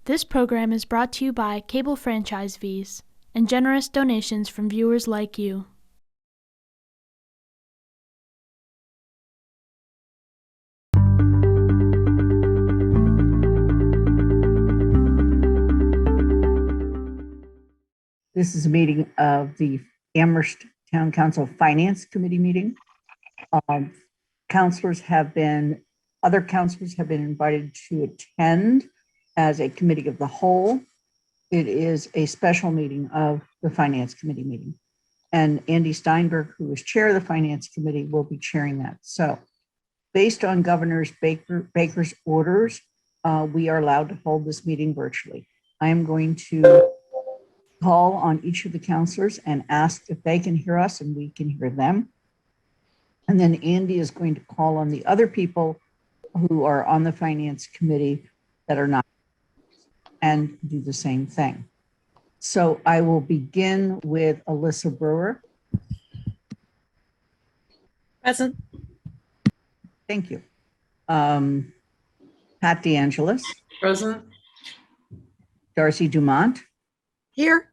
This program is brought to you by cable franchise fees and generous donations from viewers like you. This is a meeting of the Amherst Town Council Finance Committee meeting. Other councilors have been invited to attend as a committee of the whole. It is a special meeting of the Finance Committee meeting. And Andy Steinberg, who is chair of the Finance Committee, will be chairing that. So based on Governor Baker's orders, we are allowed to hold this meeting virtually. I am going to call on each of the counselors and ask if they can hear us and we can hear them. And then Andy is going to call on the other people who are on the Finance Committee that are not, and do the same thing. So I will begin with Alyssa Brewer. Present. Thank you. Pat DeAngelis. Present. Darcy Dumont. Here.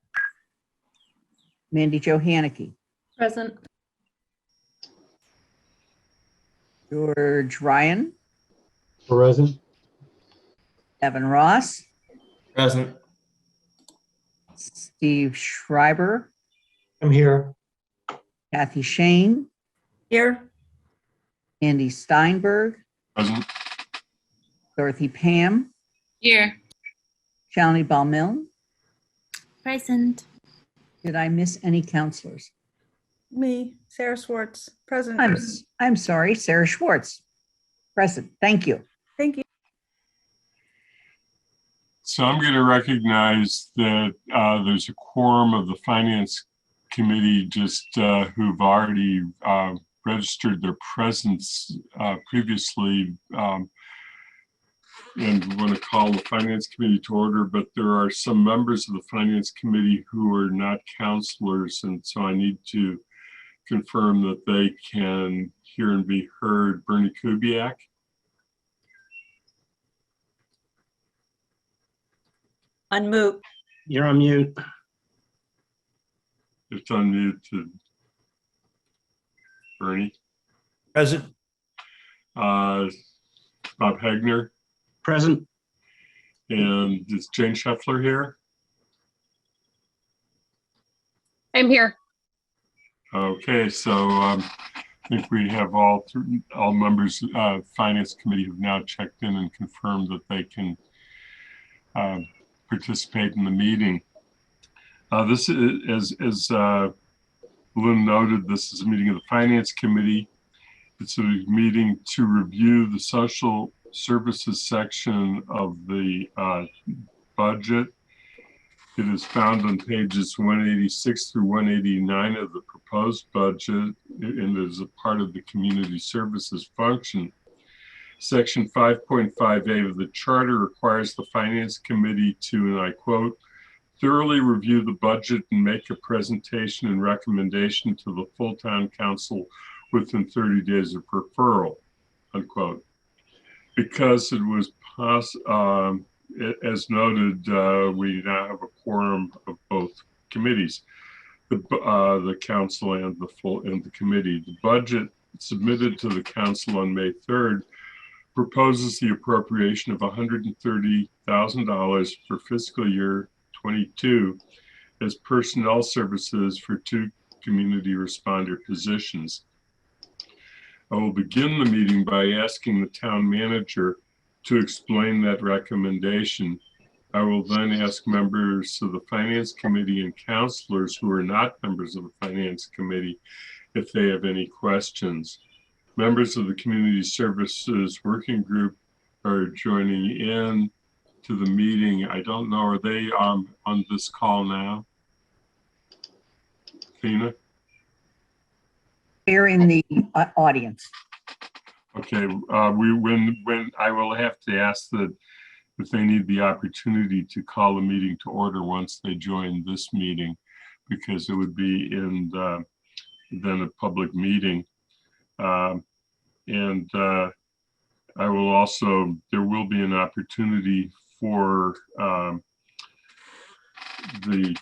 Mandy Johanneke. Present. George Ryan. Present. Evan Ross. Present. Steve Schreiber. I'm here. Kathy Shane. Here. Andy Steinberg. Present. Dorothy Pam. Here. Shalini Balmilne. Present. Did I miss any counselors? Me, Sarah Schwartz. Present. I'm sorry, Sarah Schwartz. Present. Thank you. Thank you. So I'm going to recognize that there's a quorum of the Finance Committee just who've already registered their presence previously, and want to call the Finance Committee to order, but there are some members of the Finance Committee who are not counselors, and so I need to confirm that they can hear and be heard. Bernie Kubiak. Unmute. You're on mute. Just unmute to Bernie. Present. Bob Hegner. Present. And is Jane Scheffler here? I'm here. Okay, so I think we have all members of Finance Committee who've now checked in and confirmed that they can participate in the meeting. This is, as Lynn noted, this is a meeting of the Finance Committee. It's a meeting to review the social services section of the budget. It is found on pages 186 through 189 of the proposed budget and is a part of the community services function. Section 5.5A of the charter requires the Finance Committee to, and I quote, thoroughly review the budget and make a presentation and recommendation to the full town council within 30 days of referral, unquote. Because it was as noted, we now have a quorum of both committees, the council and the committee. The budget submitted to the council on May 3rd proposes the appropriation of $130,000 for fiscal year 22 as personnel services for 2 community responder positions. I will begin the meeting by asking the town manager to explain that recommendation. I will then ask members of the Finance Committee and counselors who are not members of the Finance Committee if they have any questions. Members of the Community Services Working Group are joining in to the meeting. I don't know, are they on this call now? Tina? Here in the audience. Okay, when I will have to ask that if they need the opportunity to call the meeting to order once they join this meeting, because it would be in then a public meeting. And I will also, there will be an opportunity for the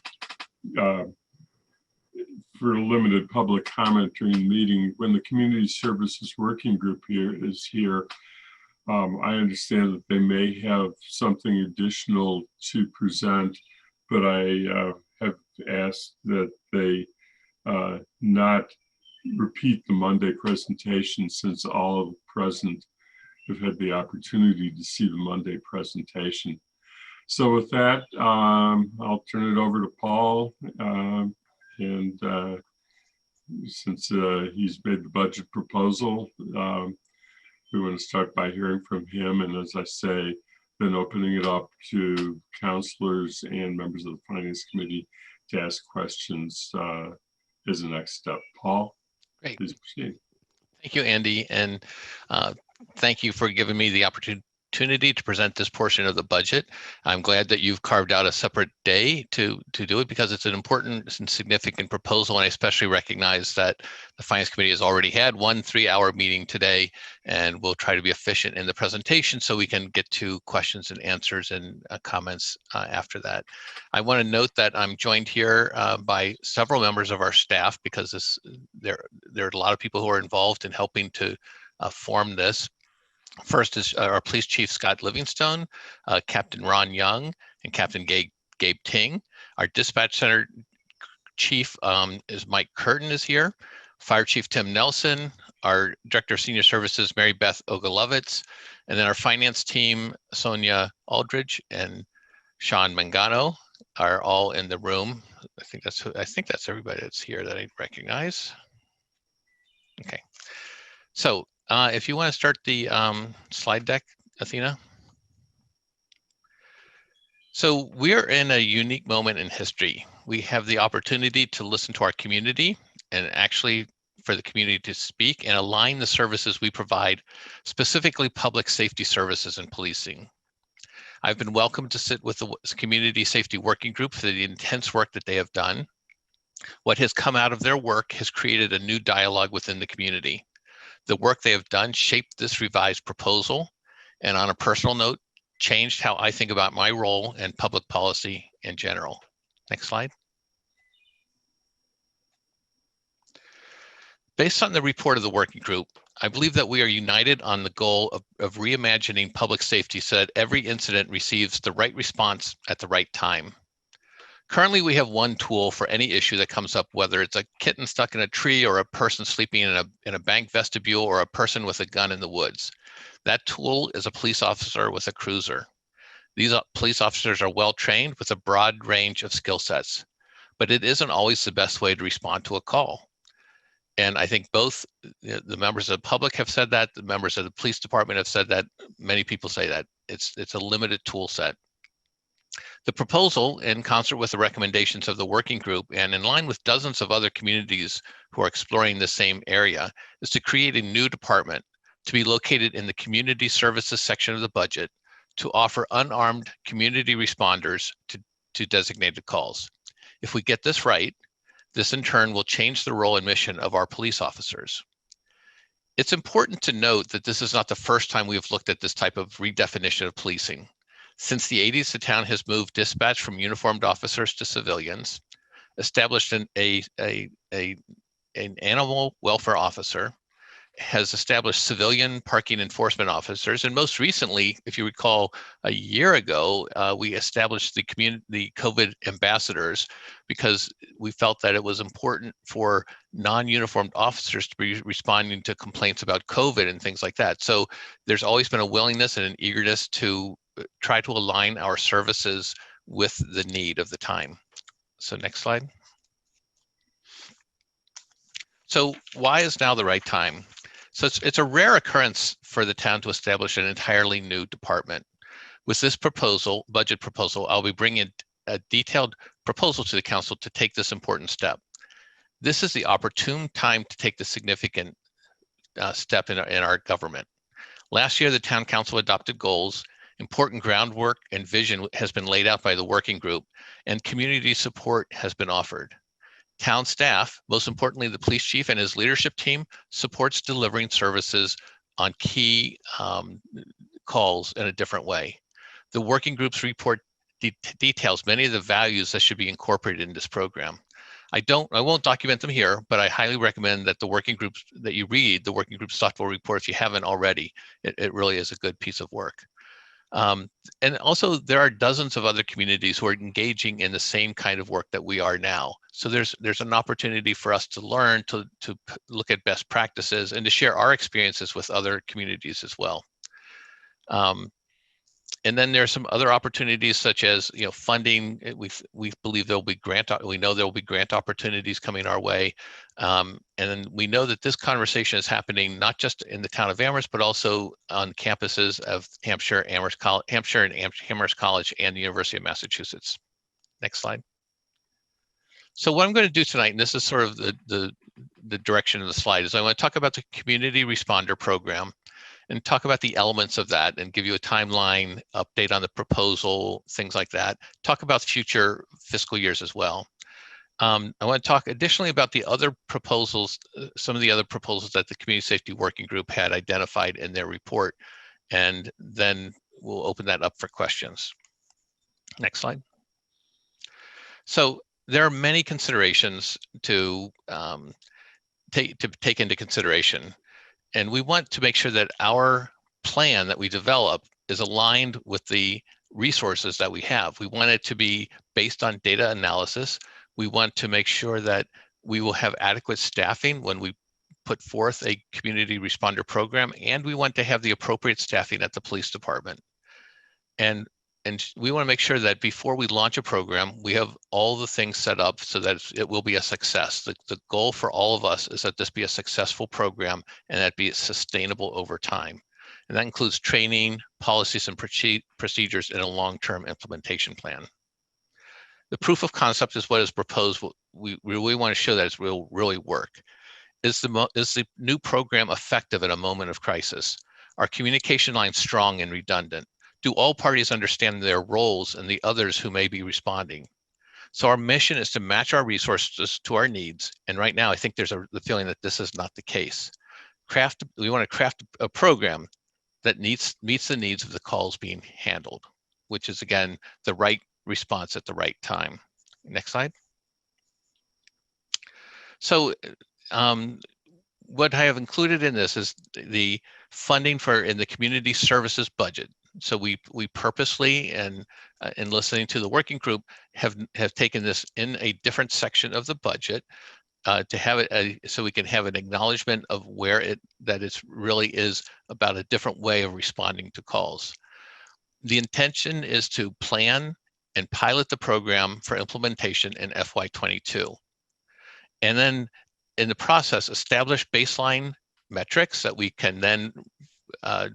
for limited public comment during the meeting. When the Community Services Working Group is here, I understand that they may have something additional to present, but I have asked that they not repeat the Monday presentation, since all present have had the opportunity to see the Monday presentation. So with that, I'll turn it over to Paul. And since he's made the budget proposal, we want to start by hearing from him. And as I say, then opening it up to counselors and members of the Finance Committee to ask questions as the next step. Paul, Great. please proceed. Thank you, Andy. And thank you for giving me the opportunity to present this portion of the budget. I'm glad that you've carved out a separate day to do it, because it's an important and significant proposal. And I especially recognize that the Finance Committee has already had one 3-hour meeting today, and we'll try to be efficient in the presentation so we can get to questions and answers and comments after that. I want to note that I'm joined here by several members of our staff, because there are a lot of people who are involved in helping to form this. First is our Police Chief, Scott Livingstone, Captain Ron Young, and Captain Gabe Ting. Our Dispatch Center Chief is Mike Curtin is here. Fire Chief Tim Nelson, our Director of Senior Services, Mary Beth Ogolovitz, and then our finance team, Sonia Aldridge and Sean Mangano, are all in the room. I think that's everybody that's here that I recognize. Okay, so if you want to start the slide deck, Athena. So we're in a unique moment in history. We have the opportunity to listen to our community, and actually for the community to speak and align the services we provide, specifically public safety services and policing. I've been welcomed to sit with the Community Safety Working Group for the intense work that they have done. What has come out of their work has created a new dialogue within the community. The work they have done shaped this revised proposal, and on a personal note, changed how I think about my role and public policy in general. Next slide. Based on the report of the working group, I believe that we are united on the goal of reimagining public safety so that every incident receives the right response at the right time. Currently, we have one tool for any issue that comes up, whether it's a kitten stuck in a tree or a person sleeping in a bank vestibule or a person with a gun in the woods. That tool is a police officer with a cruiser. These police officers are well trained with a broad range of skill sets, but it isn't always the best way to respond to a call. And I think both the members of the public have said that, the members of the police department have said that, many people say that it's a limited tool set. The proposal, in concert with the recommendations of the working group and in line with dozens of other communities who are exploring the same area, is to create a new department to be located in the community services section of the budget to offer unarmed community responders to designated calls. If we get this right, this in turn will change the role and mission of our police officers. It's important to note that this is not the first time we have looked at this type of redefinition of policing. Since the 80s, the town has moved dispatch from uniformed officers to civilians, established an animal welfare officer, has established civilian parking enforcement officers, and most recently, if you recall, a year ago, we established the COVID ambassadors, because we felt that it was important for non-uniformed officers to be responding to complaints about COVID and things like that. So there's always been a willingness and an eagerness to try to align our services with the need of the time. So next slide. So why is now the right time? So it's a rare occurrence for the town to establish an entirely new department. With this budget proposal, I'll be bringing a detailed proposal to the council to take this important step. This is the opportune time to take the significant step in our government. Last year, the town council adopted goals. Important groundwork and vision has been laid out by the working group, and community support has been offered. Town staff, most importantly, the police chief and his leadership team, supports delivering services on key calls in a different way. The working group's report details many of the values that should be incorporated in this program. I won't document them here, but I highly recommend that the working groups that you read the working group's thoughtful report if you haven't already. It really is a good piece of work. And also there are dozens of other communities who are engaging in the same kind of work that we are now. So there's an opportunity for us to learn, to look at best practices and to share our experiences with other communities as well. And then there's some other opportunities such as, funding. We believe we know there will be grant opportunities coming our way. And then we know that this conversation is happening not just in the town of Amherst, but also on campuses of Hampshire and Amherst College and the University of Massachusetts. Next slide. So what I'm going to do tonight, and this is sort of the direction of the slide, is I want to talk about the community responder program and talk about the elements of that and give you a timeline, update on the proposal, things like that. Talk about future fiscal years as well. I want to talk additionally about the other proposals, some of the other proposals that the Community Safety Working Group had identified in their report, and then we'll open that up for questions. Next slide. So there are many considerations to take into consideration. And we want to make sure that our plan that we develop is aligned with the resources that we have. We want it to be based on data analysis. We want to make sure that we will have adequate staffing when we put forth a community responder program, and we want to have the appropriate staffing at the police department. And we want to make sure that before we launch a program, we have all the things set up so that it will be a success. The goal for all of us is that this be a successful program and that be sustainable over time. And that includes training, policies, and procedures in a long-term implementation plan. The proof of concept is what is proposed. We really want to show that it will really work. Is the new program effective at a moment of crisis? Are communication lines strong and redundant? Do all parties understand their roles and the others who may be responding? So our mission is to match our resources to our needs. And right now, I think there's the feeling that this is not the case. We want to craft a program that meets the needs of the calls being handled, which is, again, the right response at the right time. Next slide. So what I have included in this is the funding in the community services budget. So we purposely, and in listening to the working group, have taken this in a different section of the budget to have it so we can have an acknowledgement of where it really is about a different way of responding to calls. The intention is to plan and pilot the program for implementation in FY22. And then in the process, establish baseline metrics that we can then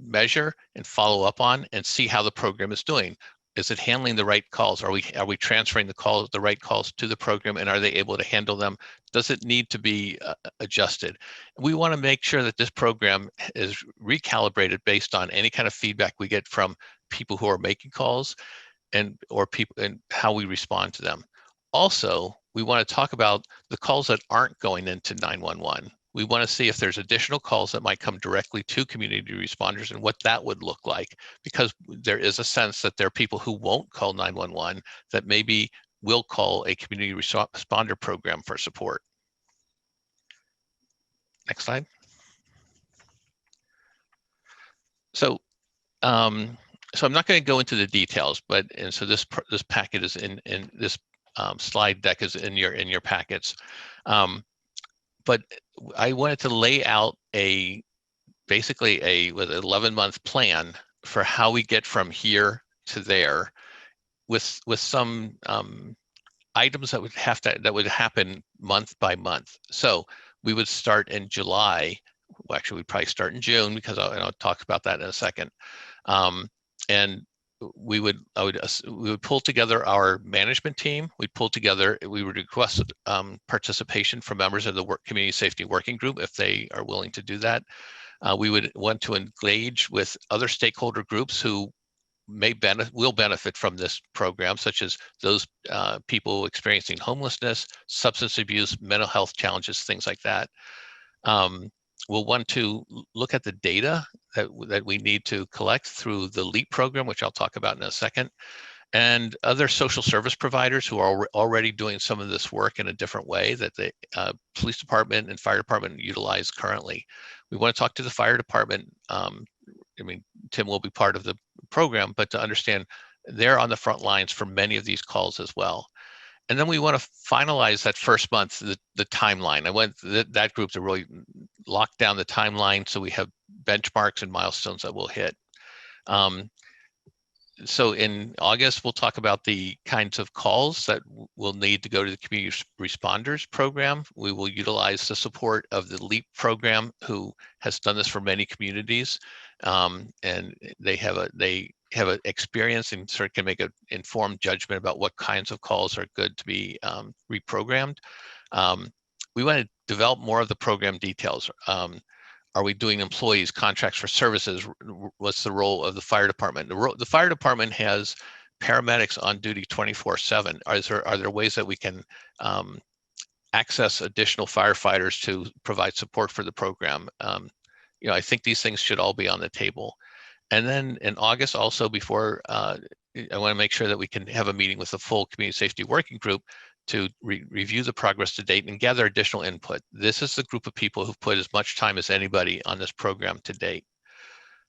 measure and follow up on and see how the program is doing. Is it handling the right calls? Are we transferring the right calls to the program, and are they able to handle them? Does it need to be adjusted? We want to make sure that this program is recalibrated based on any kind of feedback we get from people who are making calls or people and how we respond to them. Also, we want to talk about the calls that aren't going into 911. We want to see if there's additional calls that might come directly to community responders and what that would look like, because there is a sense that there are people who won't call 911 that maybe will call a community responder program for support. Next slide. So I'm not going to go into the details, so this packet is in this slide deck is in your packets. But I wanted to lay out basically a 11-month plan for how we get from here to there, with some items that would happen month by month. So we would start in July. Well, actually, we'd probably start in June, because I'll talk about that in a second. And we would pull together our management team. We would request participation from members of the Community Safety Working Group if they are willing to do that. We would want to engage with other stakeholder groups who will benefit from this program, such as those people experiencing homelessness, substance abuse, mental health challenges, things like that. we'll want to look at the data that we need to collect through the LEAP program, which I'll talk about in a second, and other social service providers who are already doing some of this work in a different way that the police department and fire department utilize currently. We want to talk to the fire department. I mean, Tim will be part of the program, but to understand they're on the front lines for many of these calls as well. And then we want to finalize that first month, the timeline. I want that group to really lock down the timeline so we have benchmarks and milestones that we'll hit. So in August, we'll talk about the kinds of calls that we'll need to go to the community responders program. We will utilize the support of the LEAP program, who has done this for many communities, and they have an experience and sort of can make an informed judgment about what kinds of calls are good to be reprogrammed. We want to develop more of the program details. Are we doing employees, contracts for services? What's the role of the fire department? The fire department has paramedics on duty 24/7. Are there ways that we can access additional firefighters to provide support for the program? I think these things should all be on the table. And then in August, also before, I want to make sure that we can have a meeting with the full community safety working group to review the progress to date and gather additional input. This is the group of people who've put as much time as anybody on this program to date.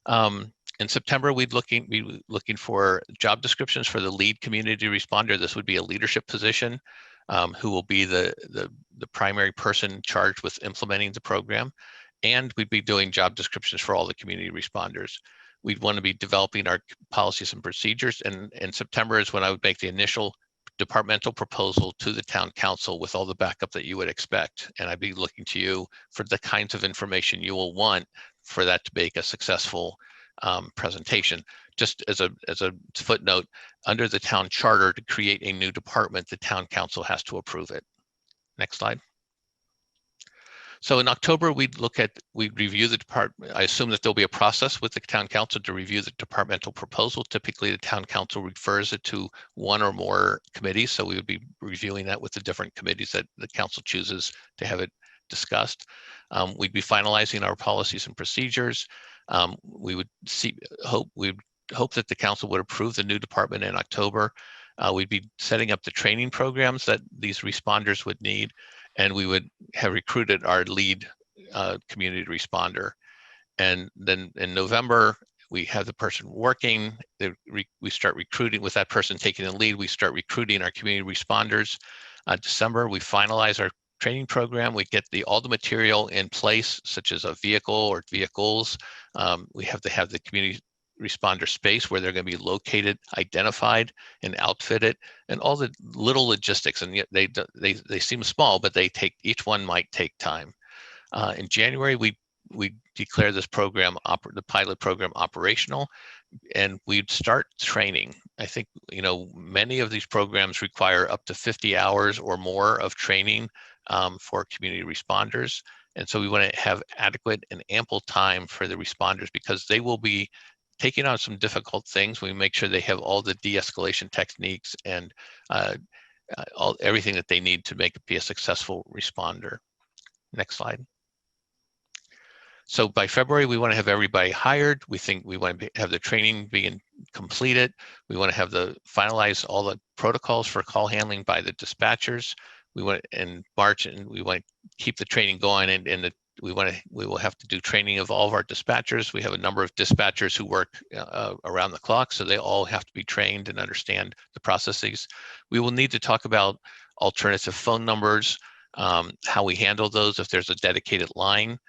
In September, we'd be looking for job descriptions for the lead community responder. This would be a leadership position, who will be the primary person charged with implementing the program. And we'd be doing job descriptions for all the community responders. We'd want to be developing our policies and procedures. And in September is when I would make the initial departmental proposal to the town council with all the backup that you would expect. And I'd be looking to you for the kinds of information you will want for that to make a successful presentation. Just as a footnote, under the town charter, to create a new department, the town council has to approve it. Next slide. So in October, we'd review the department. I assume that there'll be a process with the town council to review the departmental proposal. Typically, the town council refers it to one or more committees. So we would be reviewing that with the different committees that the council chooses to have it discussed. We'd be finalizing our policies and procedures. We would hope that the council would approve the new department in October. We'd be setting up the training programs that these responders would need. And we would have recruited our lead community responder. And then in November, we have the person working. We start recruiting with that person taking the lead. We start recruiting our community responders. December, we finalize our training program. We get all the material in place, such as a vehicle or vehicles. We have to have the community responder space where they're going to be located, identified, and outfitted, and all the little logistics. And yet they seem small, but each one might take time. In January, we declare this program, the pilot program, operational, and we'd start training. I think many of these programs require up to 50 hours or more of training for community responders, and so we want to have adequate and ample time for the responders because they will be taking on some difficult things. We make sure they have all the de-escalation techniques and everything that they need to be a successful responder. Next slide. So by February, we want to have everybody hired. We think we want to have the training being completed. We want to have finalize all the protocols for call handling by the dispatchers. We want in March, and we want to keep the training going, and we will have to do training of all of our dispatchers. We have a number of dispatchers who work around the clock, so they all have to be trained and understand the processes. We will need to talk about alternative phone numbers, how we handle those if there's a dedicated line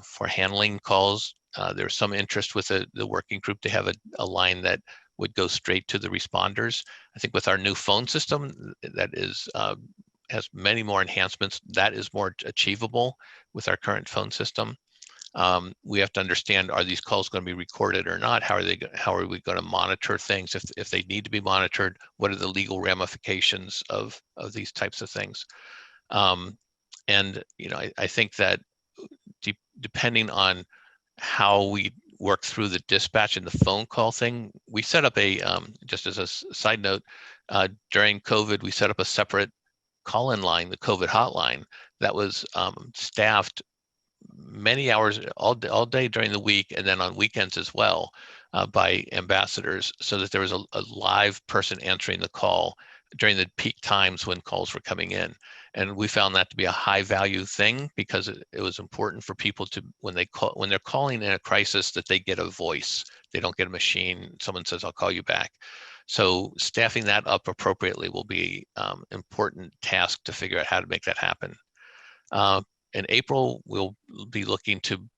for handling calls. There's some interest with the working group to have a line that would go straight to the responders. I think with our new phone system that has many more enhancements, that is more achievable with our current phone system. We have to understand, are these calls going to be recorded or not? How are we going to monitor things if they need to be monitored? What are the legal ramifications of these types of things? And I think that depending on how we work through the dispatch and the phone call thing, we set up just as a side note, during COVID, we set up a separate call-in line, the COVID hotline, that was staffed many hours all day during the week, and then on weekends as well, by ambassadors, so that there was a live person answering the call during the peak times when calls were coming in. And we found that to be a high value thing, because it was important for people to, when they're calling in a crisis, that they get a voice. They don't get a machine. Someone says, "I'll call you back." So staffing that up appropriately will be important task to figure out how to make that happen. In April, we'll be looking to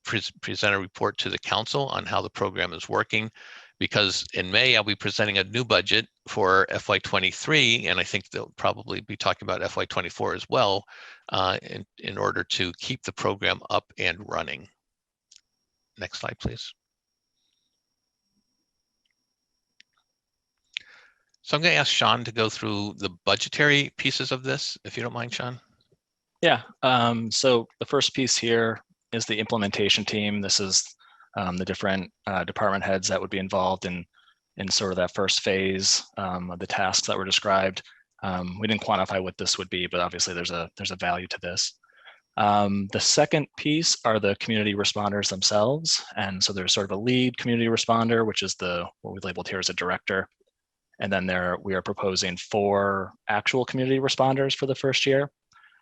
present a report to the council on how the program is working, because in May I'll be presenting a new budget for FY23, and I think they'll probably be talking about FY24 as well, in order to keep the program up and running. Next slide, please. So I'm going to ask Sean to go through the budgetary pieces of this, if you don't mind, Sean. Yeah, so the first piece here is the implementation team. This is the different department heads that would be involved in sort of that first phase of the tasks that were described. We didn't quantify what this would be, but obviously there's a value to this. The second piece are the community responders themselves. And so there's sort of a lead community responder, which is what we labeled here as a director. And then we are proposing 4 actual community responders for the first year.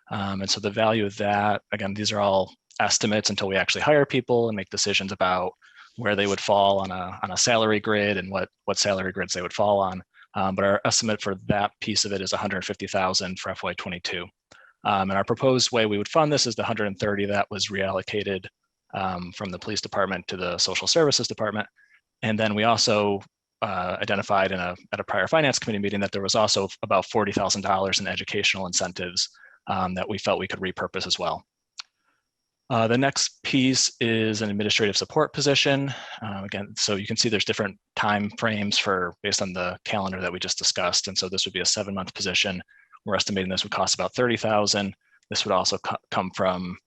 And so the value of that, again, these are all estimates until we actually hire people and make decisions about where they would fall on a salary grid and what salary grids they would fall on. But our estimate for that piece of it is $150,000 for FY22. And our proposed way we would fund this is the $130,000 that was reallocated from the police department to the social services department. And then we also identified at a prior finance committee meeting that there was also about $40,000 in educational incentives that we felt we could repurpose as well. The next piece is an administrative support position. Again, so you can see there's different time frames based on the calendar that we just discussed. And so this would be a 7-month position. We're estimating this would cost about $30,000. This would also come from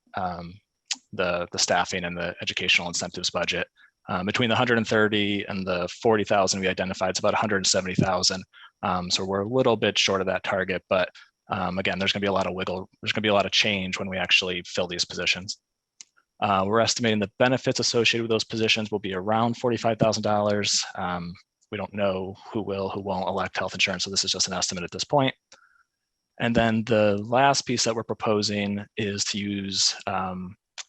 the staffing and the educational incentives budget. Between the $130,000 and the $40,000 we identified, it's about $170,000. So we're a little bit short of that target, but again, there's going to be a lot of there's going to be a lot of change when we actually fill these positions. We're estimating the benefits associated with those positions will be around $45,000. We don't know who won't elect health insurance, so this is just an estimate at this point. And then the last piece that we're proposing is to use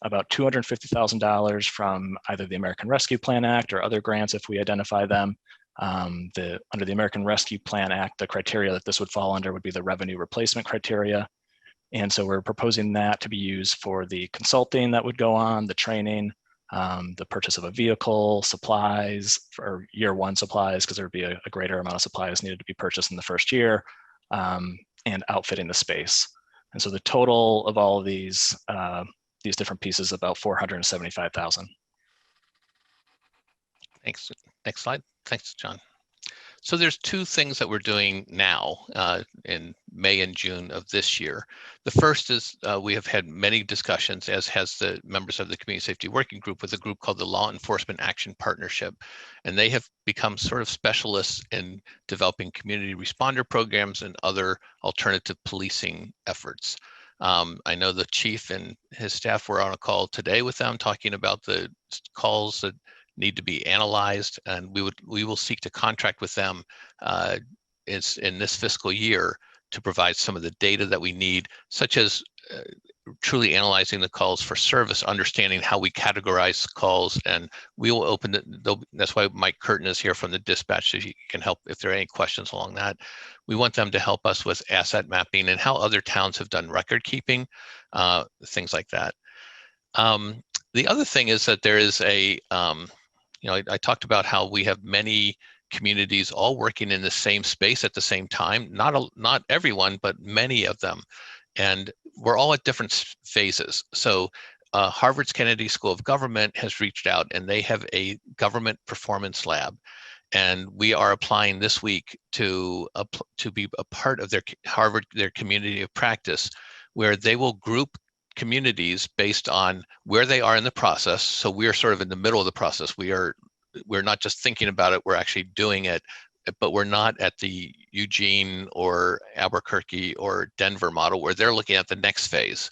about $250,000 from either the American Rescue Plan Act or other grants if we identify them. Under the American Rescue Plan Act, the criteria that this would fall under would be the revenue replacement criteria. And so we're proposing that to be used for the consulting that would go on, the training, the purchase of a vehicle, supplies for year 1 supplies, because there would be a greater amount of supplies needed to be purchased in the first year, and outfitting the space. And so the total of all of these different pieces is about $475,000. Thanks. Next slide. Thanks, John. So there's 2 things that we're doing now in May and June of this year. The first is we have had many discussions, as has the members of the Community Safety Working Group, with a group called the Law Enforcement Action Partnership. And they have become sort of specialists in developing community responder programs and other alternative policing efforts. I know the chief and his staff were on a call today with them talking about the calls that need to be analyzed, and we will seek to contract with them in this fiscal year to provide some of the data that we need, such as truly analyzing the calls for service, understanding how we categorize calls, and we will open it. That's why Mike Curtin is here from the dispatch, so he can help if there are any questions along that. We want them to help us with asset mapping and how other towns have done record keeping, things like that. The other thing is that there is I talked about how we have many communities all working in the same space at the same time. Not everyone, but many of them. And we're all at different phases. So Harvard's Kennedy School of Government has reached out, and they have a government performance lab. And we are applying this week to be a part of their community of practice, where they will group communities based on where they are in the process. So we are sort of in the middle of the process. We're not just thinking about it, we're actually doing it, but we're not at the Eugene or Albuquerque or Denver model where they're looking at the next phase.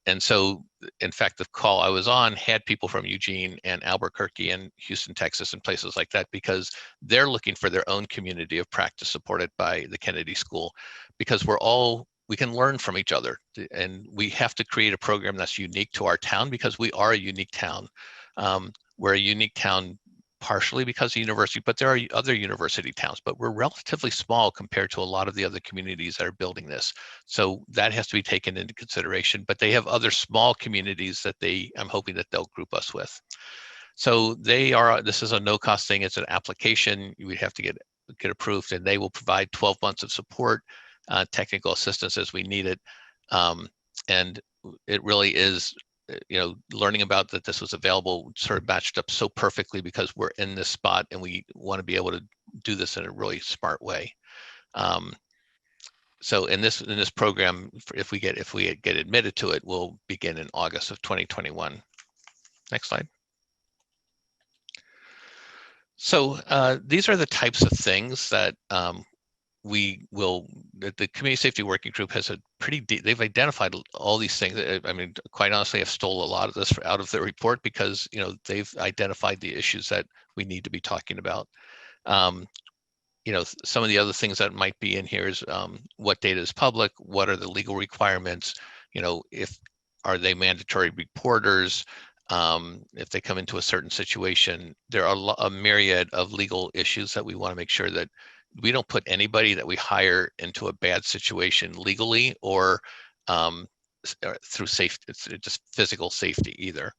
And so, in fact, the call I was on had people from Eugene and Albuquerque and Houston, Texas, and places like that, because they're looking for their own community of practice supported by the Kennedy School, because we can learn from each other, and we have to create a program that's unique to our town, because we are a unique town. We're a unique town partially because of university, but there are other university towns, but we're relatively small compared to a lot of the other communities that are building this. So that has to be taken into consideration, but they have other small communities that I'm hoping that they'll group us with. So this is a no cost thing. It's an application. We have to get approved, and they will provide 12 months of support, technical assistance as we need it. And it really is, learning about that this was available sort of matched up so perfectly, because we're in this spot and we want to be able to do this in a really smart way. So in this program, if we get admitted to it, will begin in August of 2021. Next slide. So these are the types of things that the Community Safety Working Group has they've identified all these things. I mean, quite honestly, I've stole a lot of this out of the report, because, they've identified the issues that we need to be talking about. Some of the other things that might be in here is what data is public, what are the legal requirements, are they mandatory reporters, if they come into a certain situation. There are a myriad of legal issues that we want to make sure that we don't put anybody that we hire into a bad situation legally or through safety, it's just physical safety either.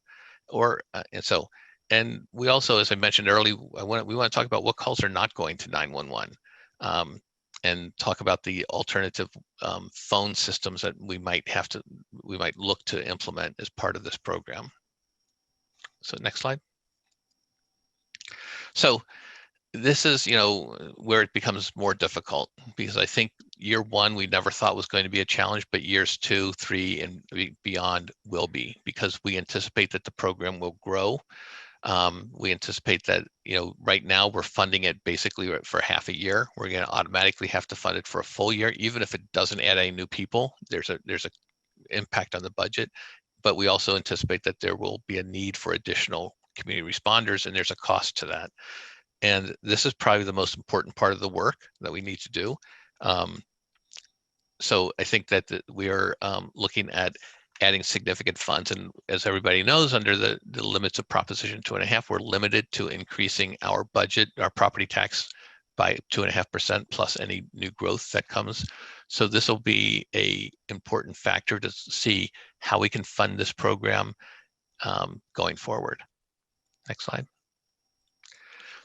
And we also, as I mentioned earlier, we want to talk about what calls are not going to 911, and talk about the alternative phone systems that we might look to implement as part of this program. So next slide. So this is, where it becomes more difficult, because I think year one, we never thought was going to be a challenge, but years 2, 3, and beyond will be, because we anticipate that the program will grow. We anticipate that, right now we're funding it basically for half a year. We're going to automatically have to fund it for a full year, even if it doesn't add any new people. There's a impact on the budget, but we also anticipate that there will be a need for additional community responders, and there's a cost to that. And this is probably the most important part of the work that we need to do. So I think that we are looking at adding significant funds. And as everybody knows, under the limits of Proposition 2.5, we're limited to increasing our budget, our property tax, by 2.5% plus any new growth that comes. So this will be an important factor to see how we can fund this program going forward. Next slide.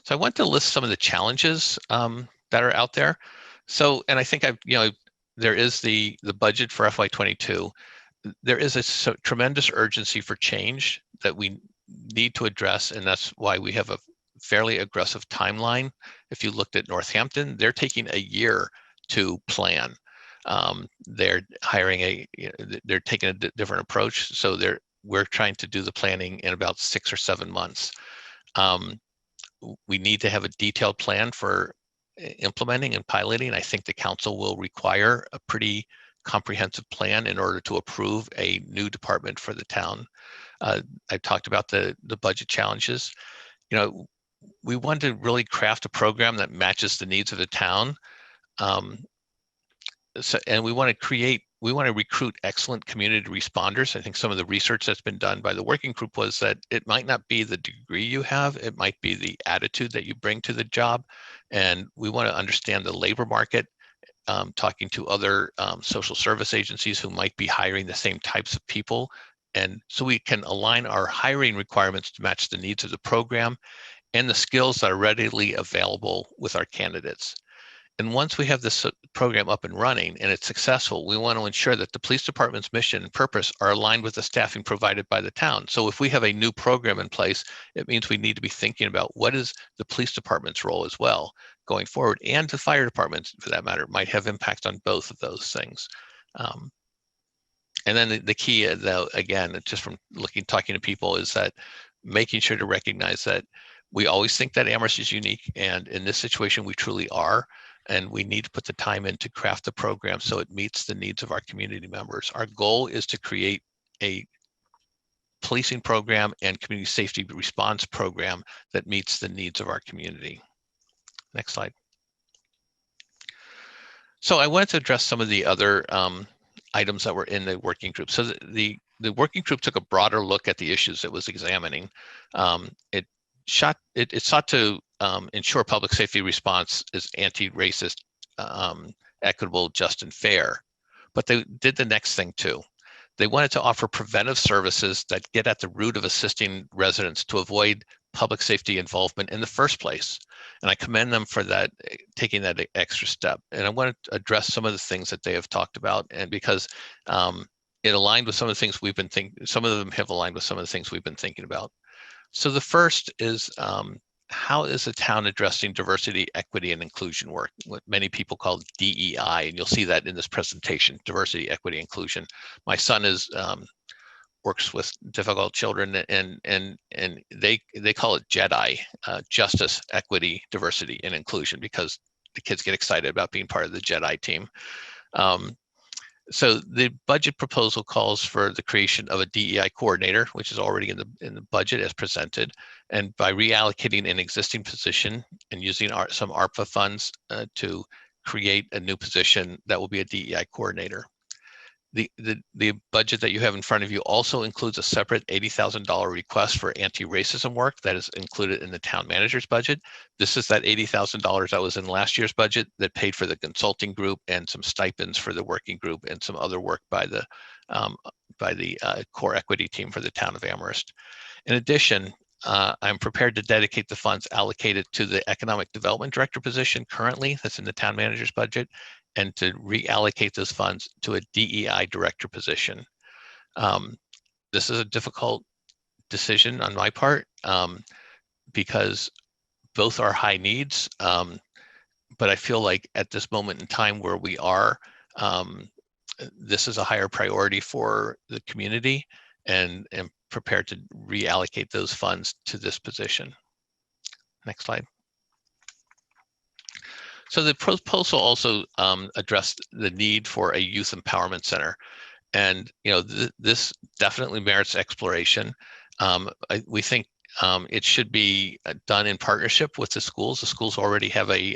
So I want to list some of the challenges that are out there. So, and I think there is the budget for FY22. There is a tremendous urgency for change that we need to address, and that's why we have a fairly aggressive timeline. If you looked at Northampton, they're taking a year to plan. They're hiring they're taking a different approach. So we're trying to do the planning in about 6 or 7 months. We need to have a detailed plan for implementing and piloting. I think the council will require a pretty comprehensive plan in order to approve a new department for the town. I've talked about the budget challenges. We want to really craft a program that matches the needs of the town. And we want to recruit excellent community responders. I think some of the research that's been done by the working group was that it might not be the degree you have, it might be the attitude that you bring to the job. And we want to understand the labor market, talking to other social service agencies who might be hiring the same types of people. And so we can align our hiring requirements to match the needs of the program and the skills that are readily available with our candidates. And once we have this program up and running and it's successful, we want to ensure that the police department's mission and purpose are aligned with the staffing provided by the town. So if we have a new program in place, it means we need to be thinking about what is the police department's role as well going forward, and the fire department, for that matter, might have impact on both of those things. And then the key, though, again, just from talking to people, is that making sure to recognize that we always think that Amherst is unique, and in this situation, we truly are. And we need to put the time in to craft the program so it meets the needs of our community members. Our goal is to create a policing program and community safety response program that meets the needs of our community. Next slide. So I wanted to address some of the other items that were in the working group. So the working group took a broader look at the issues it was examining. It sought to ensure public safety response is anti-racist, equitable, just, and fair. But they did the next thing too. They wanted to offer preventive services that get at the root of assisting residents to avoid public safety involvement in the first place. And I commend them for that, taking that extra step. And I want to address some of the things that they have talked about, and because it aligned with some of the things we've been thinking, some of them have aligned with some of the things we've been thinking about. So the first is, how is the town addressing diversity, equity, and inclusion work, what many people call DEI, and you'll see that in this presentation, diversity, equity, inclusion. My son is works with difficult children, and they call it JEDI, justice, equity, diversity, and inclusion, because the kids get excited about being part of the JEDI team. So the budget proposal calls for the creation of a DEI coordinator, which is already in the budget as presented, and by reallocating an existing position and using some ARPA funds to create a new position that will be a DEI coordinator. The budget that you have in front of you also includes a separate $80,000 request for anti-racism work that is included in the town manager's budget. This is that $80,000 that was in last year's budget that paid for the consulting group and some stipends for the working group and some other work by the core equity team for the town of Amherst. In addition, I'm prepared to dedicate the funds allocated to the economic development director position currently that's in the town manager's budget, and to reallocate those funds to a DEI director position. This is a difficult decision on my part, because both are high needs, but I feel like at this moment in time where we are, this is a higher priority for the community, and am prepared to reallocate those funds to this position. Next slide. So the proposal also addressed the need for a youth empowerment center, and this definitely merits exploration. We think it should be done in partnership with the schools. The schools already have a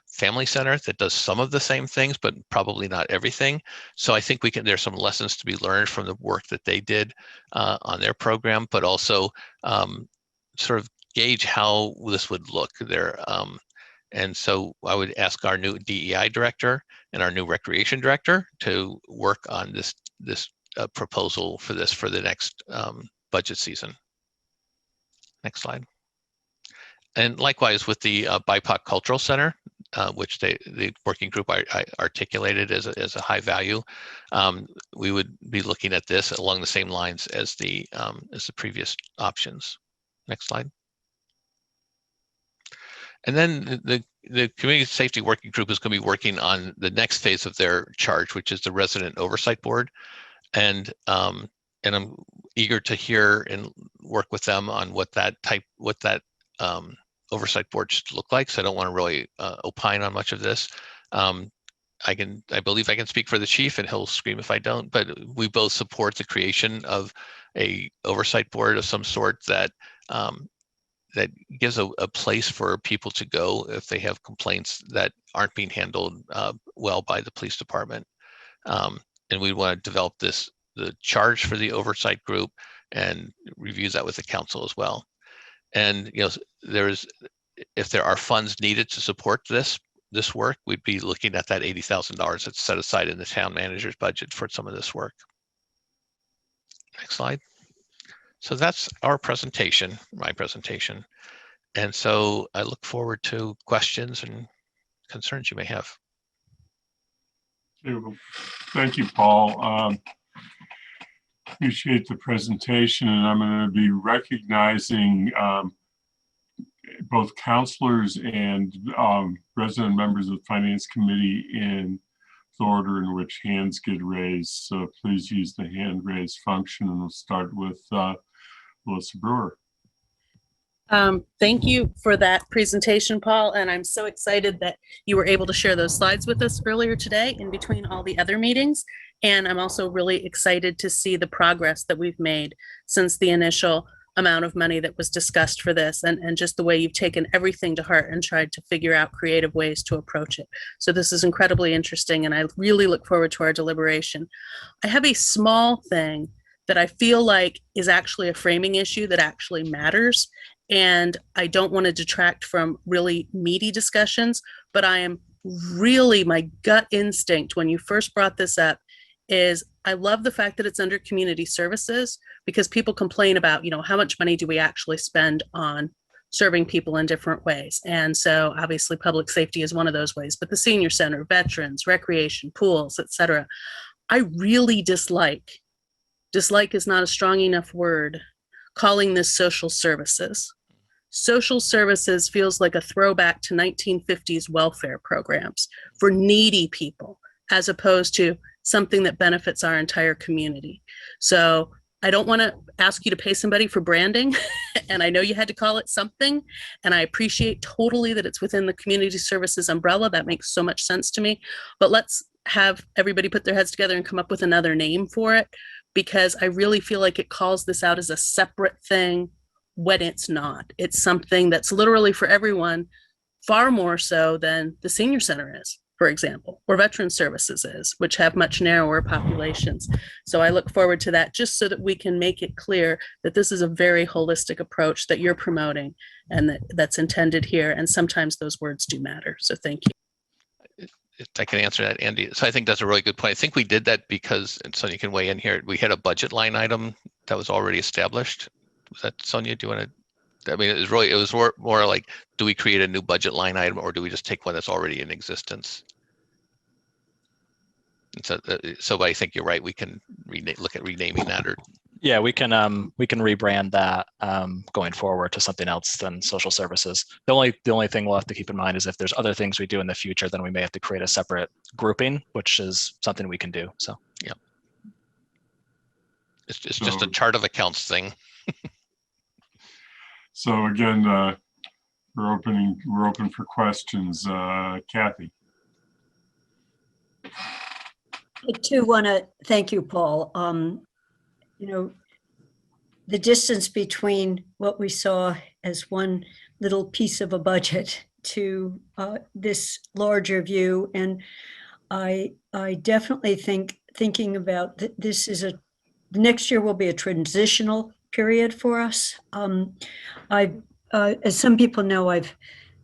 family center that does some of the same things, but probably not everything. So I think there's some lessons to be learned from the work that they did on their program, but also sort of gauge how this would look there. And so I would ask our new DEI director and our new recreation director to work on this proposal for the next budget season. Next slide. And likewise with the BIPOC Cultural Center, which the working group I articulated as a high value, we would be looking at this along the same lines as the previous options. Next slide. And then the Community Safety Working Group is going to be working on the next phase of their charge, which is the Resident Oversight Board. And I'm eager to hear and work with them on what that oversight board should look like. So I don't want to really opine on much of this. I believe I can speak for the chief, and he'll scream if I don't, but we both support the creation of a oversight board of some sort that gives a place for people to go if they have complaints that aren't being handled well by the police department. And we want to develop the charge for the oversight group and review that with the council as well. And if there are funds needed to support this work, we'd be looking at that $80,000 that's set aside in the town manager's budget for some of this work. Next slide. So that's our presentation, my presentation. And so I look forward to questions and concerns you may have. Thank you, Paul. Appreciate the presentation, and I'm going to be recognizing both counselors and resident members of the Finance Committee in the order in which hands get raised. So please use the hand raise function, and we'll start with Melissa Brewer. Thank you for that presentation, Paul, and I'm so excited that you were able to share those slides with us earlier today in between all the other meetings. And I'm also really excited to see the progress that we've made since the initial amount of money that was discussed for this, and just the way you've taken everything to heart and tried to figure out creative ways to approach it. So this is incredibly interesting, and I really look forward to our deliberation. I have a small thing that I feel like is actually a framing issue that actually matters. And I don't want to detract from really meaty discussions, but I am really, my gut instinct when you first brought this up is I love the fact that it's under community services, because people complain about, how much money do we actually spend on serving people in different ways. And so obviously public safety is one of those ways, but the senior center, veterans, recreation, pools, etc. I really dislike is not a strong enough word, calling this social services. Social services feels like a throwback to 1950s welfare programs for needy people, as opposed to something that benefits our entire community. So I don't want to ask you to pay somebody for branding, and I know you had to call it something, and I appreciate totally that it's within the community services umbrella. That makes so much sense to me. But let's have everybody put their heads together and come up with another name for it, because I really feel like it calls this out as a separate thing when it's not. It's something that's literally for everyone, far more so than the senior center is, for example, or veteran services is, which have much narrower populations. So I look forward to that, just so that we can make it clear that this is a very holistic approach that you're promoting and that's intended here. And sometimes those words do matter. So thank you. If I can answer that, Andy. So I think that's a really good point. I think we did that because, and Sonia can weigh in here, we had a budget line item that was already established. Was that, Sonia, do you want to, I mean, it was more like, do we create a new budget line item, or do we just take one that's already in existence? And so I think you're right. We can look at renaming that, or Yeah, we can rebrand that going forward to something else than social services. The only thing we'll have to keep in mind is if there's other things we do in the future, then we may have to create a separate grouping, which is something we can do. So yeah, it's just a chart of accounts thing. So again, we're open for questions. Kathy. I too want to thank you, Paul. The distance between what we saw as one little piece of a budget to this larger view, and I definitely thinking about this is the next year will be a transitional period for us. As some people know,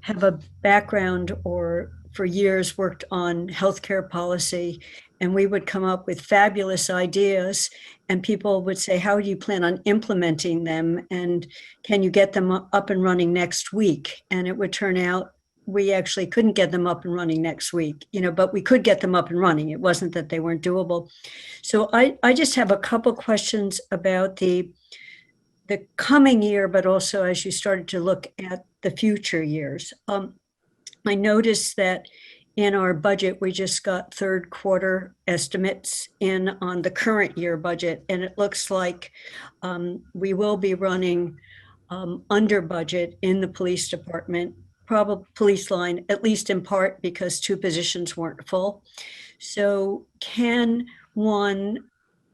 have a background or for years worked on healthcare policy, and we would come up with fabulous ideas and people would say, how do you plan on implementing them? And can you get them up and running next week? And it would turn out we actually couldn't get them up and running next week, but we could get them up and running. It wasn't that they weren't doable. So I just have a couple questions about the coming year, but also as you started to look at the future years. I noticed that in our budget, we just got third quarter estimates in on the current year budget, and it looks like we will be running under budget in the police department, probably police line, at least in part because 2 positions weren't full. So can one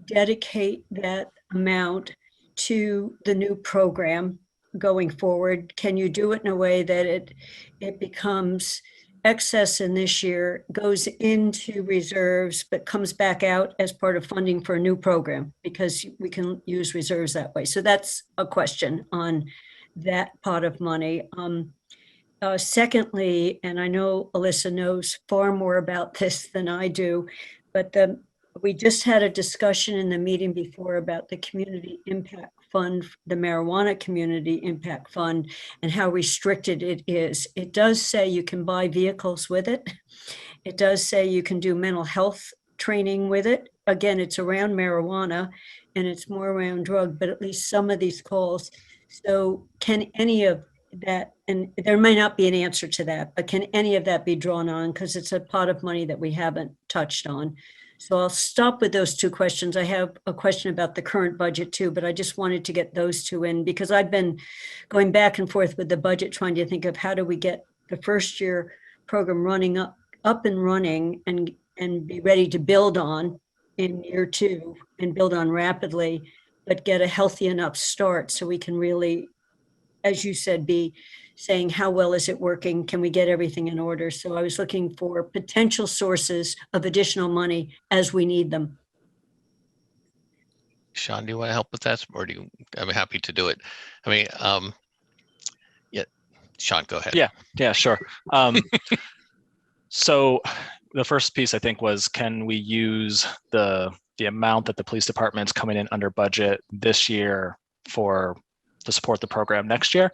dedicate that amount to the new program going forward? Can you do it in a way that it becomes excess in this year, goes into reserves, but comes back out as part of funding for a new program, because we can use reserves that way? So that's a question on that pot of money. Secondly, and I know Alyssa knows far more about this than I do, but we just had a discussion in the meeting before about the community impact fund, the marijuana community impact fund, and how restricted it is. It does say you can buy vehicles with it. It does say you can do mental health training with it. Again, it's around marijuana and it's more around drug, but at least some of these calls. So can any of that, and there may not be an answer to that, but can any of that be drawn on? Because it's a pot of money that we haven't touched on. So I'll stop with those two questions. I have a question about the current budget too, but I just wanted to get those two in because I've been going back and forth with the budget, trying to think of how do we get the first year program running up and running and be ready to build on in year two and build on rapidly, but get a healthy enough start so we can really, as you said, be saying how well is it working? Can we get everything in order? So I was looking for potential sources of additional money as we need them. Sean, do you want to help with that, or do you? I'm happy to do it. I mean, yeah, Sean, go ahead. Yeah, sure. So the first piece I think was, can we use the amount that the police department's coming in under budget this year to support the program next year?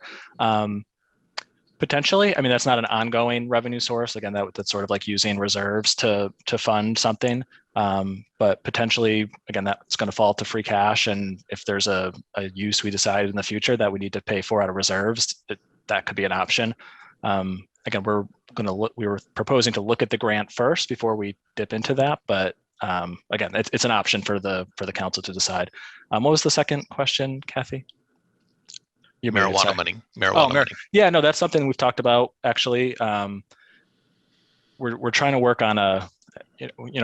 Potentially. I mean, that's not an ongoing revenue source. Again, that's sort of like using reserves to fund something. But potentially, again, that's going to fall to free cash. And if there's a use we decide in the future that we need to pay for out of reserves, that could be an option. Again, we were proposing to look at the grant first before we dip into that. But again, it's an option for the council to decide. What was the second question, Kathy? Marijuana money. Yeah, no, that's something we've talked about actually. We're trying to work on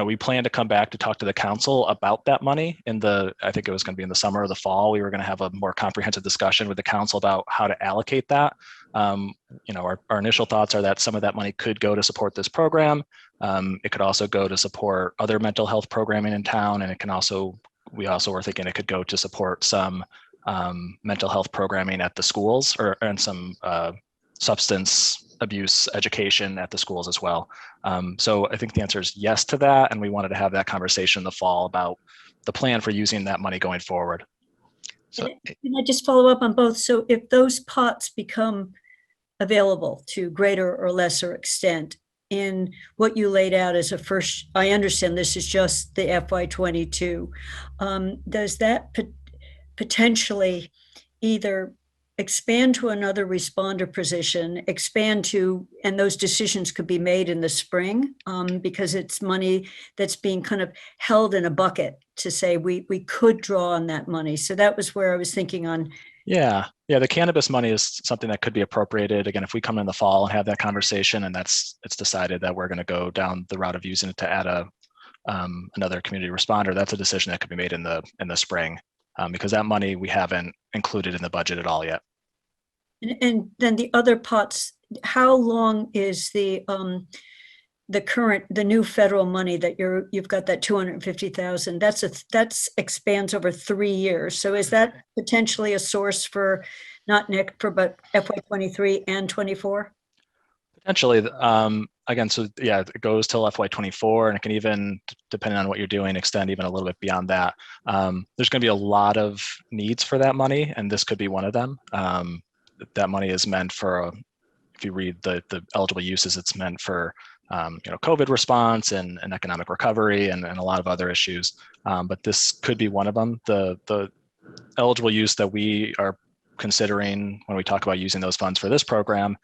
we plan to come back to talk to the council about that money I think it was going to be in the summer or the fall. We were going to have a more comprehensive discussion with the council about how to allocate that. Our initial thoughts are that some of that money could go to support this program. It could also go to support other mental health programming in town, and we also were thinking it could go to support some mental health programming at the schools and some substance abuse education at the schools as well. So I think the answer is yes to that. And we wanted to have that conversation in the fall about the plan for using that money going forward. So can I just follow up on both? So if those pots become available to greater or lesser extent in what you laid out as a first, I understand this is just the FY22. Does that potentially either expand to another responder position, and those decisions could be made in the spring because it's money that's being kind of held in a bucket to say we could draw on that money. So that was where I was thinking on. Yeah, the cannabis money is something that could be appropriated. Again, if we come in the fall and have that conversation and it's decided that we're going to go down the route of using it to add another community responder, that's a decision that could be made in the spring. Because that money we haven't included in the budget at all yet. And then the other pots, how long is the new federal money that you've got, that 250,000? That's expands over 3 years. So is that potentially a source for not Nick but FY23 and 24? Potentially. Again, so yeah, it goes till FY24, and it can even, depending on what you're doing, extend even a little bit beyond that. There's going to be a lot of needs for that money, and this could be one of them. That money is meant for, if you read the eligible uses, it's meant for COVID response and economic recovery and a lot of other issues. But this could be one of them. The eligible use that we are considering when we talk about using those funds for this program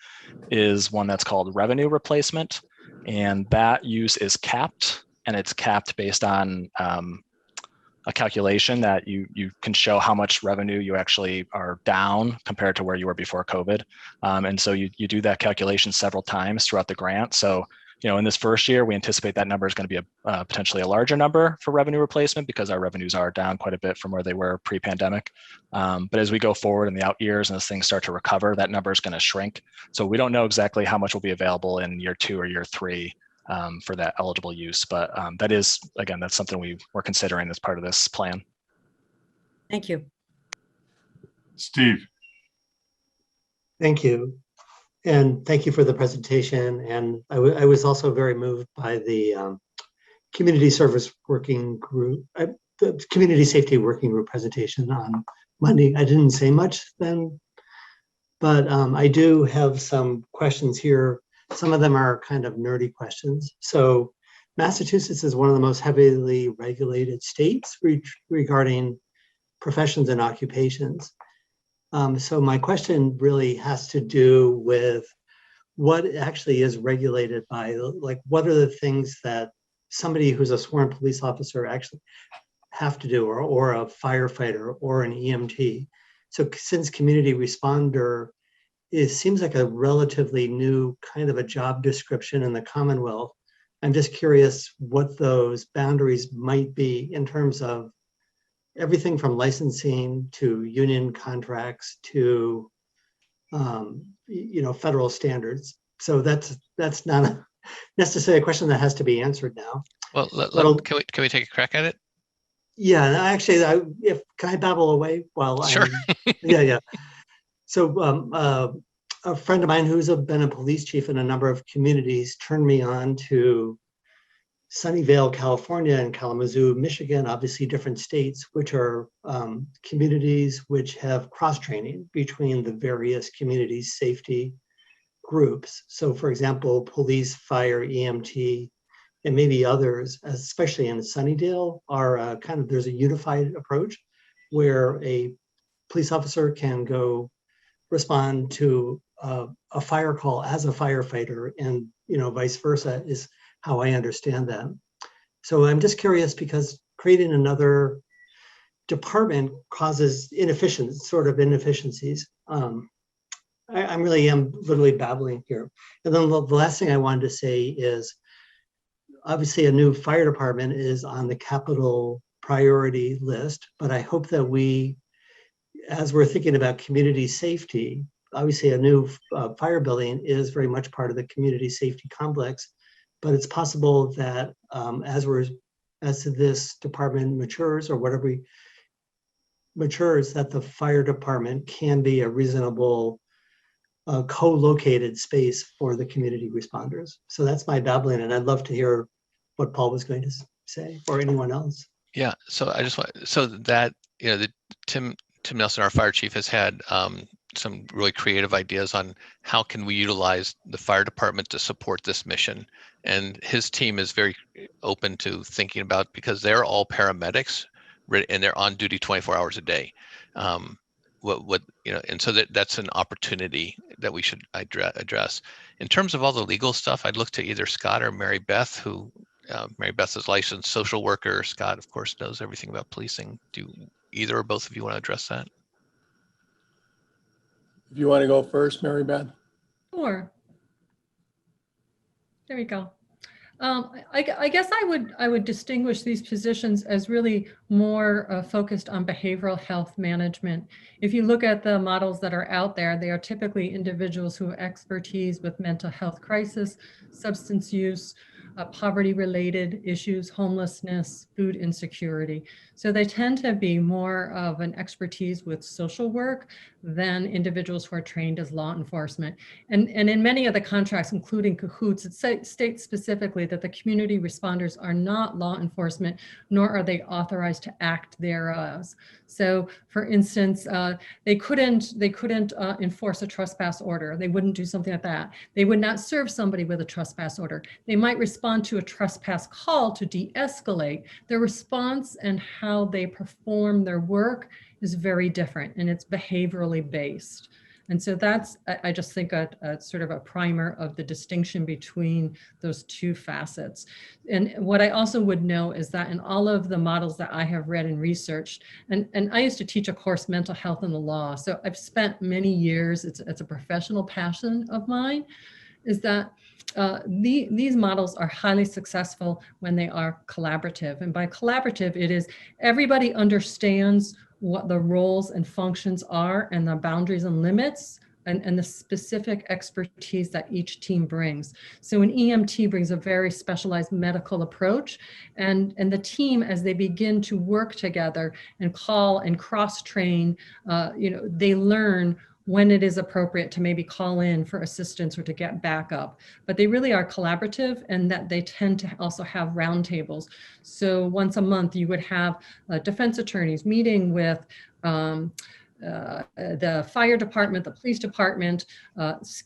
is one that's called revenue replacement. And that use is capped, and it's capped based on a calculation that you can show how much revenue you actually are down compared to where you were before COVID. And so you do that calculation several times throughout the grant. So in this first year, we anticipate that number is going to be potentially a larger number for revenue replacement because our revenues are down quite a bit from where they were pre-pandemic. But as we go forward in the out years and as things start to recover, that number is going to shrink. So we don't know exactly how much will be available in year 2 or year 3 for that eligible use. But that is, again, that's something we're considering as part of this plan. Thank you. Steve. Thank you. And thank you for the presentation. And I was also very moved by the community service working group, the community safety working group presentation on Monday. I didn't say much then, but I do have some questions here. Some of them are kind of nerdy questions. So Massachusetts is one of the most heavily regulated states regarding professions and occupations. So my question really has to do with what actually is regulated by, like, what are the things that somebody who's a sworn police officer actually have to do, or a firefighter or an EMT. So since community responder, it seems like a relatively new kind of a job description in the Commonwealth. I'm just curious what those boundaries might be in terms of everything from licensing to union contracts to federal standards. So that's not necessarily a question that has to be answered now. Well, can we take a crack at it? Yeah, actually, can I babble away while Sure. Yeah. So a friend of mine who's been a police chief in a number of communities turned me on to Sunnyvale, California, and Kalamazoo, Michigan, obviously different states, which are communities which have cross-training between the various community safety groups. So for example, police, fire, EMT, and maybe others, especially in Sunnydale, are there's a unified approach where a police officer can go respond to a fire call as a firefighter, and vice versa is how I understand that. So I'm just curious because creating another department causes inefficiencies. I really am literally babbling here. And then the last thing I wanted to say is, obviously a new fire department is on the capital priority list, but I hope that we, as we're thinking about community safety, obviously a new fire building is very much part of the community safety complex, but it's possible that as this department matures, or whatever matures, that the fire department can be a reasonable co-located space for the community responders. So that's my babbling, and I'd love to hear what Paul was going to say, or anyone else. Yeah, so I just want, so that, Tim Nelson, our fire chief, has had some really creative ideas on how can we utilize the fire department to support this mission. And his team is very open to thinking about, because they're all paramedics and they're on duty 24 hours a day. And so that's an opportunity that we should address. In terms of all the legal stuff, I'd look to either Scott or Mary Beth, who Mary Beth is licensed social worker. Scott, of course, knows everything about policing. Do either or both of you want to address that? If you want to go first, Mary Beth. Sure. There we go. I guess I would distinguish these positions as really more focused on behavioral health management. If you look at the models that are out there, they are typically individuals who have expertise with mental health crisis, substance use, poverty-related issues, homelessness, food insecurity. So they tend to be more of an expertise with social work than individuals who are trained as law enforcement. And in many of the contracts, including Cahoots, it states specifically that the community responders are not law enforcement, nor are they authorized to act thereas. So for instance, they couldn't enforce a trespass order. They wouldn't do something like that. They would not serve somebody with a trespass order. They might respond to a trespass call to de-escalate. Their response and how they perform their work is very different, and it's behaviorally based. And so that's, I just think, a sort of a primer of the distinction between those two facets. And what I also would know is that in all of the models that I have read and researched, and I used to teach a course, Mental Health and the Law. So I've spent many years, it's a professional passion of mine, is that these models are highly successful when they are collaborative. And by collaborative, it is everybody understands what the roles and functions are and the boundaries and limits and the specific expertise that each team brings. So an EMT brings a very specialized medical approach, and the team, as they begin to work together and call and cross-train, they learn when it is appropriate to maybe call in for assistance or to get backup. But they really are collaborative, and that they tend to also have roundtables. So once a month, you would have defense attorneys meeting with the fire department, the police department,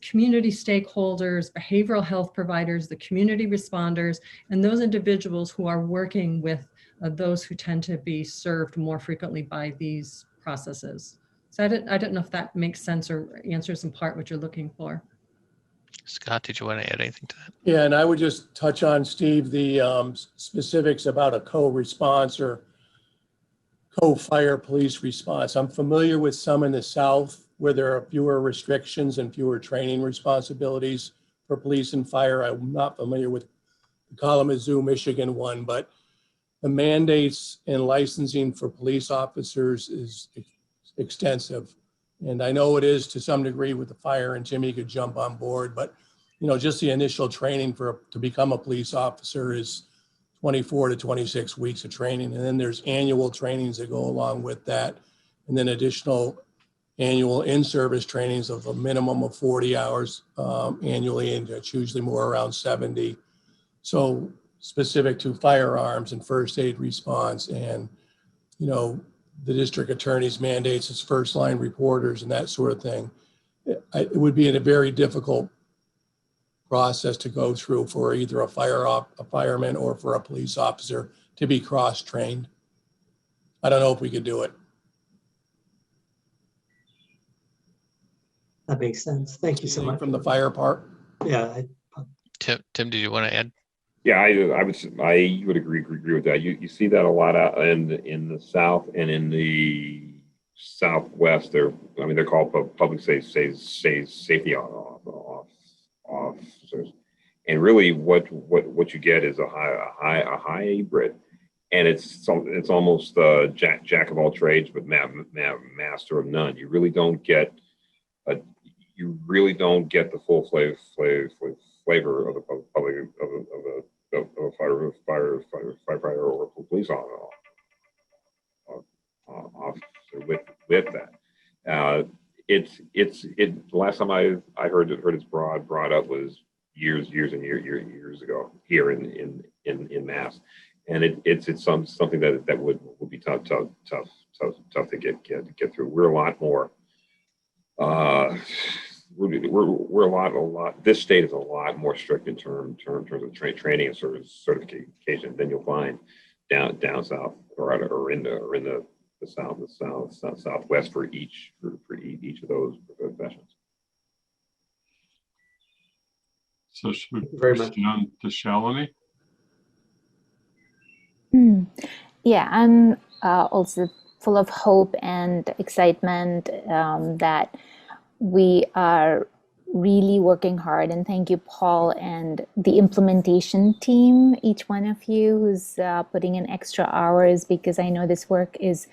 community stakeholders, behavioral health providers, the community responders, and those individuals who are working with those who tend to be served more frequently by these processes. So I don't know if that makes sense or answers in part what you're looking for. Scott, did you want to add anything to that? Yeah, and I would just touch on, Steve, the specifics about a co-response or co-fire police response. I'm familiar with some in the South where there are fewer restrictions and fewer training responsibilities for police and fire. I'm not familiar with the Kalamazoo, Michigan one, but the mandates and licensing for police officers is extensive. And I know it is to some degree with the fire, and Jimmy could jump on board, but just the initial training to become a police officer is 24 to 26 weeks of training. And then there's annual trainings that go along with that. And then additional annual in-service trainings of a minimum of 40 hours annually, and it's usually more around 70. So specific to firearms and first aid response, and, the district attorney's mandates as first line reporters and that sort of thing. It would be a very difficult process to go through for either a fireman or for a police officer to be cross-trained. I don't know if we could do it. That makes sense. Thank you so much. From the fire part. Yeah. Tim, did you want to add? Yeah, I would agree with that. You see that a lot out in the South and in the Southwest. They're called public safety officers, and really what you get is a hybrid, and it's almost jack of all trades but master of none. You really don't get the full flavor of the public of a firefighter or a police officer with that. Last time I heard it's brought up was years ago here in Mass, and it's something that would be tough to get through. We're a lot more. We're a lot. This state is a lot more strict in terms of training and certification than you'll find down south or in the southwest for each of those professions. So should we very proceed on to Shalini? Yeah, I'm also full of hope and excitement that we are really working hard, and thank you, Paul, and the implementation team, each one of you who's putting in extra hours, because I know this work is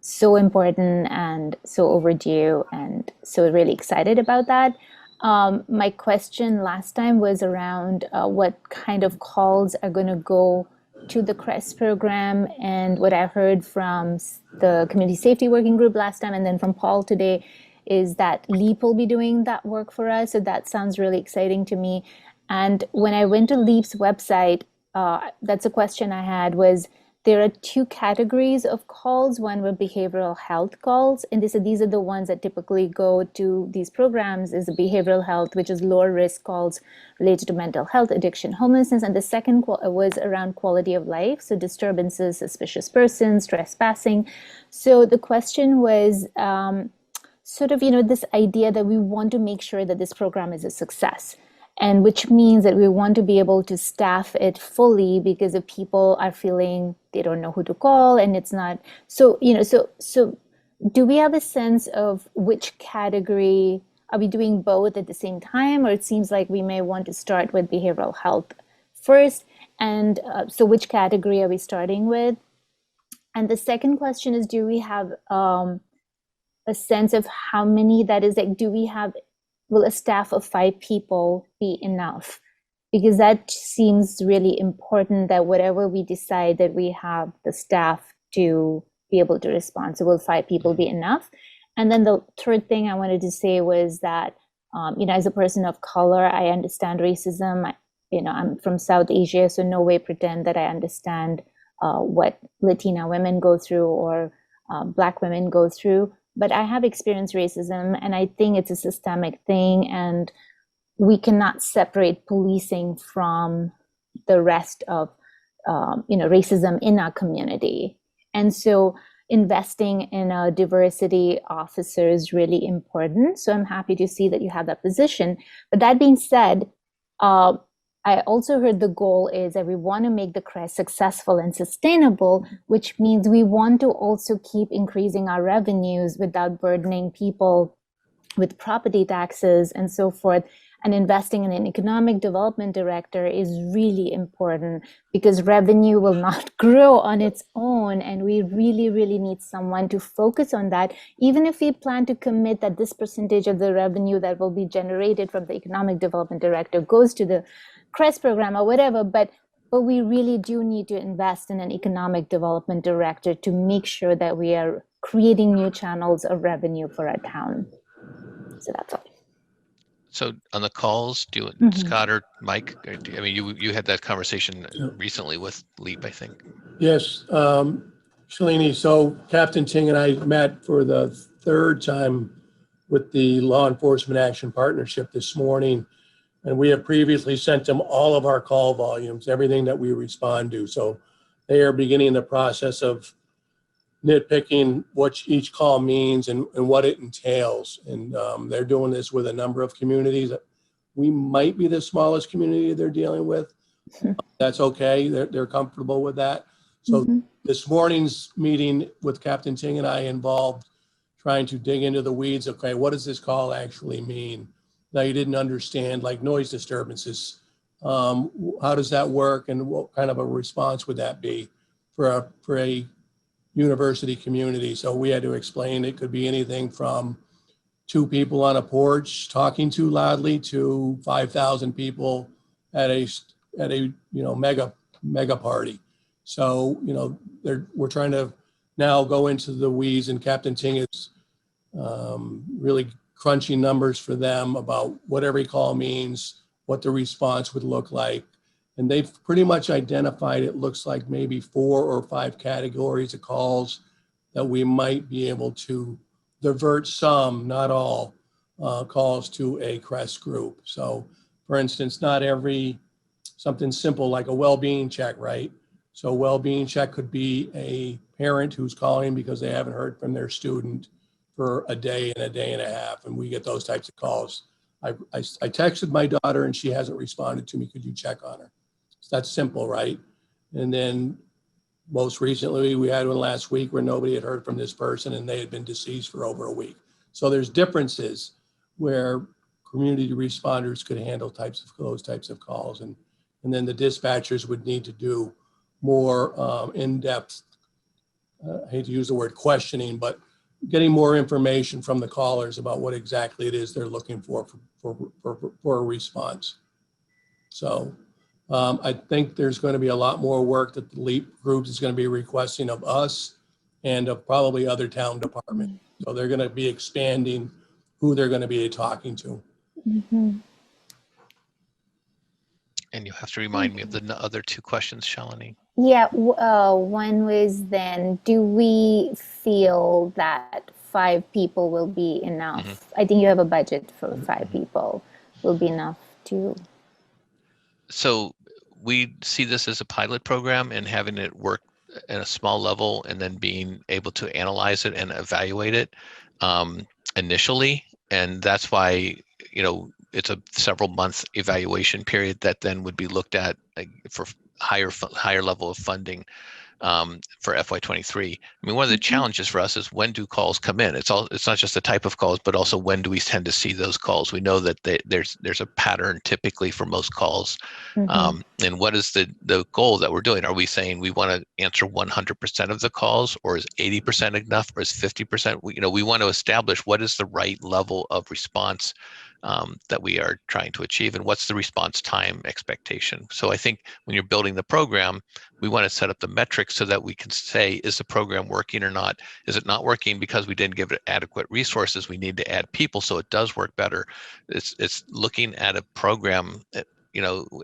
so important and so overdue, and so really excited about that. My question last time was around what kind of calls are going to go to the CREST program, and what I heard from the Community Safety Working Group last time and then from Paul today is that LEAP will be doing that work for us. So that sounds really exciting to me. And when I went to LEAP's website, that's a question I had, was there are two categories of calls. One were behavioral health calls, and these are the ones that typically go to these programs, is the behavioral health, which is lower risk calls related to mental health, addiction, homelessness. And the second was around quality of life, so disturbances, suspicious persons, trespassing. So the question was, this idea that we want to make sure that this program is a success, and which means that we want to be able to staff it fully, because if people are feeling they don't know who to call and it's not, so do we have a sense of which category? Are we doing both at the same time, or it seems like we may want to start with behavioral health first? And so which category are we starting with? And the second question is, do we have a sense of how many that is? Like, will a staff of 5 people be enough? Because that seems really important, that whatever we decide, that we have the staff to be able to respond. So will 5 people be enough? And then the third thing I wanted to say was that, as a person of color, I understand racism. I'm from South Asia, so no way pretend that I understand what Latina women go through or Black women go through. But I have experienced racism, and I think it's a systemic thing, and we cannot separate policing from the rest of, racism in our community. And so, investing in a diversity officer is really important. So I'm happy to see that you have that position. But that being said, I also heard the goal is that we want to make the CREST successful and sustainable, which means we want to also keep increasing our revenues without burdening people with property taxes and so forth. And investing in an economic development director is really important because revenue will not grow on its own. And we really, really need someone to focus on that. Even if we plan to commit that this percentage of the revenue that will be generated from the economic development director goes to the CREST program or whatever, but we really do need to invest in an economic development director to make sure that we are creating new channels of revenue for our town. So that's all. So on the calls, Scott or Mike, I mean, you had that conversation recently with Leap, I think. Yes, Shalini, so Captain Ting and I met for the third time with the Law Enforcement Action Partnership this morning. And we have previously sent them all of our call volumes, everything that we respond to. So they are beginning the process of nitpicking what each call means and what it entails. And they're doing this with a number of communities. We might be the smallest community they're dealing with. That's okay. They're comfortable with that. So this morning's meeting with Captain Ting and I involved trying to dig into the weeds. Okay, what does this call actually mean? Now you didn't understand, like noise disturbances. How does that work, and what kind of a response would that be for a university community? So we had to explain it could be anything from 2 people on a porch talking too loudly to 5,000 people at a mega party. So we're trying to now go into the weeds, and Captain Ting is really crunching numbers for them about what every call means, what the response would look like. And they've pretty much identified, it looks like maybe 4 or 5 categories of calls that we might be able to divert some, not all, calls to a CREST group. So for instance, not something simple like a well-being check, right? So a well-being check could be a parent who's calling because they haven't heard from their student for a day and a half, and we get those types of calls. I texted my daughter and she hasn't responded to me. Could you check on her? So that's simple, right? And then most recently, we had one last week where nobody had heard from this person and they had been deceased for over a week. So there's differences where community responders could handle those types of calls. And then the dispatchers would need to do more in-depth, I hate to use the word questioning, but getting more information from the callers about what exactly it is they're looking for a response. So I think there's going to be a lot more work that the LEAP group is going to be requesting of us and of probably other town departments. So they're going to be expanding who they're going to be talking to. And you have to remind me of the other 2 questions, Shalini. Yeah, one was then, do we feel that 5 people will be enough? I think you have a budget for 5 people will be enough to. So we see this as a pilot program, and having it work at a small level and then being able to analyze it and evaluate it initially. And that's why, it's a several month evaluation period that then would be looked at for higher level of funding for FY23. I mean, one of the challenges for us is when do calls come in? It's not just the type of calls, but also when do we tend to see those calls? We know that there's a pattern typically for most calls. And what is the goal that we're doing? Are we saying we want to answer 100% of the calls, or is 80% enough, or is 50%? We want to establish what is the right level of response that we are trying to achieve, and what's the response time expectation. So I think when you're building the program, we want to set up the metrics so that we can say, is the program working or not? Is it not working because we didn't give it adequate resources? We need to add people so it does work better. It's looking at a program that,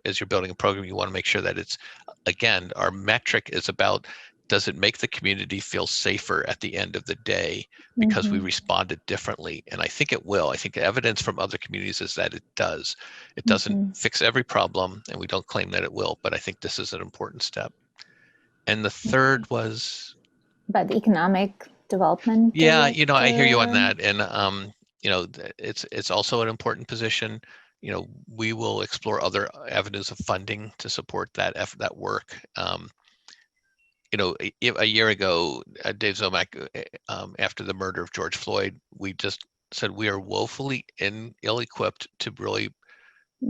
as you're building a program, you want to make sure that it's, again, our metric is about, does it make the community feel safer at the end of the day because we responded differently? And I think it will. I think the evidence from other communities is that it does. It doesn't fix every problem, and we don't claim that it will, but I think this is an important step. And the third was? About the economic development. Yeah, I hear you on director. that. And, it's also an important position. We will explore other avenues of funding to support that effort, that work. A year ago, Dave Zomack, after the murder of George Floyd, we just said we are woefully ill-equipped to really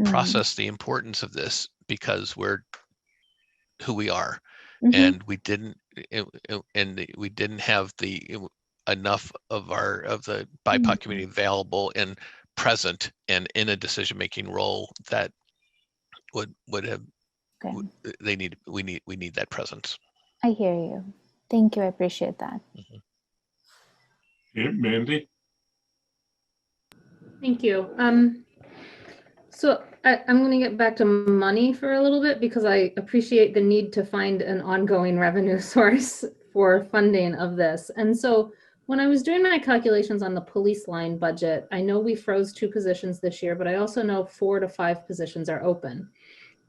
process the importance of this because we're who we are, and we didn't have enough of the BIPOC community available and present and in a decision-making role that would have. Okay. We need that presence. I hear you. Thank you. I appreciate that. Yeah, Mandy? Thank you. So I'm going to get back to money for a little bit because I appreciate the need to find an ongoing revenue source for funding of this. And so when I was doing my calculations on the police line budget, I know we froze 2 positions this year, but I also know 4 to 5 positions are open.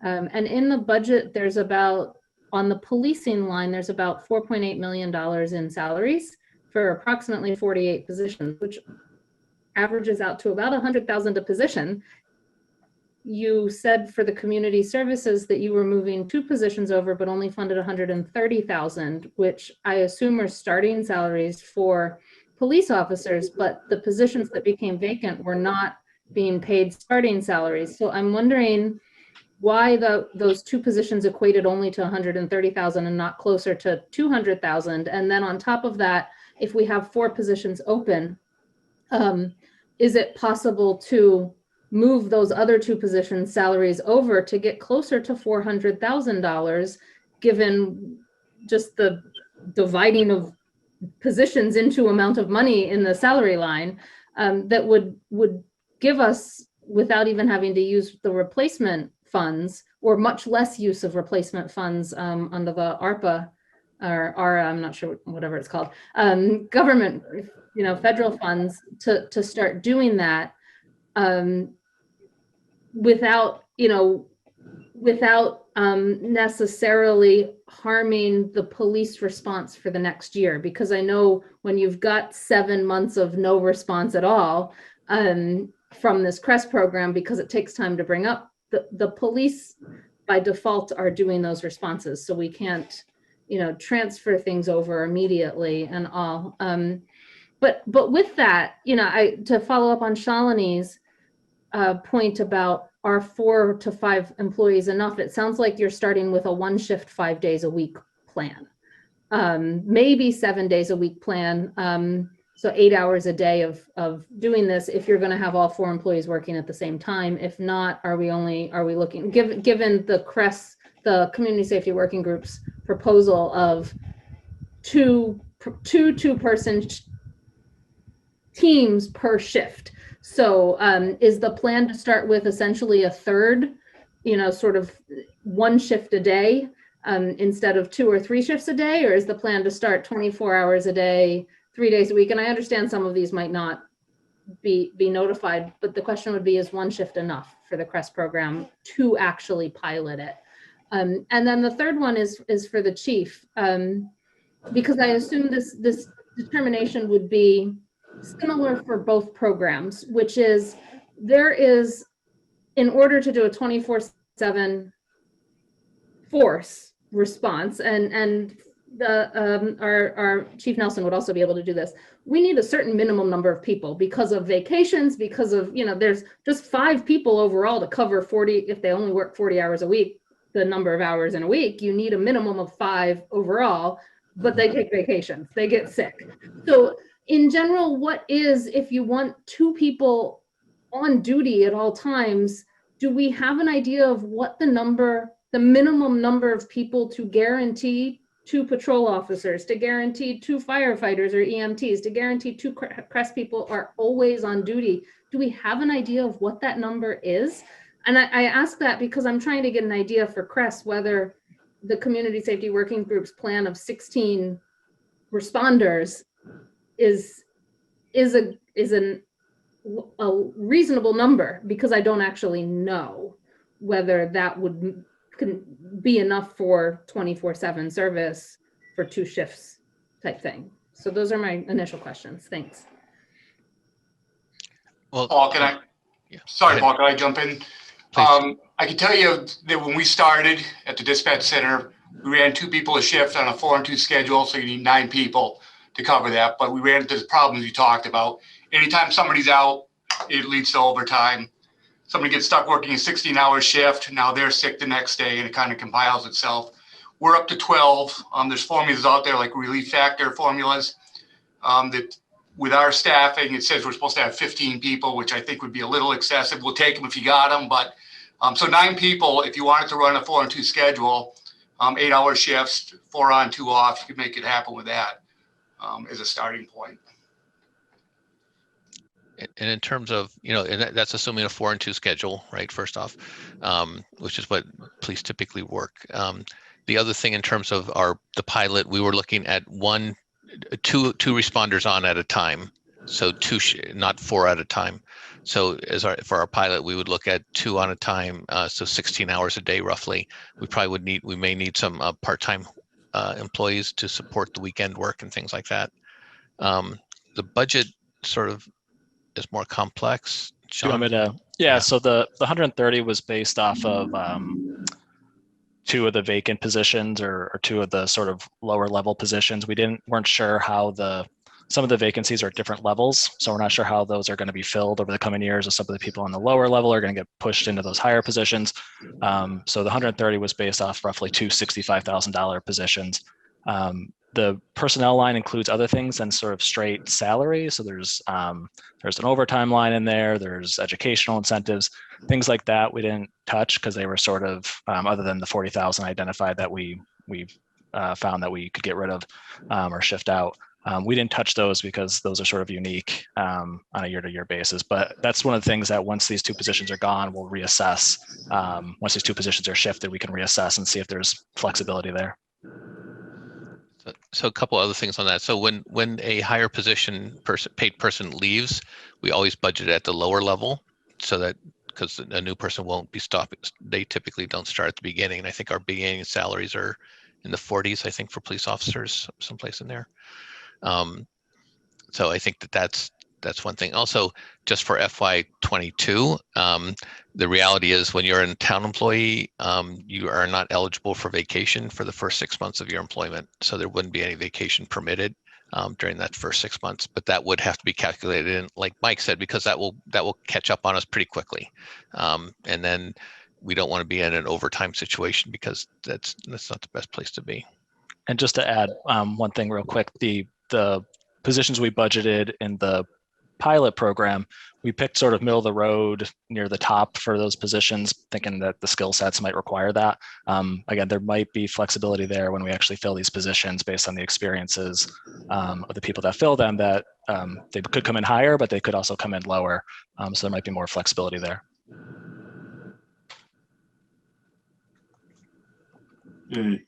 And in the budget, there's on the policing line, there's about $4.8 million in salaries for approximately 48 positions, which averages out to about 100,000 a position. You said for the community services that you were moving 2 positions over, but only funded 130,000, which I assume are starting salaries for police officers, but the positions that became vacant were not being paid starting salaries. So I'm wondering why those 2 positions equated only to 130,000 and not closer to 200,000. And then on top of that, if we have 4 positions open, is it possible to move those other 2 positions salaries over to get closer to $400,000, given just the dividing of positions into amount of money in the salary line, that would give us, without even having to use the replacement funds or much less use of replacement funds under the ARPA or I'm not sure, whatever it's called, government, federal funds to start doing that without necessarily harming the police response for the next year. Because I know when you've got 7 months of no response at all from this CREST program, because it takes time to bring up, the police by default are doing those responses. So we can't, transfer things over immediately and all. But with that, to follow up on Shalini's point about are 4 to 5 employees enough? It sounds like you're starting with a 1 shift 5 days a week plan, maybe 7 days a week plan. So 8 hours a day of doing this if you're going to have all 4 employees working at the same time. If not, are we looking, given the CREST, the Community Safety Working Group's proposal of two person teams per shift. So is the plan to start with essentially a third, sort of 1 shift a day instead of 2 or 3 shifts a day? Or is the plan to start 24 hours a day, 3 days a week? And I understand some of these might not be notified, but the question would be, is 1 shift enough for the CREST program to actually pilot it? And then the third one is for the chief, because I assume this determination would be similar for both programs, which is there is, in order to do a 24/7 force response, and our Chief Nelson would also be able to do this, we need a certain minimum number of people because of vacations, because of, there's just 5 people overall to cover 40, if they only work 40 hours a week, the number of hours in a week, you need a minimum of 5 overall, but they take vacations, they get sick. So in general, what is, if you want 2 people on duty at all times, do we have an idea of what the minimum number of people to guarantee 2 patrol officers, to guarantee 2 firefighters or EMTs, to guarantee 2 CREST people are always on duty? Do we have an idea of what that number is? And I ask that because I'm trying to get an idea for CREST whether the Community Safety Working Group's plan of 16 responders is a reasonable number, because I don't actually know whether that can be enough for 24/7 service for 2 shifts type thing. So those are my initial questions. Thanks. Well, Paul, can I? yeah, Sorry, Paul, can I jump in? Please. I can tell you that when we started at the dispatch center, we ran 2 people a shift on a 4 and 2 schedule, so you need 9 people to cover that. But we ran into the problems you talked about. Anytime somebody's out, it leads to overtime. Somebody gets stuck working a 16-hour shift, now they're sick the next day, and it kind of compiles itself. We're up to 12. There's formulas out there like relief factor formulas that with our staffing, it says we're supposed to have 15 people, which I think would be a little excessive. We'll take them if you got them, but so 9 people, if you wanted to run a 4 and 2 schedule, 8-hour shifts, 4 on, 2 off, you could make it happen with that as a starting point. And in terms of, and that's assuming a 4 and 2 schedule, right? First off, which is what police typically work. The other thing in terms of the pilot, we were looking at two responders on at a time. So not 4 at a time. So for our pilot, we would look at 2 on a time. So 16 hours a day, roughly. We may need some part-time employees to support the weekend work and things like that. The budget sort of is more complex. Do you want me to? Yeah. So the 130 was based off of 2 of the vacant positions or 2 of the sort of lower level positions. We weren't sure how some of the vacancies are at different levels. So we're not sure how those are going to be filled over the coming years, or some of the people on the lower level are going to get pushed into those higher positions. So the 130 was based off roughly 2 $65,000 positions. The personnel line includes other things than sort of straight salary. So there's an overtime line in there. There's educational incentives, things like that. We didn't touch because they were sort of other than the 40,000 identified that we found that we could get rid of or shift out. We didn't touch those because those are sort of unique on a year-to-year basis. But that's one of the things that once these 2 positions are gone, we'll reassess. Once these 2 positions are shifted, we can reassess and see if there's flexibility there. So a couple other things on that. So when a higher paid person leaves, we always budget at the lower level, so that because a new person won't be stopping. They typically don't start at the beginning. And I think our beginning salaries are in the 40s, I think, for police officers, someplace in there. So I think that's one thing. Also, just for FY22, the reality is when you're a town employee, you are not eligible for vacation for the first 6 months of your employment. So there wouldn't be any vacation permitted during that first 6 months, but that would have to be calculated in, like Mike said, because that will catch up on us pretty quickly. And then we don't want to be in an overtime situation because that's not the best place to be. And just to add one thing real quick, the positions we budgeted in the pilot program, we picked sort of middle of the road near the top for those positions, thinking that the skill sets might require that. Again, there might be flexibility there when we actually fill these positions based on the experiences of the people that fill them, that they could come in higher, but they could also come in lower. So there might be more flexibility there. Okay,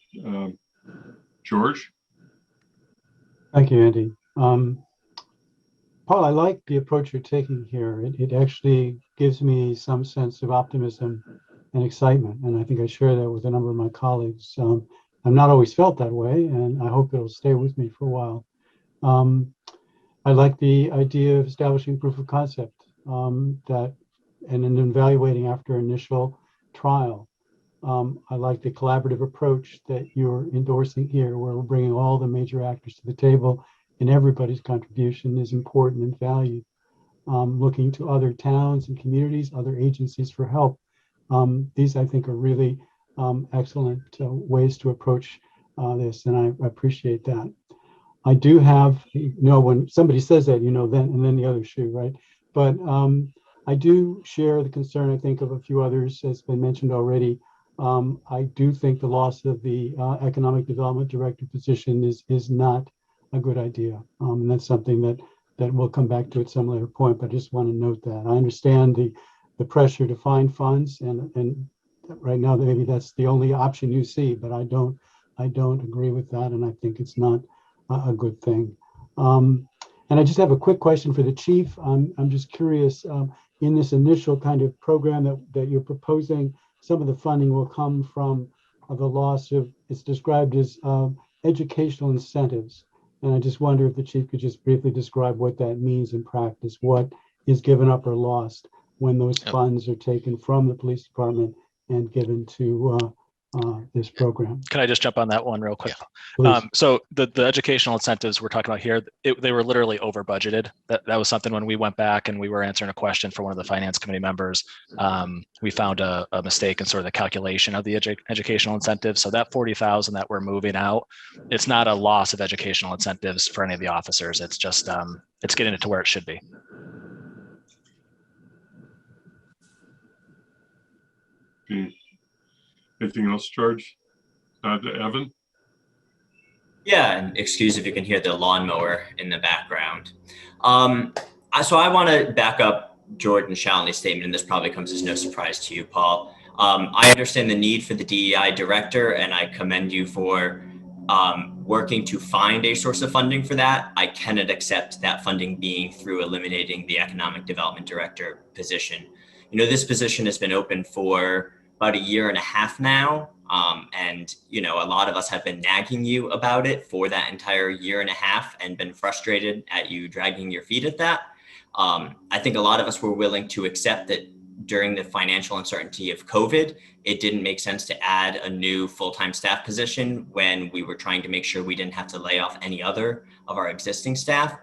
George? Thank you, Andy. Paul, I like the approach you're taking here. It actually gives me some sense of optimism and excitement, and I think I share that with a number of my colleagues. I've not always felt that way, and I hope it'll stay with me for a while. I like the idea of establishing proof of concept and then evaluating after initial trial. I like the collaborative approach that you're endorsing here, where we're bringing all the major actors to the table, and everybody's contribution is important and valued. Looking to other towns and communities, other agencies for help. These, I think, are really excellent ways to approach this, and I appreciate that. I do have, when somebody says that, then the other shoe, right? But I do share the concern, I think, of a few others, as been mentioned already. I do think the loss of the economic development director position is not a good idea. And that's something that we'll come back to at some later point, but I just want to note that. I understand the pressure to find funds, and right now maybe that's the only option you see, but I don't agree with that, and I think it's not a good thing. And I just have a quick question for the chief. I'm just curious, in this initial kind of program that you're proposing, some of the funding will come from the loss of, it's described as educational incentives. And I just wonder if the chief could just briefly describe what that means in practice, what is given up or lost when those funds are taken from the police department and given to this program. Can I just jump on that one real quick? Please. So the educational incentives we're talking about here, they were literally over budgeted. That was something when we went back and we were answering a question for one of the finance committee members. We found a mistake in sort of the calculation of the educational incentives. So that 40,000 that we're moving out, it's not a loss of educational incentives for any of the officers. It's just it's getting it to where it should be. Okay. Anything else, George? Evan? Yeah, and excuse if you can hear the lawnmower in the background. So I want to back up Jordan Shalney's statement, and this probably comes as no surprise to you, Paul. I understand the need for the DEI director, and I commend you for working to find a source of funding for that. I cannot accept that funding being through eliminating the economic development director position. You know, this position has been open for about 1.5 years now. And, you know, a lot of us have been nagging you about it for that entire 1.5 years and been frustrated at you dragging your feet at that. I think a lot of us were willing to accept that during the financial uncertainty of COVID, it didn't make sense to add a new full-time staff position when we were trying to make sure we didn't have to lay off any other of our existing staff.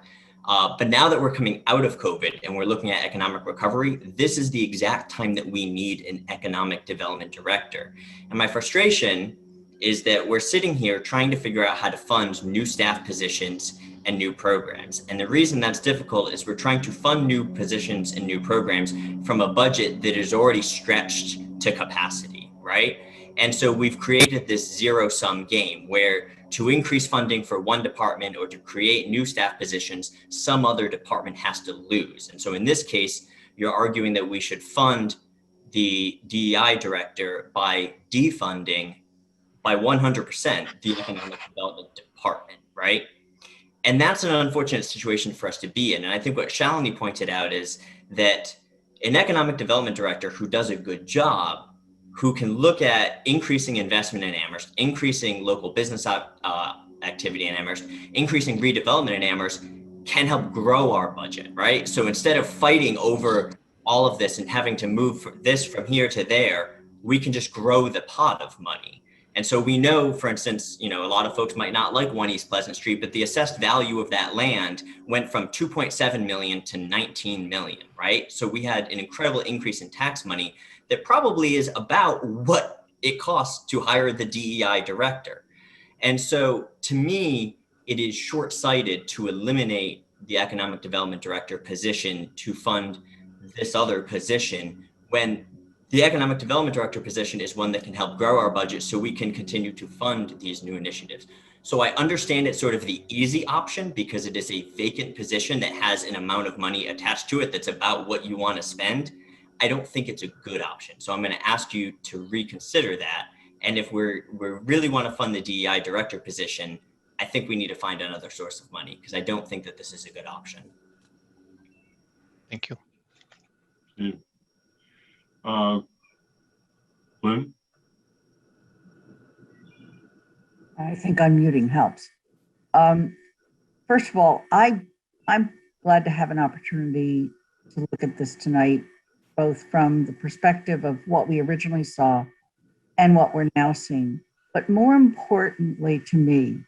But now that we're coming out of COVID and we're looking at economic recovery, this is the exact time that we need an economic development director. And my frustration is that we're sitting here trying to figure out how to fund new staff positions and new programs. And the reason that's difficult is we're trying to fund new positions and new programs from a budget that is already stretched to capacity, right? And so we've created this zero-sum game where to increase funding for one department or to create new staff positions, some other department has to lose. And so in this case, you're arguing that we should fund the DEI director by defunding by 100% the economic development department, right? And that's an unfortunate situation for us to be in. And I think what Shalini pointed out is that an economic development director who does a good job, who can look at increasing investment in Amherst, increasing local business activity in Amherst, increasing redevelopment in Amherst, can help grow our budget, right? So instead of fighting over all of this and having to move this from here to there, we can just grow the pot of money. And so we know, for instance, you know, a lot of folks might not like 1 East Pleasant Street, but the assessed value of that land went from 2.7 million to 19 million, right? So we had an incredible increase in tax money that probably is about what it costs to hire the DEI director. And so to me, it is short-sighted to eliminate the economic development director position to fund this other position when the economic development director position is one that can help grow our budget so we can continue to fund these new initiatives. So I understand it's sort of the easy option because it is a vacant position that has an amount of money attached to it that's about what you want to spend. I don't think it's a good option. So I'm going to ask you to reconsider that. And if we really want to fund the DEI director position, I think we need to find another source of money because I don't think that this is a good option. Thank you. Lynn? I think unmuting helps. First of all, I'm glad to have an opportunity to look at this tonight, both from the perspective of what we originally saw and what we're now seeing. But more importantly to me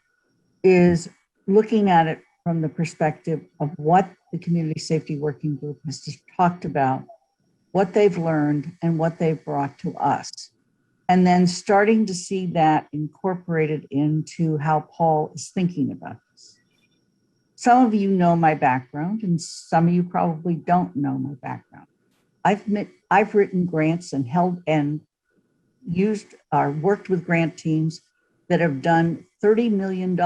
is looking at it from the perspective of what the Community Safety Working Group has just talked about, what they've learned and what they've brought to us. And then starting to see that incorporated into how Paul is thinking about this. Some of you know my background and some of you probably don't know my background. I've written grants and held and used or worked with grant teams that have done $30 million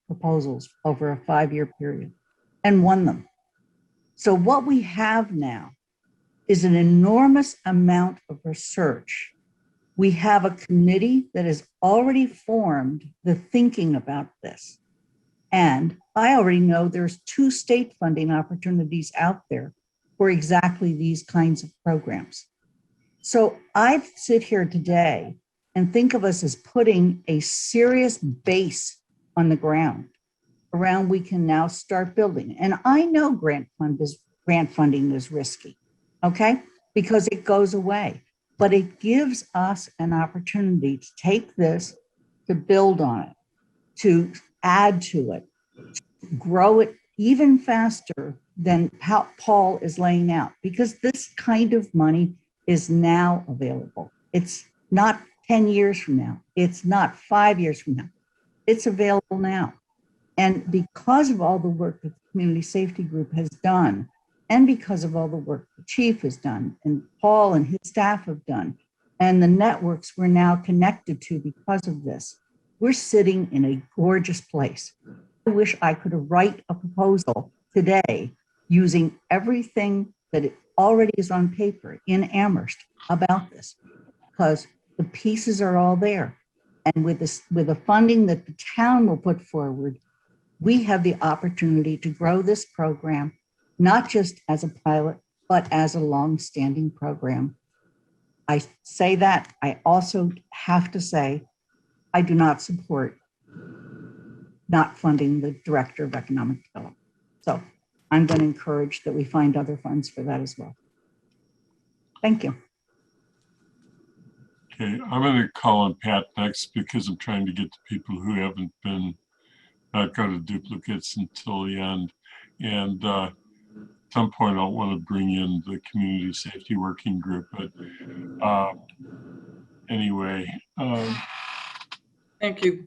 proposals over a 5-year period and won them. So what we have now is an enormous amount of research. We have a committee that has already formed the thinking about this. And I already know there's 2 state funding opportunities out there for exactly these kinds of programs. So I sit here today and think of us as putting a serious base on the ground around we can now start building. And I know grant funding is risky, okay? Because it goes away, but it gives us an opportunity to take this, to build on it, to add to it, grow it even faster than how Paul is laying out, because this kind of money is now available. It's not 10 years from now. It's not 5 years from now. It's available now. And because of all the work that the Community Safety Group has done, and because of all the work the chief has done, and Paul and his staff have done, and the networks we're now connected to because of this, we're sitting in a gorgeous place. I wish I could write a proposal today using everything that it already is on paper in Amherst about this, because the pieces are all there. And with the funding that the town will put forward, we have the opportunity to grow this program, not just as a pilot, but as a long-standing program. I say that. I also have to say, I do not support not funding the Director of Economic Development. So I'm going to encourage that we find other funds for that as well. Thank you. Okay, I'm going to call on Pat next because I'm trying to get to people who haven't been got to duplicates until the end. And at some point, I'll want to bring in the Community Safety Working Group. But anyway. Thank you.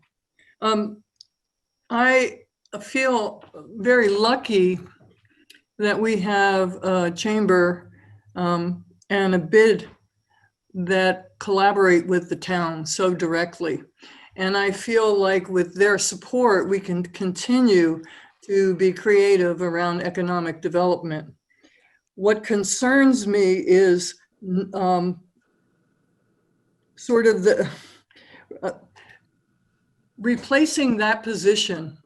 I feel very lucky that we have a chamber and a bid that collaborate with the town so directly. And I feel like with their support, we can continue to be creative around economic development. What concerns me is sort of the replacing that position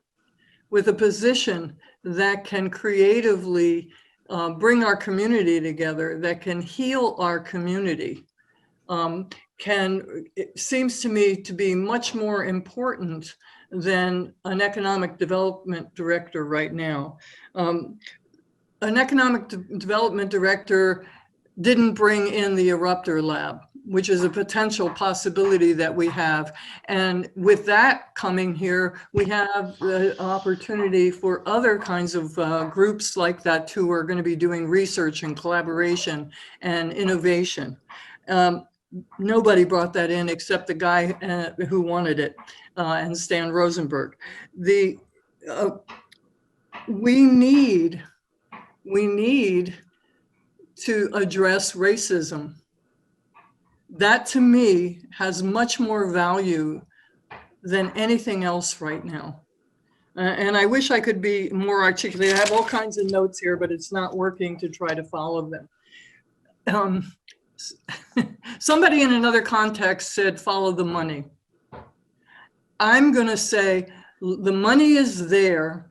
with a position that can creatively bring our community together, that can heal our community. It seems to me to be much more important than an economic development director right now. An economic development director didn't bring in the eruptor lab, which is a potential possibility that we have. And with that coming here, we have the opportunity for other kinds of groups like that too, who are going to be doing research and collaboration and innovation. Nobody brought that in except the guy who wanted it, and Stan Rosenberg. We need to address racism. That to me has much more value than anything else right now. And I wish I could be more articulate. I have all kinds of notes here, but it's not working to try to follow them. Somebody in another context said, follow the money. I'm going to say the money is there,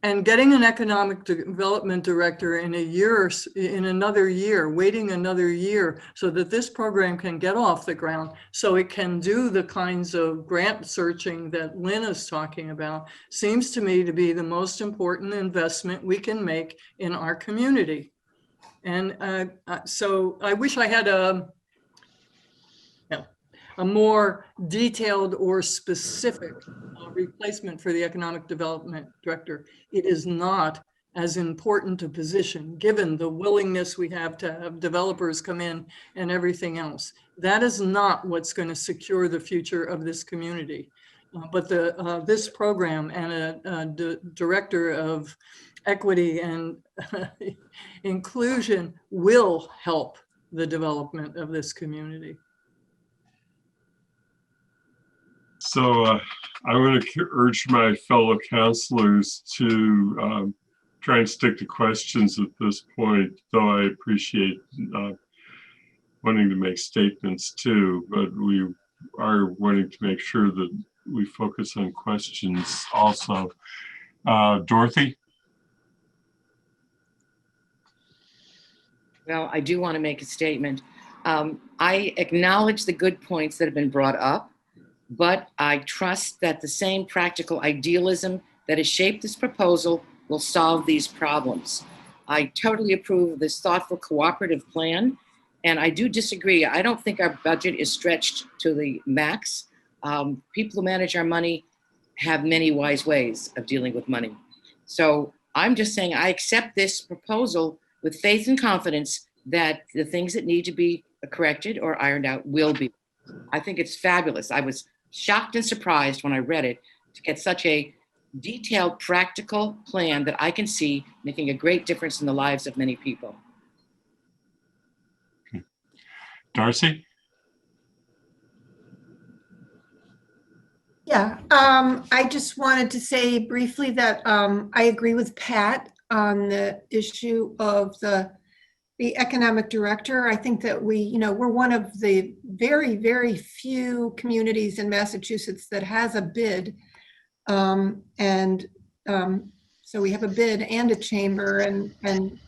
and getting an economic development director in another year, waiting another year so that this program can get off the ground, so it can do the kinds of grant searching that Lynn is talking about, seems to me to be the most important investment we can make in our community. And so I wish I had a more detailed or specific replacement for the economic development director. It is not as important a position given the willingness we have to have developers come in and everything else. That is not what's going to secure the future of this community. But this program and a director of equity and inclusion will help the development of this community. So I want to urge my fellow counselors to try and stick to questions at this point, though I appreciate wanting to make statements too, but we are wanting to make sure that we focus on questions also. Dorothy? Well, I do want to make a statement. I acknowledge the good points that have been brought up. but I trust that the same practical idealism that has shaped this proposal will solve these problems. I totally approve of this thoughtful cooperative plan, and I do disagree. I don't think our budget is stretched to the max. People who manage our money have many wise ways of dealing with money. So I'm just saying I accept this proposal with faith and confidence that the things that need to be corrected or ironed out will be. I think it's fabulous. I was shocked and surprised when I read it to get such a detailed, practical plan that I can see making a great difference in the lives of many people. Darcy? Yeah, I just wanted to say briefly that I agree with Pat on the issue of the economic director. I think that we're one of the very, very few communities in Massachusetts that has a bid. So we have a bid and a chamber, and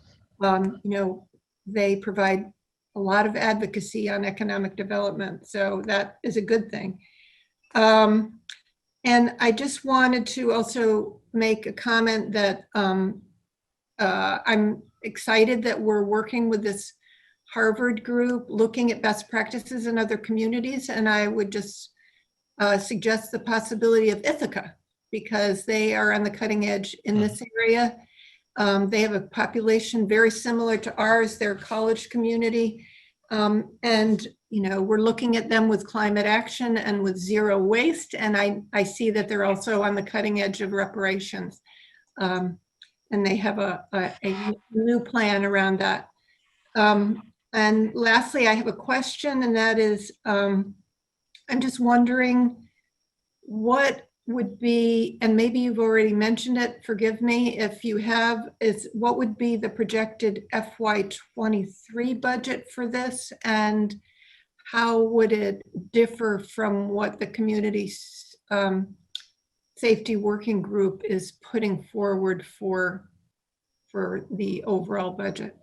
they provide a lot of advocacy on economic development. So that is a good thing. And I just wanted to also make a comment that I'm excited that we're working with this Harvard group, looking at best practices in other communities. And I would just suggest the possibility of Ithaca, because they are on the cutting edge in this area. They have a population very similar to ours, their college community. And we're looking at them with climate action and with zero waste. And I see that they're also on the cutting edge of reparations. And they have a new plan around that. And lastly, I have a question, and that is, I'm just wondering what would be, and maybe you've already mentioned it, forgive me if you have, is what would be the projected FY23 budget for this, and how would it differ from what the community safety working group is putting forward for the overall budget?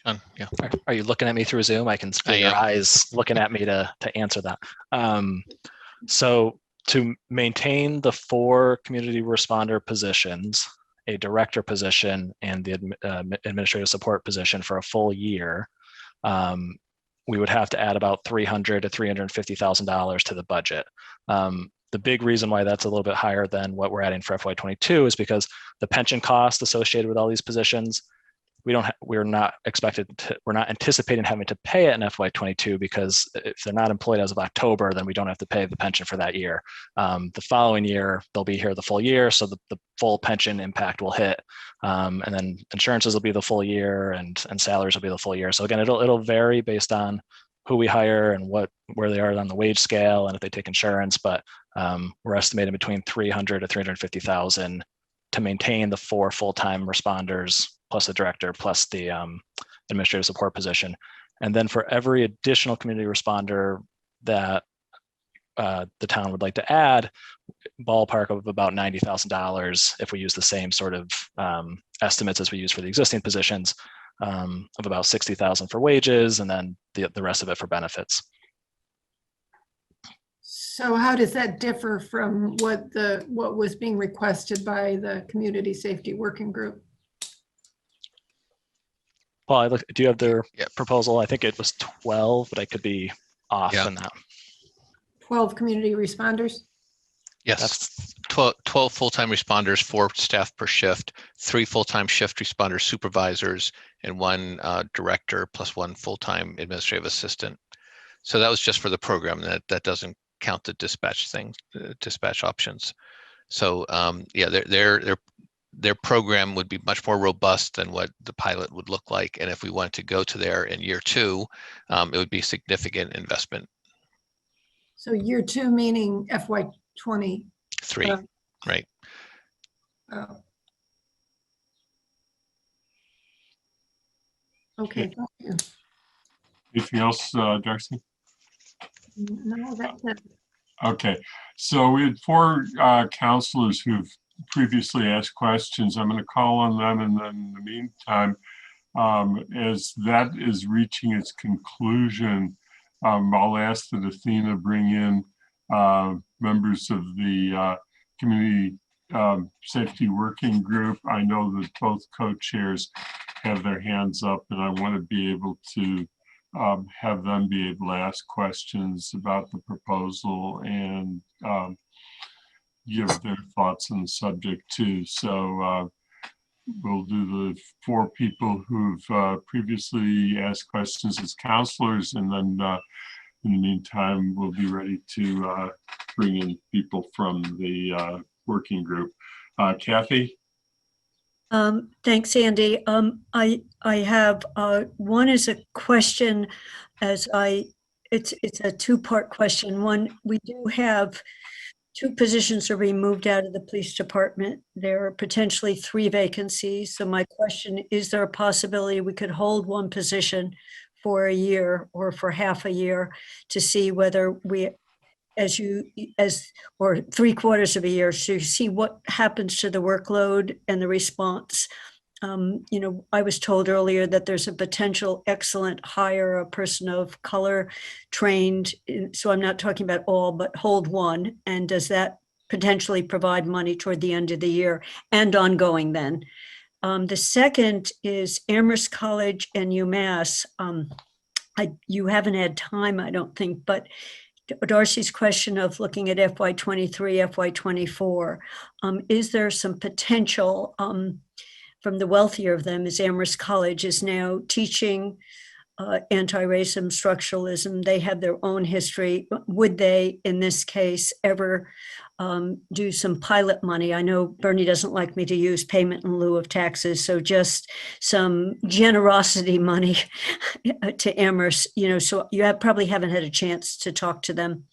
Sean, yeah. Are you looking at me through Zoom? I can see your eyes looking at me to answer that. So to maintain the 4 community responder positions, a director position, and the administrative support position for a full year, we would have to add about $300,000 to $350,000 to the budget. The big reason why that's a little bit higher than what we're adding for FY22 is because the pension cost associated with all these positions, we're not anticipating having to pay it in FY22, because if they're not employed as of October, then we don't have to pay the pension for that year. The following year, they'll be here the full year, so the full pension impact will hit. And then insurances will be the full year, and salaries will be the full year. So again, it'll vary based on who we hire and where they are on the wage scale, and if they take insurance. But we're estimating between $300,000 to $350,000 to maintain the 4 full-time responders, plus the director, plus the administrative support position. And then for every additional community responder that the town would like to add, ballpark of about $90,000 if we use the same sort of estimates as we use for the existing positions, of about $60,000 for wages, and then the rest of it for benefits. So how does that differ from what was being requested by the community safety working group? Paul, do you have their proposal? I think it was 12, but I could be off on that. 12 community responders? Yes, 12 full-time responders, 4 staff per shift, 3 full-time shift responder supervisors, and 1 director plus 1 full-time administrative assistant. So that was just for the program. That doesn't count the dispatch options. So yeah, their program would be much more robust than what the pilot would look like. And if we wanted to go to there in year 2, it would be significant investment. So year 2 meaning FY23. Right. Oh. Okay, thank you. Anything else, Darcy? No, that's it. Okay, so we had 4 counselors who've previously asked questions. I'm going to call on them, and then in the meantime, as that is reaching its conclusion, I'll ask that Athena bring in members of the community safety working group. I know that both co-chairs have their hands up, and I want to be able to have them be able to ask questions about the proposal and give their thoughts on the subject too. So we'll do the 4 people who've previously asked questions as counselors, and then in the meantime, we'll be ready to bring in people from the working group. Kathy? Thanks, Andy. I have one is a question it's a 2-part question. One, we do have 2 positions are being moved out of the police department. There are potentially 3 vacancies. So my question, is there a possibility we could hold one position for a year or for half a year to see whether we, or 3/4 of a year, to see what happens to the workload and the response? I was told earlier that there's a potential excellent hire, a person of color trained. So I'm not talking about all, but hold one. And does that potentially provide money toward the end of the year and ongoing then? The second is Amherst College and UMass. You haven't had time, I don't think, but Darcy's question of looking at FY23, FY24, is there some potential from the wealthier of them, is Amherst College is now teaching anti-racism, structuralism. They have their own history. Would they, in this case, ever do some pilot money? I know Bernie doesn't like me to use payment in lieu of taxes, so just some generosity money to Amherst, so you probably haven't had a chance to talk to them.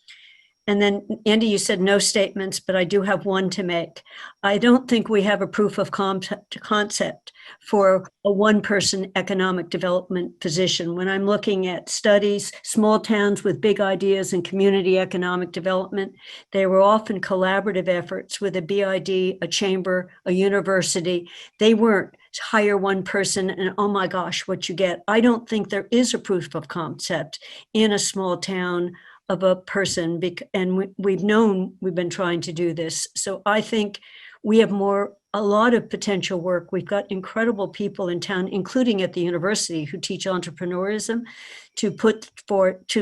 And then, Andy, you said no statements, but I do have one to make. I don't think we have a proof of concept for a 1-person economic development position. When I'm looking at studies, small towns with big ideas and community economic development, they were often collaborative efforts with a BID, a chamber, a university. They weren't hire 1 person and oh my gosh, what you get. I don't think there is a proof of concept in a small town of a person, and we've been trying to do this. So I think we have a lot of potential work. We've got incredible people in town, including at the university, who teach entrepreneurism, to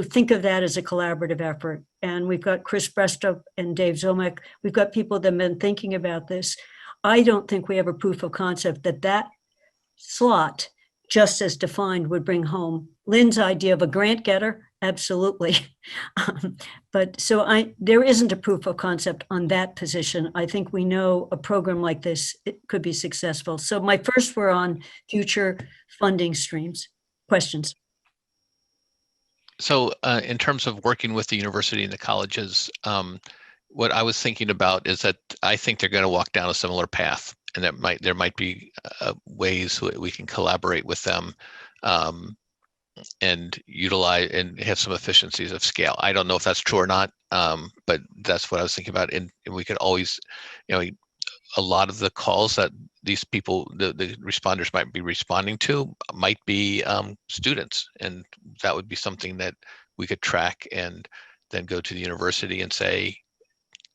think of that as a collaborative effort. And we've got Chris Brestrup and Dave Zomek. We've got people that have been thinking about this. I don't think we have a proof of concept that slot, just as defined, would bring home. Lynn's idea of a grant getter, absolutely. But so there isn't a proof of concept on that position. I think we know a program like this, it could be successful. So my first were on future funding streams. Questions? So in terms of working with the university and the colleges, what I was thinking about is that I think they're going to walk down a similar path, and there might be ways we can collaborate with them and utilize and have some efficiencies of scale. I don't know if that's true or not, but that's what I was thinking about. And we could always, a lot of the calls that these people, the responders might be responding to might be students. And that would be something that we could track and then go to the university and say,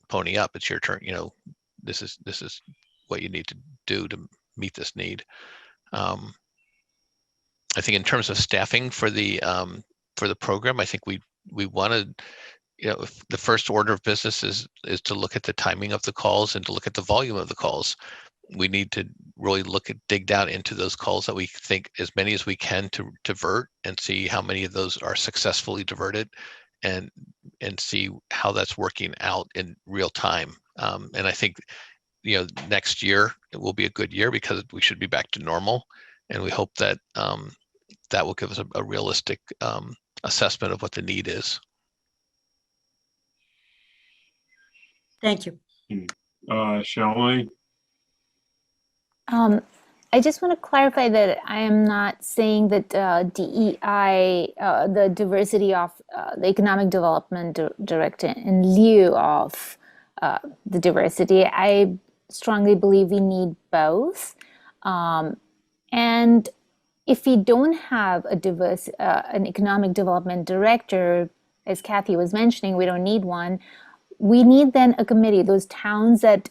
pony up, it's your turn. This is what you need to do to meet this need. I think in terms of staffing for the program, I think we want to, the first order of business is to look at the timing of the calls and to look at the volume of the calls. We need to really dig down into those calls that we think as many as we can to divert, and see how many of those are successfully diverted, and see how that's working out in real time. And I think, next year it will be a good year because we should be back to normal. And we hope that that will give us a realistic assessment of what the need is. Thank you. Shall I just want to clarify that I am not saying that DEI, the diversity of the economic development director, in lieu of the diversity. I strongly believe we need both. And if we don't have a diverse, an economic development director, as Kathy was mentioning, we don't need one. We need then a committee. Those towns that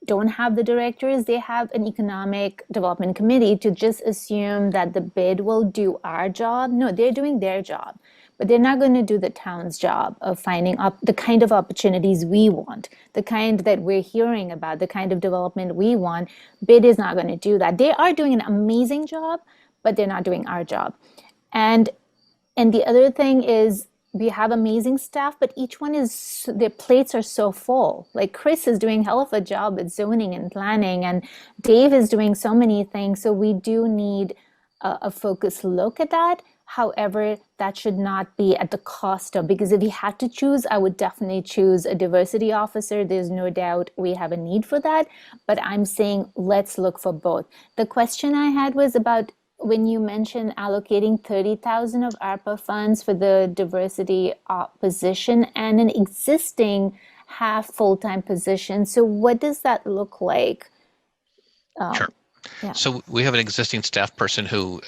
don't have the directors, they have an economic development committee. To just assume that the bid will do our job, no, they're doing their job, but they're not going to do the town's job of finding up the kind of opportunities we want, the kind that we're hearing about, the kind of development we want. Bid is not going to do that. They are doing an amazing job, but they're not doing our job. And the other thing is, we have amazing staff, but each one is, their plates are so full. Like Chris is doing hell of a job at zoning and planning, and Dave is doing so many things. So we do need a focused look at that. However, that should not be at the cost of, because if we had to choose, I would definitely choose a diversity officer. There's no doubt we have a need for that, but I'm saying let's look for both. The question I had was about when you mentioned allocating 30,000 of ARPA funds for the diversity position and an existing half full-time position. So what does that look like? Sure. Yeah. So we have an existing staff person who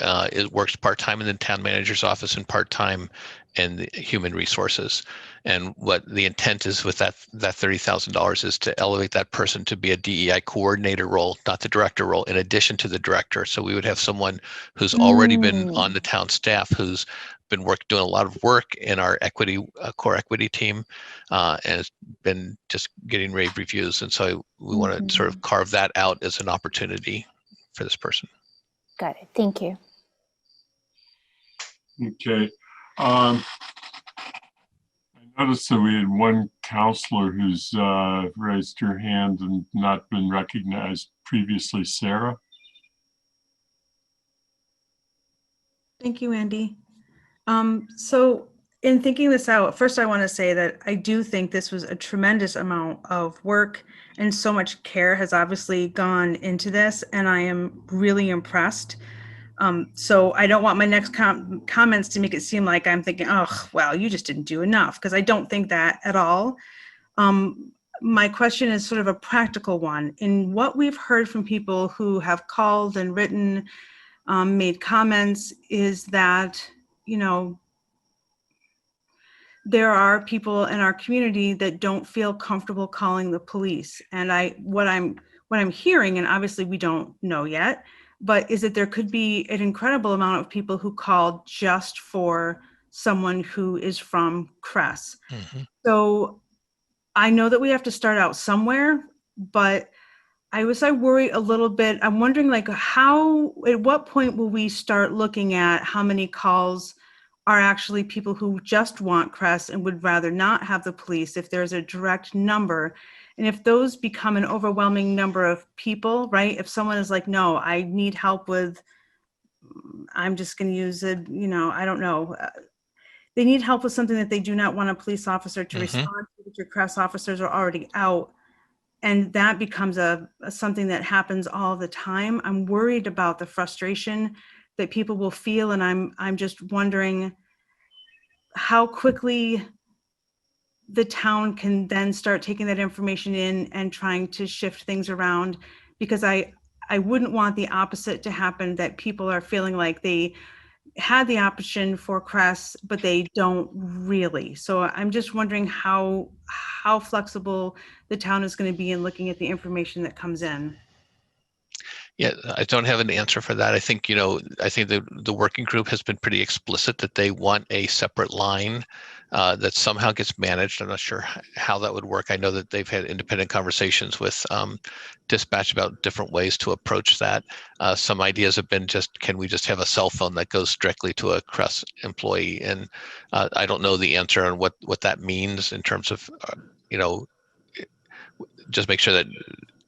works part-time in the town manager's office and part-time in the human resources. And what the intent is with that $30,000 is to elevate that person to be a DEI coordinator role, not the director role, in addition to the director. So we would have someone who's already been on the town staff, who's been doing a lot of work in our equity, core equity team, and has been just getting rave reviews. And so we want to sort of carve that out as an opportunity for this person. Got it. Thank you. Okay. I noticed that we had one counselor who's raised her hand and not been recognized previously. Sarah? Thank you, Andy. So in thinking this out, first I want to say that I do think this was a tremendous amount of work, and so much care has obviously gone into this, and I am really impressed. So I don't want my next comments to make it seem like I'm thinking, oh, well, you just didn't do enough, because I don't think that at all. My question is sort of a practical one. In what we've heard from people who have called and written, made comments, is that, you know, there are people in our community that don't feel comfortable calling the police. And what I'm hearing, and obviously we don't know yet, but is that there could be an incredible amount of people who called just for someone who is from Cress. So I know that we have to start out somewhere, but I worry a little bit. I'm wondering, like, at what point will we start looking at how many calls are actually people who just want Cress and would rather not have the police, if there's a direct number? And if those become an overwhelming number of people, right? If someone is like, no, I need help with, I'm just going to use it, you know, I don't know. They need help with something that they do not want a police officer to respond to, but your Cress officers are already out. And that becomes something that happens all the time. I'm worried about the frustration that people will feel. And I'm just wondering how quickly the town can then start taking that information in and trying to shift things around, because I wouldn't want the opposite to happen, that people are feeling like they had the option for Cress, but they don't really. So I'm just wondering how flexible the town is going to be in looking at the information that comes in. Yeah, I don't have an answer for that. I think, you know, I think the working group has been pretty explicit that they want a separate line that somehow gets managed. I'm not sure how that would work. I know that they've had independent conversations with dispatch about different ways to approach that. Some ideas have been can we just have a cell phone that goes directly to a Cress employee? And I don't know the answer on what that means in terms of, you know, just make sure that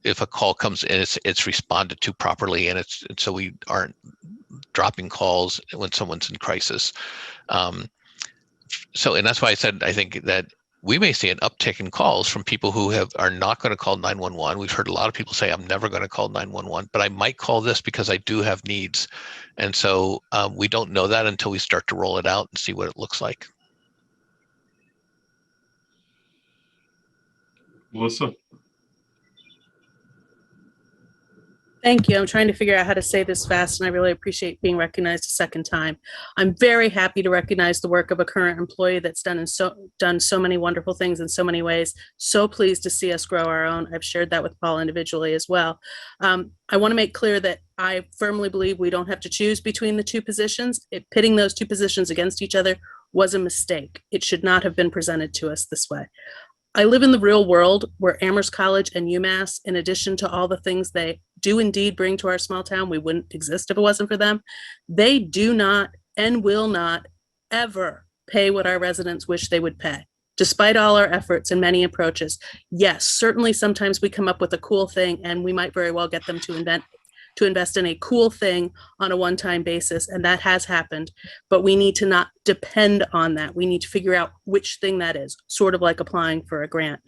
if a call comes in, it's responded to properly, and so we aren't dropping calls when someone's in crisis. So, and that's why I said I think that we may see an uptick in calls from people who are not going to call 911. We've heard a lot of people say, I'm never going to call 911, but I might call this because I do have needs. And so we don't know that until we start to roll it out and see what it looks like. Melissa? Thank you. I'm trying to figure out how to say this fast, and I really appreciate being recognized a second time. I'm very happy to recognize the work of a current employee that's done so many wonderful things in so many ways. So pleased to see us grow our own. I've shared that with Paul individually as well. I want to make clear that I firmly believe we don't have to choose between the two positions. Pitting those two positions against each other was a mistake. It should not have been presented to us this way. I live in the real world where Amherst College and UMass, in addition to all the things they do indeed bring to our small town, we wouldn't exist if it wasn't for them. They do not and will not ever pay what our residents wish they would pay, despite all our efforts and many approaches. Yes, certainly sometimes we come up with a cool thing and we might very well get them to invest in a cool thing on a one-time basis, and that has happened, but we need to not depend on that. We need to figure out which thing that is, sort of like applying for a grant.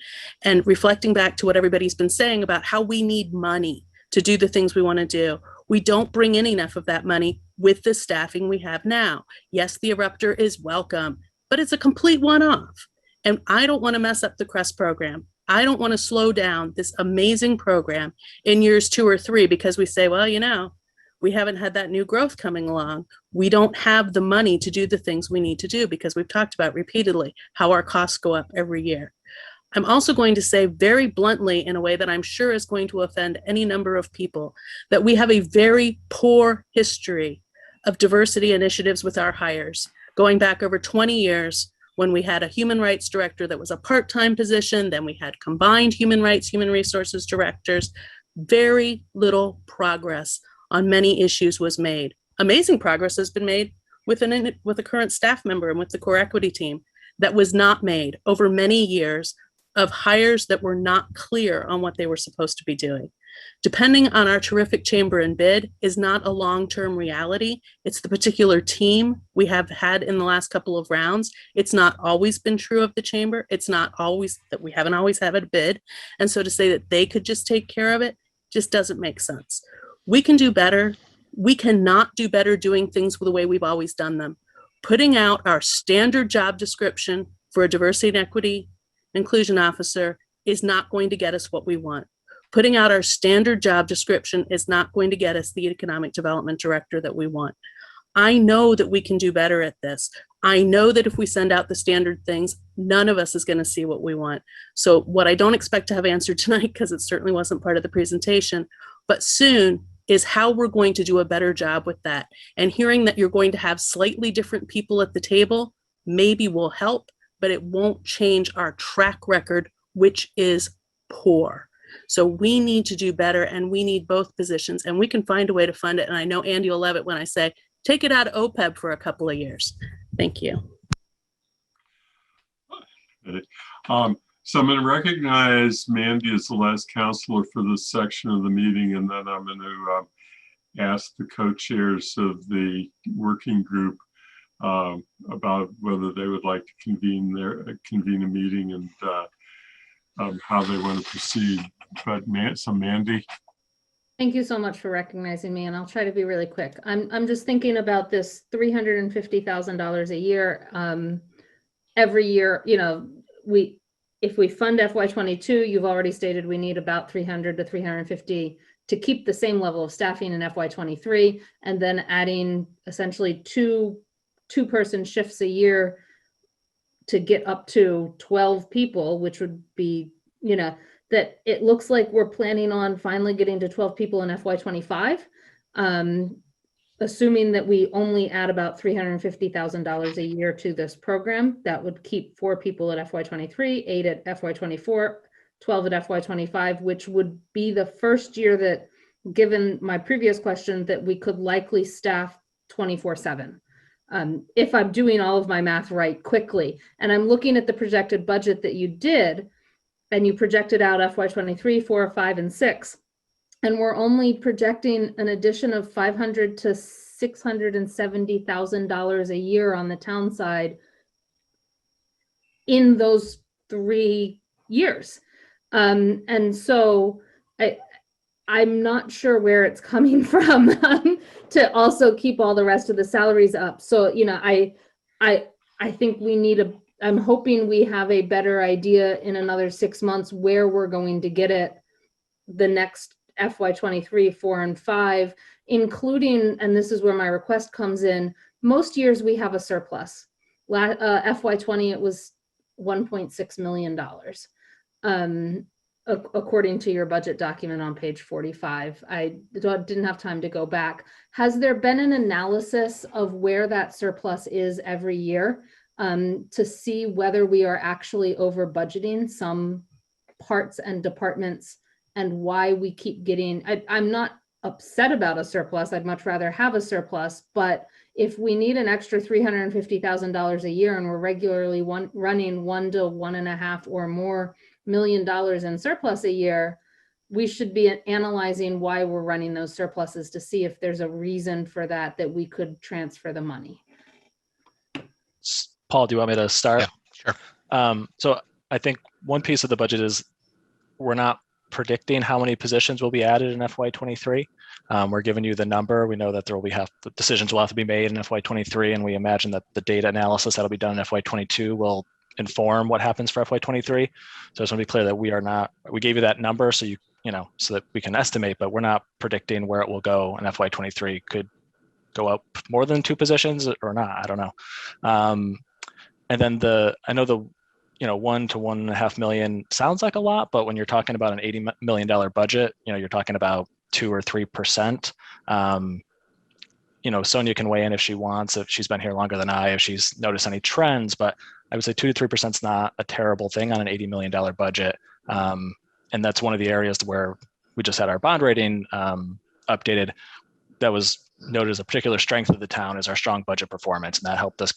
And reflecting back to what everybody's been saying about how we need money to do the things we want to do, we don't bring in enough of that money with the staffing we have now. Yes, the eruptor is welcome, but it's a complete one-off. And I don't want to mess up the CREST program. I don't want to slow down this amazing program in years 2 or 3 because we say, well, you know, we haven't had that new growth coming along. We don't have the money to do the things we need to do because we've talked about repeatedly how our costs go up every year. I'm also going to say very bluntly, in a way that I'm sure is going to offend any number of people, that we have a very poor history of diversity initiatives with our hires, going back over 20 years, when we had a human rights director that was a part-time position, then we had combined human rights, human resources directors. Very little progress on many issues was made. Amazing progress has been made with a current staff member and with the core equity team. That was not made over many years of hires that were not clear on what they were supposed to be doing. Depending on our terrific chamber and bid is not a long-term reality. It's the particular team we have had in the last couple of rounds. It's not always been true of the chamber. It's not always that we haven't always had a bid. And so to say that they could just take care of it just doesn't make sense. We can do better. We cannot do better doing things the way we've always done them. Putting out our standard job description for a diversity and equity inclusion officer is not going to get us what we want. Putting out our standard job description is not going to get us the economic development director that we want. I know that we can do better at this. I know that if we send out the standard things, none of us is going to see what we want. So what I don't expect to have answered tonight, because it certainly wasn't part of the presentation, but soon, is how we're going to do a better job with that. And hearing that you're going to have slightly different people at the table maybe will help, but it won't change our track record, which is poor. So we need to do better, and we need both positions, and we can find a way to fund it. And I know Andy will love it when I say, take it out of OPEB for a couple of years. Thank you. So I'm going to recognize Mandy as the last counselor for this section of the meeting, and then I'm going to ask the co-chairs of the working group about whether they would like to convene a meeting and how they want to proceed. But Mandy. Thank you so much for recognizing me, and I'll try to be really quick. I'm just thinking about this $350,000 a year. Every year, you know, if we fund FY22, you've already stated we need about 300 to 350 to keep the same level of staffing in FY23, and then adding essentially two-person shifts a year to get up to 12 people, which would be, you know, that it looks like we're planning on finally getting to 12 people in FY25, assuming that we only add about $350,000 a year to this program. That would keep 4 people at FY23, 8 at FY24, 12 at FY25, which would be the first year that, given my previous question, that we could likely staff 24/7. If I'm doing all of my math right quickly. And I'm looking at the projected budget that you did, and you projected out FY23, 4, 5, and 6. And we're only projecting an addition of $500,000 to $670,000 a year on the town side in those 3 years. And so I'm not sure where it's coming from to also keep all the rest of the salaries up. So, you know, I think we need I'm hoping we have a better idea in another 6 months where we're going to get it the next FY23, 4, and 5, including, and this is where my request comes in, most years we have a surplus. FY20, it was $1.6 million. According to your budget document on page 45. I didn't have time to go back. Has there been an analysis of where that surplus is every year to see whether we are actually over budgeting some parts and departments and why we keep getting, I'm not upset about a surplus. I'd much rather have a surplus, but if we need an extra $350,000 a year and we're regularly running $1 to $1.5 or more $1 million in surplus a year, we should be analyzing why we're running those surpluses to see if there's a reason for that we could transfer the money. Paul, do you want me to start? Yeah, sure. So I think one piece of the budget is we're not predicting how many positions will be added in FY23. We're giving you the number. We know that the decisions will have to be made in FY23, and we imagine that the data analysis that'll be done in FY22 will inform what happens for FY23. So I just want to be clear that we gave you that number so so that we can estimate, but we're not predicting where it will go in FY23. Could go up more than 2 positions or not, I don't know. And then I know the 1 to 1.5 million sounds like a lot, but when you're talking about an $80 million budget, you're talking about 2 or 3%. Sonia can weigh in if she wants, if she's been here longer than I, if she's noticed any trends, but I would say 2 to 3% is not a terrible thing on an $80 million budget. And that's one of the areas where we just had our bond rating updated. That was noted as a particular strength of the town is our strong budget performance. And that helped us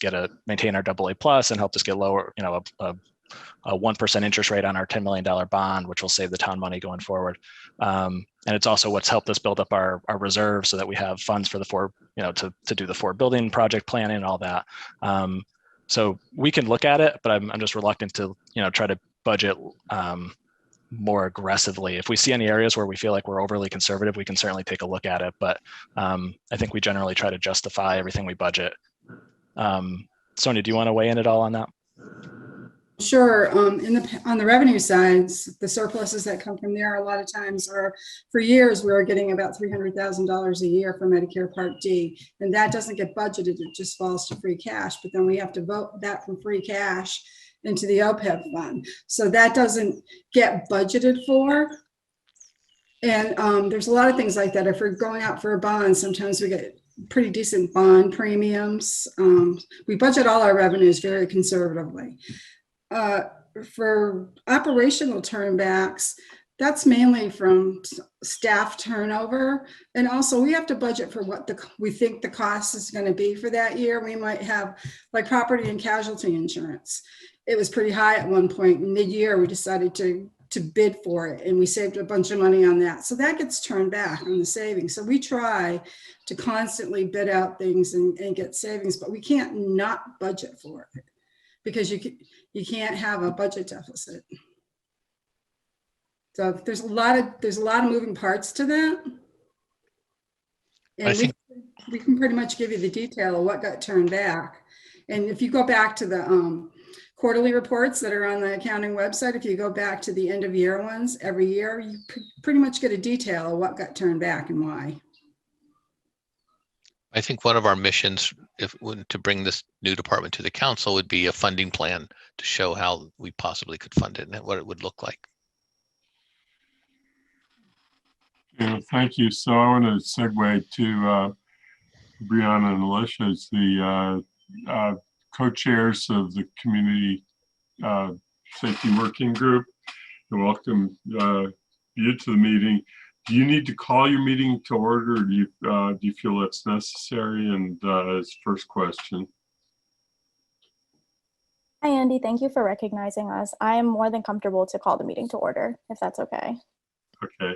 maintain our AA plus and helped us get lower, a 1% interest rate on our $10 million bond, which will save the town money going forward. And it's also what's helped us build up our reserves so that we have funds for to do the 4 building project planning and all that. So we can look at it, but I'm just reluctant to, try to budget more aggressively. If we see any areas where we feel like we're overly conservative, we can certainly take a look at it. But I think we generally try to justify everything we budget. Sonia, do you want to weigh in at all on that? Sure. On the revenue sides, the surpluses that come from there a lot of times are, for years, we were getting about $300,000 a year for Medicare Part D, and that doesn't get budgeted, it just falls to free cash, but then we have to vote that from free cash into the OPEB fund. So that doesn't get budgeted for. And there's a lot of things like that. If we're going out for a bond, sometimes we get pretty decent bond premiums. We budget all our revenues very conservatively. For operational turnbacks, that's mainly from staff turnover. And also we have to budget for what we think the cost is going to be for that year. We might have like property and casualty insurance. It was pretty high at one point. Mid-year, we decided to bid for it, and we saved a bunch of money on that. So that gets turned back on the savings. So we try to constantly bid out things and get savings, but we can't not budget for it because you can't have a budget deficit. So there's a lot of moving parts to that. And we can pretty much give you the detail of what got turned back. And if you go back to the quarterly reports that are on the accounting website, if you go back to the end of year ones every year, you pretty much get a detail of what got turned back and why. I think one of our missions, to bring this new department to the council, would be a funding plan to show how we possibly could fund it and what it would look like. Yeah, thank you. So I want to segue to Brianna and Alicia as the co-chairs of the Community Safety Working Group. And welcome you to the meeting. Do you need to call your meeting to order, or do you feel that's necessary? And as first question. Hi, Andy. Thank you for recognizing us. I am more than comfortable to call the meeting to order, if that's okay. Okay.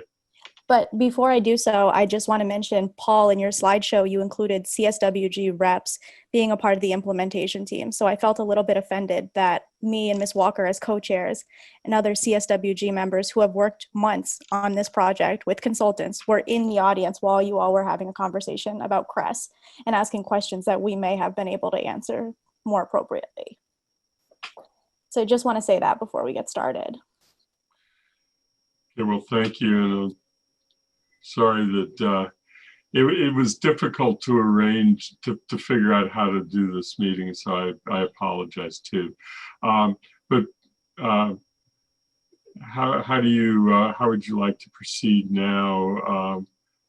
But before I do so, I just want to mention, Paul, in your slideshow, you included CSWG reps being a part of the implementation team. So I felt a little bit offended that me and Ms. Walker as co-chairs and other CSWG members who have worked months on this project with consultants were in the audience while you all were having a conversation about CRESS and asking questions that we may have been able to answer more appropriately. So I just want to say that before we get started. Okay, well, thank you. And sorry that it was difficult to arrange to figure out how to do this meeting, so I apologize too. But how do you how would you like to proceed now?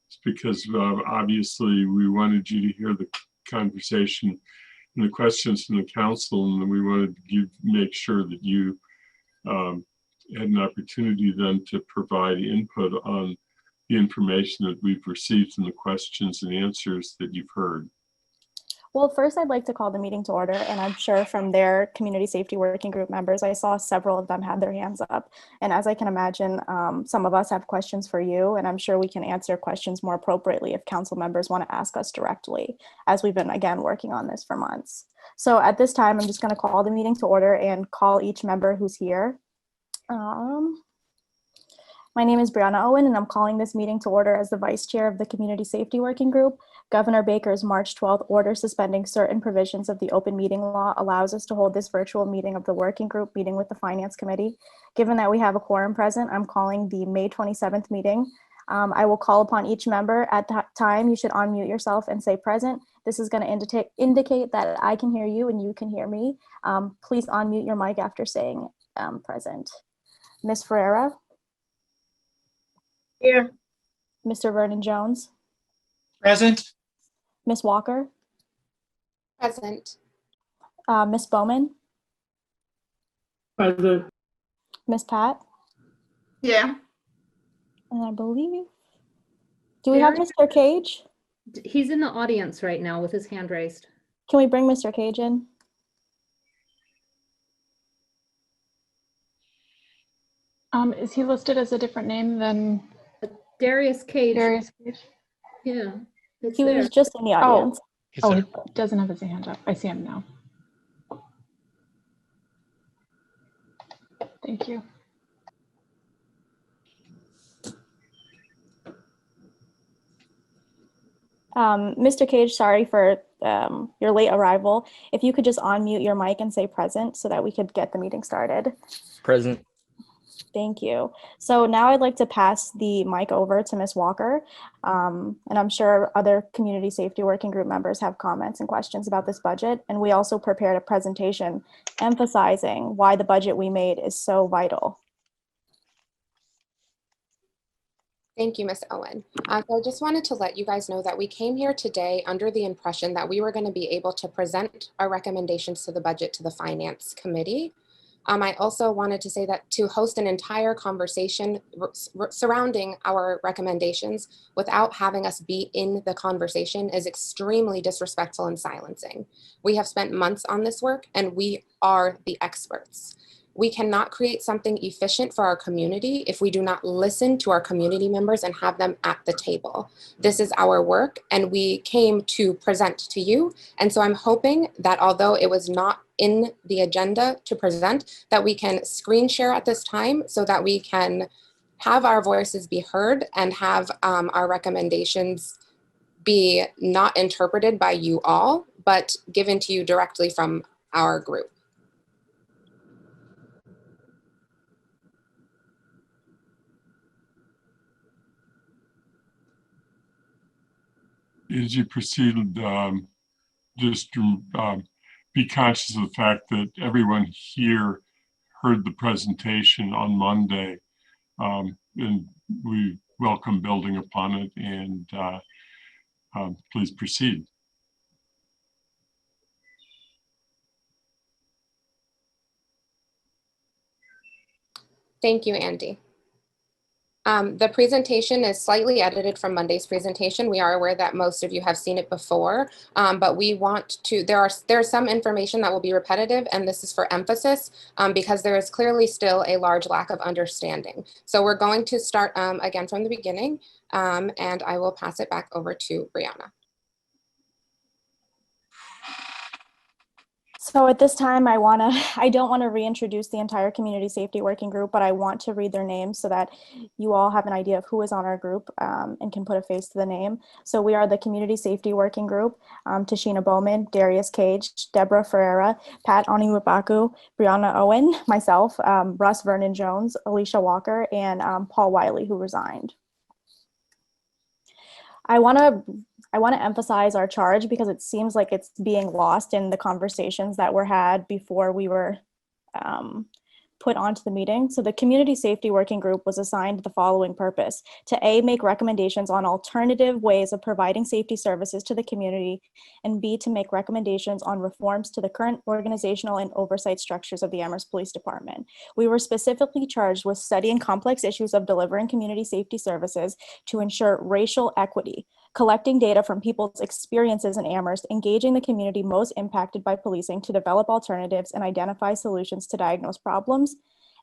It's because obviously we wanted you to hear the conversation and the questions from the council, and we wanted to make sure that you had an opportunity then to provide input on the information that we've received and the questions and answers that you've heard. Well, first I'd like to call the meeting to order, and I'm sure from their community safety working group members, I saw several of them had their hands up. And as I can imagine, some of us have questions for you, and I'm sure we can answer questions more appropriately if council members want to ask us directly, as we've been, again, working on this for months. So at this time, I'm just going to call the meeting to order and call each member who's here. My name is Brianna Owen, and I'm calling this meeting to order as the Vice Chair of the Community Safety Working Group. Governor Baker's March 12th order suspending certain provisions of the open meeting law allows us to hold this virtual meeting of the working group meeting with the Finance Committee. Given that we have a quorum present, I'm calling the May 27th meeting. I will call upon each member at that time. You should unmute yourself and say present. This is going to indicate that I can hear you and you can hear me. Please unmute your mic after saying present. Ms. Ferreira? Here. Mr. Vernon Jones? Present. Ms. Walker? Present. Ms. Bowman? Present. Ms. Pat? Yeah. And I believe, do we have Mr. Cage? He's in the audience right now with his hand raised. Can we bring Mr. Cage in? Is he listed as a different name than Darius Cage? Darius Cage? Yeah. He was just in the audience. Oh, he doesn't have his hand up. I see him now. Thank you. Mr. Cage, sorry for your late arrival. If you could just unmute your mic and say present so that we could get the meeting started. Present. Thank you. So now I'd like to pass the mic over to Ms. Walker. And I'm sure other community safety working group members have comments and questions about this budget. And we also prepared a presentation emphasizing why the budget we made is so vital. Thank you, Ms. Owen. So I just wanted to let you guys know that we came here today under the impression that we were going to be able to present our recommendations to the budget to the Finance Committee. I also wanted to say that to host an entire conversation surrounding our recommendations without having us be in the conversation is extremely disrespectful and silencing. We have spent months on this work and we are the experts. We cannot create something efficient for our community if we do not listen to our community members and have them at the table. This is our work and we came to present to you. And so I'm hoping that although it was not in the agenda to present, that we can screen share at this time so that we can have our voices be heard and have our recommendations be not interpreted by you all, but given to you directly from our group. As you proceed, just to be conscious of the fact that everyone here heard the presentation on Monday, and we welcome building upon it, and please proceed. Thank you, Andy. The presentation is slightly edited from Monday's presentation. We are aware that most of you have seen it before, but we want to, there's some information that will be repetitive, and this is for emphasis because there is clearly still a large lack of understanding. So we're going to start again from the beginning, and I will pass it back over to Brianna. So at this time, I don't want to reintroduce the entire community safety working group, but I want to read their names so that you all have an idea of who is on our group and can put a face to the name. So we are the community safety working group, Tashina Bowman, Darius Cage, Deborah Ferreira, Pat Oniwabaku, Brianna Owen, myself, Russ Vernon Jones, Alicia Walker, and Paul Wiley, who resigned. I want to emphasize our charge because it seems like it's being lost in the conversations that were had before we were put onto the meeting. So the Community Safety Working Group was assigned the following purpose: to A, make recommendations on alternative ways of providing safety services to the community, and B, to make recommendations on reforms to the current organizational and oversight structures of the Amherst Police Department. We were specifically charged with studying complex issues of delivering community safety services to ensure racial equity, collecting data from people's experiences in Amherst, engaging the community most impacted by policing to develop alternatives and identify solutions to diagnose problems,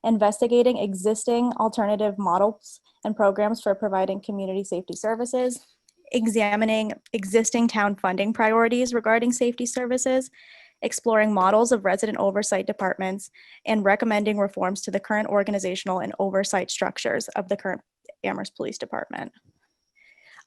investigating existing alternative models and programs for providing community safety services, examining existing town funding priorities regarding safety services, exploring models of resident oversight departments, and recommending reforms to the current organizational and oversight structures of the current Amherst Police Department.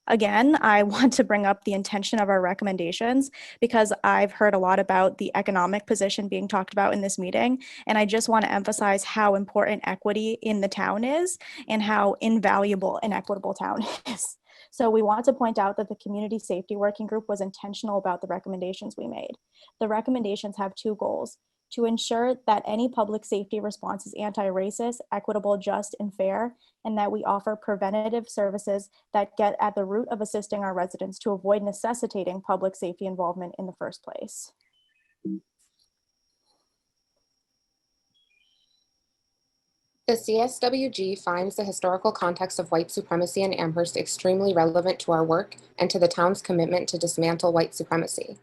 Again, I want to bring up the intention of our recommendations because I've heard a lot about the economic position being talked about in this meeting, and I just want to emphasize how important equity in the town is and how invaluable an equitable town is. So we want to point out that the Community Safety Working Group was intentional about the recommendations we made. The recommendations have two goals: to ensure that any public safety response is anti-racist, equitable, just, and fair, and that we offer preventative services that get at the root of assisting our residents to avoid necessitating public safety involvement in the first place. The CSWG finds the historical context of white supremacy in Amherst extremely relevant to our work and to the town's commitment to dismantle white supremacy.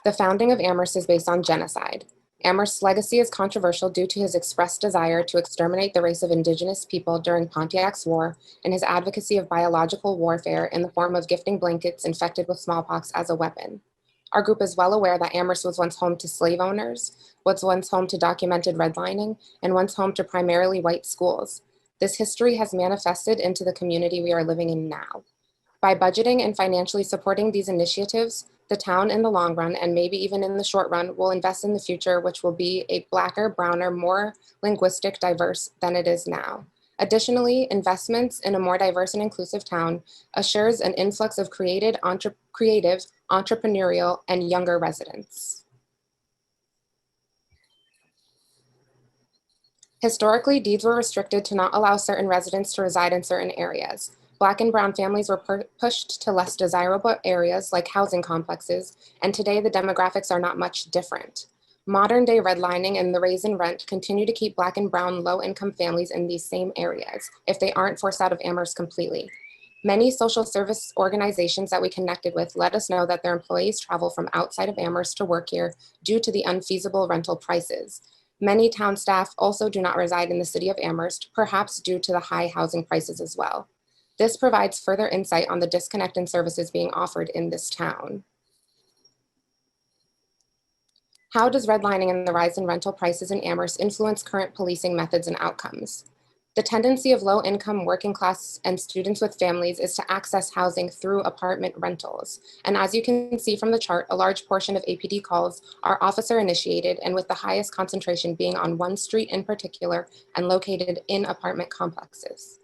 The founding of Amherst is based on genocide. Amherst's legacy is controversial due to his expressed desire to exterminate the race of indigenous people during Pontiac's War and his advocacy of biological warfare in the form of gifting blankets infected with smallpox as a weapon. Our group is well aware that Amherst was once home to slave owners, was once home to documented redlining, and once home to primarily white schools. This history has manifested into the community we are living in now. By budgeting and financially supporting these initiatives, the town in the long run, and maybe even in the short run, will invest in the future, which will be a Blacker, browner, more linguistic diverse than it is now. Additionally, investments in a more diverse and inclusive town assures an influx of creative, entrepreneurial, and younger residents. Historically, deeds were restricted to not allow certain residents to reside in certain areas. Black and brown families were pushed to less desirable areas like housing complexes, and today the demographics are not much different. Modern day redlining and the raise in rent continue to keep Black and brown low-income families in these same areas if they aren't forced out of Amherst completely. Many social service organizations that we connected with let us know that their employees travel from outside of Amherst to work here due to the unfeasible rental prices. Many town staff also do not reside in the city of Amherst, perhaps due to the high housing prices as well. This provides further insight on the disconnect in services being offered in this town. How does redlining and the rise in rental prices in Amherst influence current policing methods and outcomes? The tendency of low-income, working class, and students with families is to access housing through apartment rentals. And as you can see from the chart, a large portion of APD calls are officer-initiated, and with the highest concentration being on one street in particular and located in apartment complexes.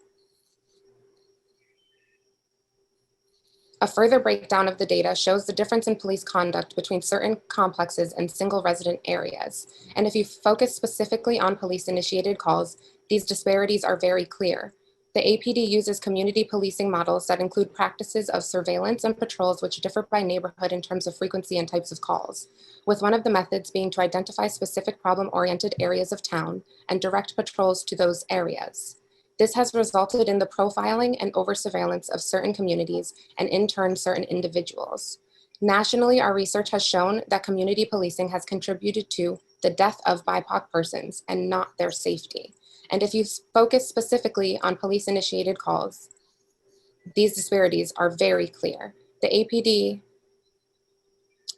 A further breakdown of the data shows the difference in police conduct between certain complexes and single resident areas. And if you focus specifically on police-initiated calls, these disparities are very clear. The APD uses community policing models that include practices of surveillance and patrols which differ by neighborhood in terms of frequency and types of calls, with one of the methods being to identify specific problem-oriented areas of town and direct patrols to those areas. This has resulted in the profiling and over-surveillance of certain communities and in turn certain individuals. Nationally, our research has shown that community policing has contributed to the death of BIPOC persons and not their safety. And if you focus specifically on police-initiated calls, these disparities are very clear. The APD,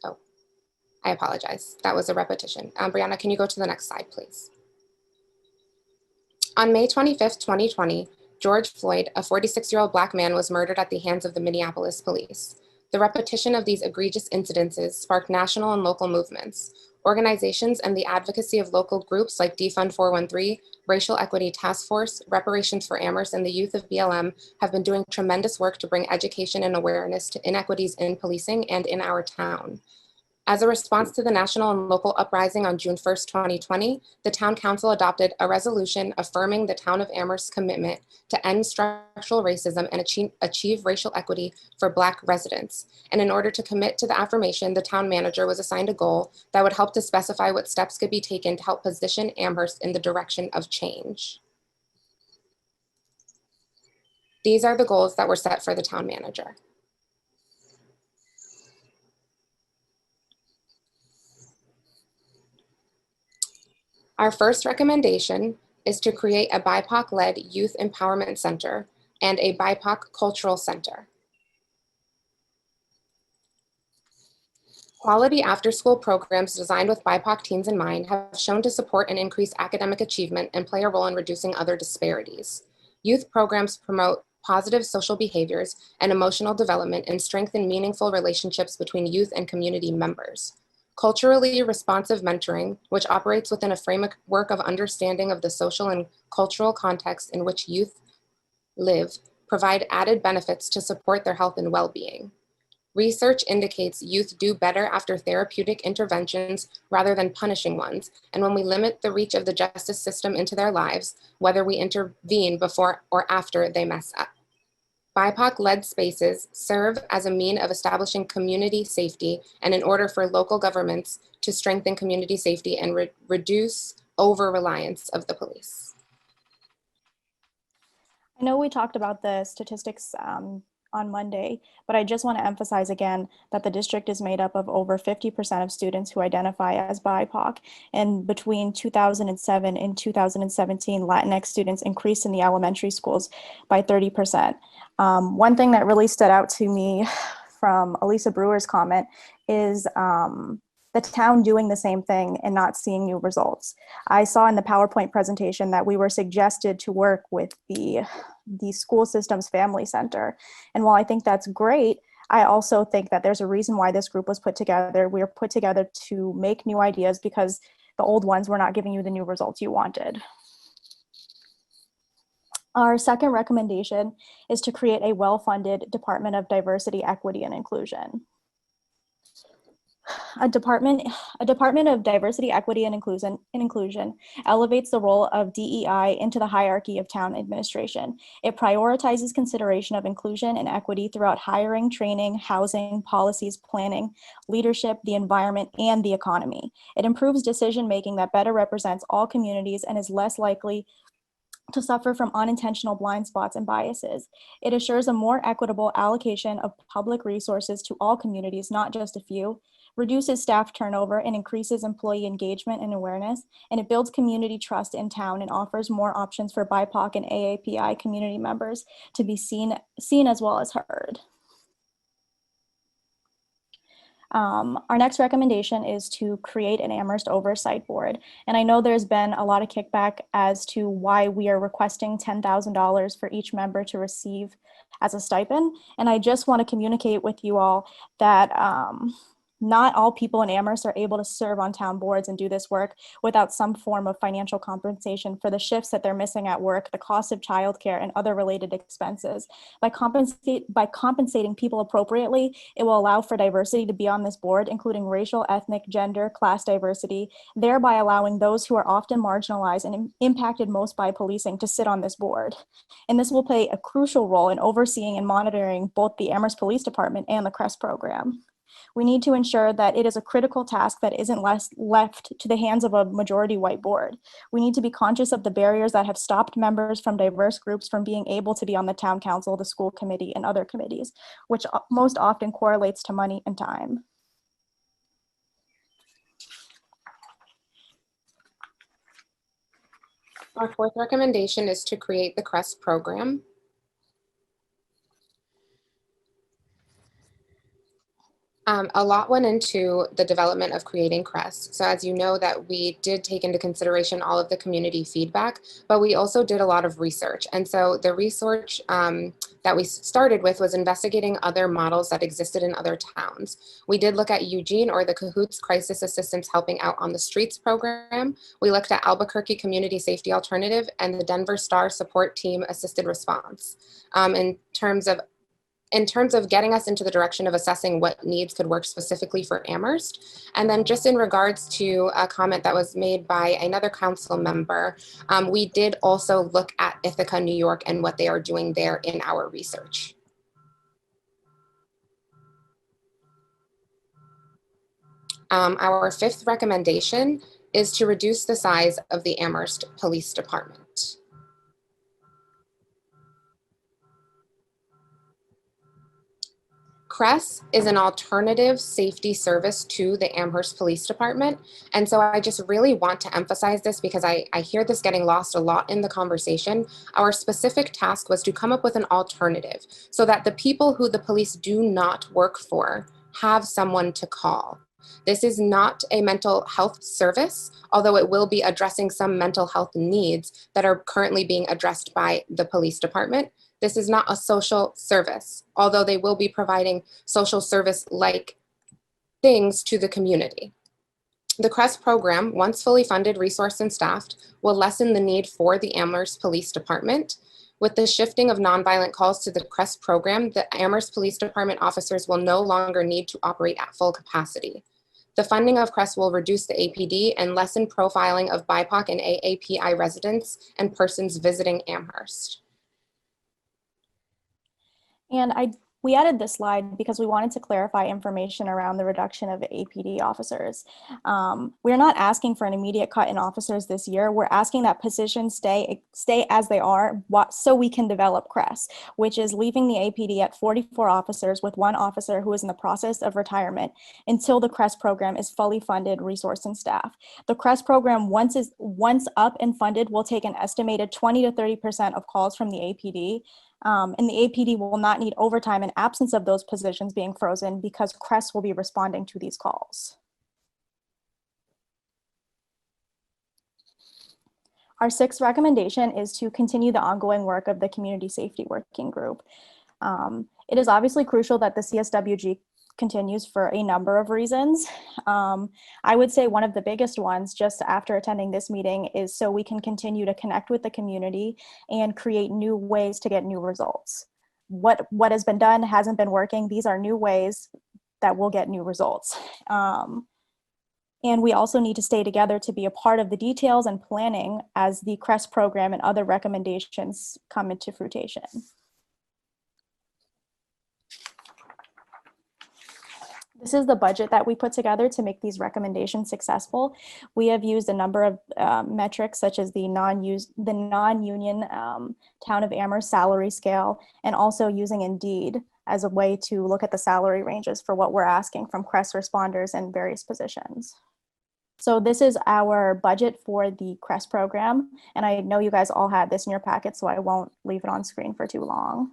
oh, I apologize. That was a repetition. Brianna, can you go to the next slide, please? On May 25th, 2020, George Floyd, a 46-year-old Black man, was murdered at the hands of the Minneapolis police. The repetition of these egregious incidences sparked national and local movements. Organizations and the advocacy of local groups like Defund 413, Racial Equity Task Force, Reparations for Amherst, and the youth of BLM have been doing tremendous work to bring education and awareness to inequities in policing and in our town. As a response to the national and local uprising on June 1st, 2020, the Town Council adopted a resolution affirming the Town of Amherst's commitment to end structural racism and achieve racial equity for Black residents. And in order to commit to the affirmation, the town manager was assigned a goal that would help to specify what steps could be taken to help position Amherst in the direction of change. These are the goals that were set for the town manager. Our first recommendation is to create a BIPOC-led youth empowerment center and a BIPOC cultural center. Quality after-school programs designed with BIPOC teens in mind have shown to support and increase academic achievement and play a role in reducing other disparities. Youth programs promote positive social behaviors and emotional development and strengthen meaningful relationships between youth and community members. Culturally responsive mentoring, which operates within a framework of understanding of the social and cultural context in which youth live, provide added benefits to support their health and well-being. Research indicates youth do better after therapeutic interventions rather than punishing ones, and when we limit the reach of the justice system into their lives, whether we intervene before or after they mess up. BIPOC-led spaces serve as a mean of establishing community safety and in order for local governments to strengthen community safety and reduce over-reliance of the police. I know we talked about the statistics on Monday, but I just want to emphasize again that the district is made up of over 50% of students who identify as BIPOC. And between 2007 and 2017, Latinx students increased in the elementary schools by 30%. One thing that really stood out to me from Elisa Brewer's comment is the town doing the same thing and not seeing new results. I saw in the PowerPoint presentation that we were suggested to work with the school system's family center. And while I think that's great, I also think that there's a reason why this group was put together. We were put together to make new ideas because the old ones were not giving you the new results you wanted. Our second recommendation is to create a well-funded Department of Diversity, Equity, and Inclusion. A department of diversity, equity, and inclusion elevates the role of DEI into the hierarchy of town administration. It prioritizes consideration of inclusion and equity throughout hiring, training, housing, policies, planning, leadership, the environment, and the economy. It improves decision-making that better represents all communities and is less likely to suffer from unintentional blind spots and biases. It assures a more equitable allocation of public resources to all communities, not just a few, reduces staff turnover and increases employee engagement and awareness, and it builds community trust in town and offers more options for BIPOC and AAPI community members to be seen as well as heard. Our next recommendation is to create an Amherst Oversight Board. And I know there's been a lot of kickback as to why we are requesting $10,000 for each member to receive as a stipend. And I just want to communicate with you all that not all people in Amherst are able to serve on town boards and do this work without some form of financial compensation for the shifts that they're missing at work, the cost of childcare, and other related expenses. By compensating people appropriately, it will allow for diversity to be on this board, including racial, ethnic, gender, class diversity, thereby allowing those who are often marginalized and impacted most by policing to sit on this board. And this will play a crucial role in overseeing and monitoring both the Amherst Police Department and the CREST program. We need to ensure that it is a critical task that isn't left to the hands of a majority white board. We need to be conscious of the barriers that have stopped members from diverse groups from being able to be on the town council, the school committee, and other committees, which most often correlates to money and time. Our fourth recommendation is to create the CREST program. A lot went into the development of creating CREST. So as you know, that we did take into consideration all of the community feedback, but we also did a lot of research. And so the research that we started with was investigating other models that existed in other towns. We did look at Eugene, or the Cahoots Crisis Assistance Helping Out on the Streets program. We looked at Albuquerque Community Safety Alternative and the Denver Star Support Team Assisted Response. In terms of getting us into the direction of assessing what needs could work specifically for Amherst. And then just in regards to a comment that was made by another council member, we did also look at Ithaca, New York, and what they are doing there in our research. Our fifth recommendation is to reduce the size of the Amherst Police Department. CRESS is an alternative safety service to the Amherst Police Department. And so I just really want to emphasize this because I hear this getting lost a lot in the conversation. Our specific task was to come up with an alternative so that the people who the police do not work for have someone to call. This is not a mental health service, although it will be addressing some mental health needs that are currently being addressed by the police department. This is not a social service, although they will be providing social service-like things to the community. The CREST program, once fully funded, resourced, and staffed, will lessen the need for the Amherst Police Department. With the shifting of nonviolent calls to the CREST program, the Amherst Police Department officers will no longer need to operate at full capacity. The funding of CREST will reduce the APD and lessen profiling of BIPOC and AAPI residents and persons visiting Amherst. And we added this slide because we wanted to clarify information around the reduction of APD officers. We're not asking for an immediate cut in officers this year. We're asking that positions stay as they are so we can develop CREST, which is leaving the APD at 44 officers with 1 officer who is in the process of retirement until the CREST program is fully funded, resourced, and staffed. The CREST program, once up and funded, will take an estimated 20 to 30% of calls from the APD. And the APD will not need overtime in absence of those positions being frozen because CREST will be responding to these calls. Our 6th recommendation is to continue the ongoing work of the Community Safety Working Group. It is obviously crucial that the CSWG continues for a number of reasons. I would say one of the biggest ones, just after attending this meeting, is so we can continue to connect with the community and create new ways to get new results. What has been done hasn't been working. These are new ways that will get new results. And we also need to stay together to be a part of the details and planning as the CREST program and other recommendations come into fruition. This is the budget that we put together to make these recommendations successful. We have used a number of metrics such as the non-union Town of Amherst salary scale, and also using Indeed as a way to look at the salary ranges for what we're asking from CREST responders in various positions. So this is our budget for the CREST program, and I know you guys all had this in your packet, so I won't leave it on screen for too long.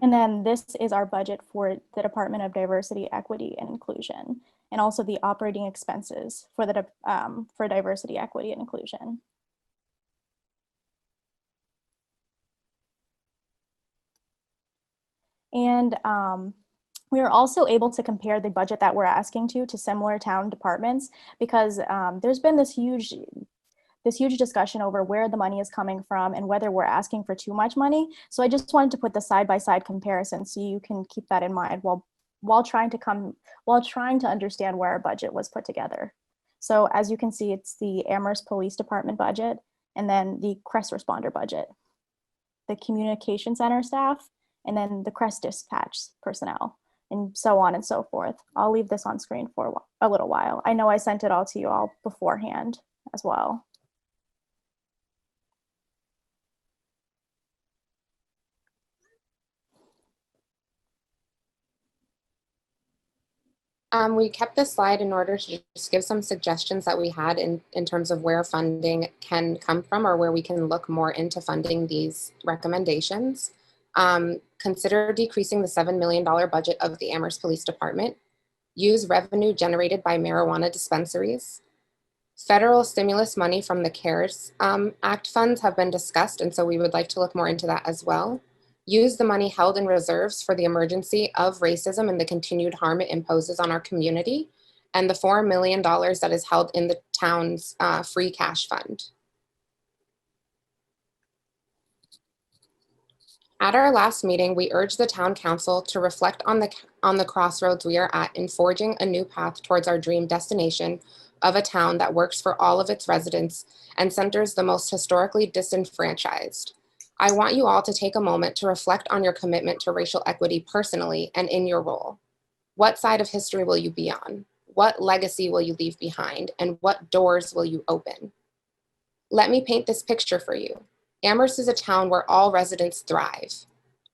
And then this is our budget for the Department of Diversity, Equity, and Inclusion, and also the operating expenses for the for diversity, equity, and inclusion. And we are also able to compare the budget that we're asking to similar town departments because there's been this huge discussion over where the money is coming from and whether we're asking for too much money. So I just wanted to put the side-by-side comparison so you can keep that in mind while trying to understand where our budget was put together. So as you can see, it's the Amherst Police Department budget and then the CREST responder budget, the communication center staff, and then the CREST dispatch personnel, and so on and so forth. I'll leave this on screen for a little while. I know I sent it all to you all beforehand as well. We kept this slide in order to just give some suggestions that we had in terms of where funding can come from or where we can look more into funding these recommendations. Consider decreasing the $7 million budget of the Amherst Police Department. Use revenue generated by marijuana dispensaries. Federal stimulus money from the CARES Act funds have been discussed, and so we would like to look more into that as well. Use the money held in reserves for the emergency of racism and the continued harm it imposes on our community, and the $4 million that is held in the town's free cash fund. At our last meeting, we urged the town council to reflect on the crossroads we are at in forging a new path towards our dream destination of a town that works for all of its residents and centers the most historically disenfranchised. I want you all to take a moment to reflect on your commitment to racial equity personally and in your role. What side of history will you be on? What legacy will you leave behind? And what doors will you open? Let me paint this picture for you. Amherst is a town where all residents thrive,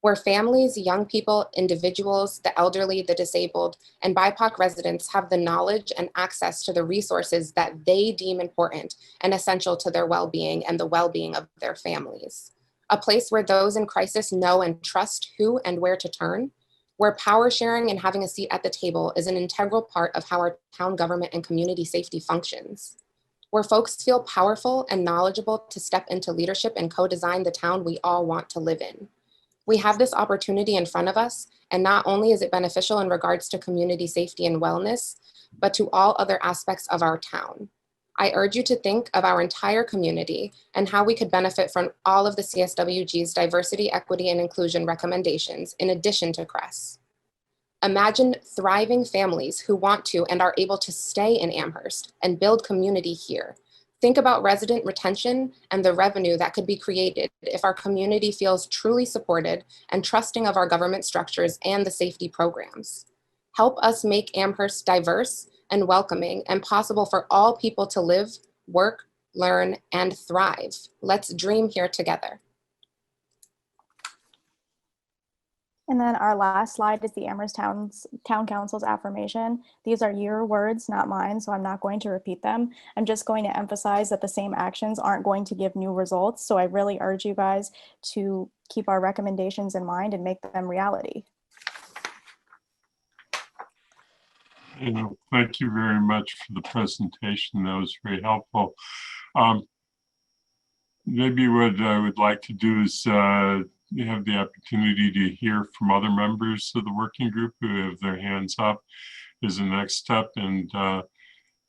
where families, young people, individuals, the elderly, the disabled, and BIPOC residents have the knowledge and access to the resources that they deem important and essential to their well-being and the well-being of their families. A place where those in crisis know and trust who and where to turn, where power sharing and having a seat at the table is an integral part of how our town government and community safety functions, where folks feel powerful and knowledgeable to step into leadership and co-design the town we all want to live in. We have this opportunity in front of us, and not only is it beneficial in regards to community safety and wellness, but to all other aspects of our town. I urge you to think of our entire community and how we could benefit from all of the CSWG's diversity, equity, and inclusion recommendations in addition to CRESS. Imagine thriving families who want to and are able to stay in Amherst and build community here. Think about resident retention and the revenue that could be created if our community feels truly supported and trusting of our government structures and the safety programs. Help us make Amherst diverse and welcoming and possible for all people to live, work, learn, and thrive. Let's dream here together. And then our last slide is the Amherst Town Council's affirmation. These are your words, not mine, so I'm not going to repeat them. I'm just going to emphasize that the same actions aren't going to give new results, so I really urge you guys to keep our recommendations in mind and make them reality. Thank you very much for the presentation. That was very helpful. Maybe what I would like to do is have the opportunity to hear from other members of the working group who have their hands up as a next step, and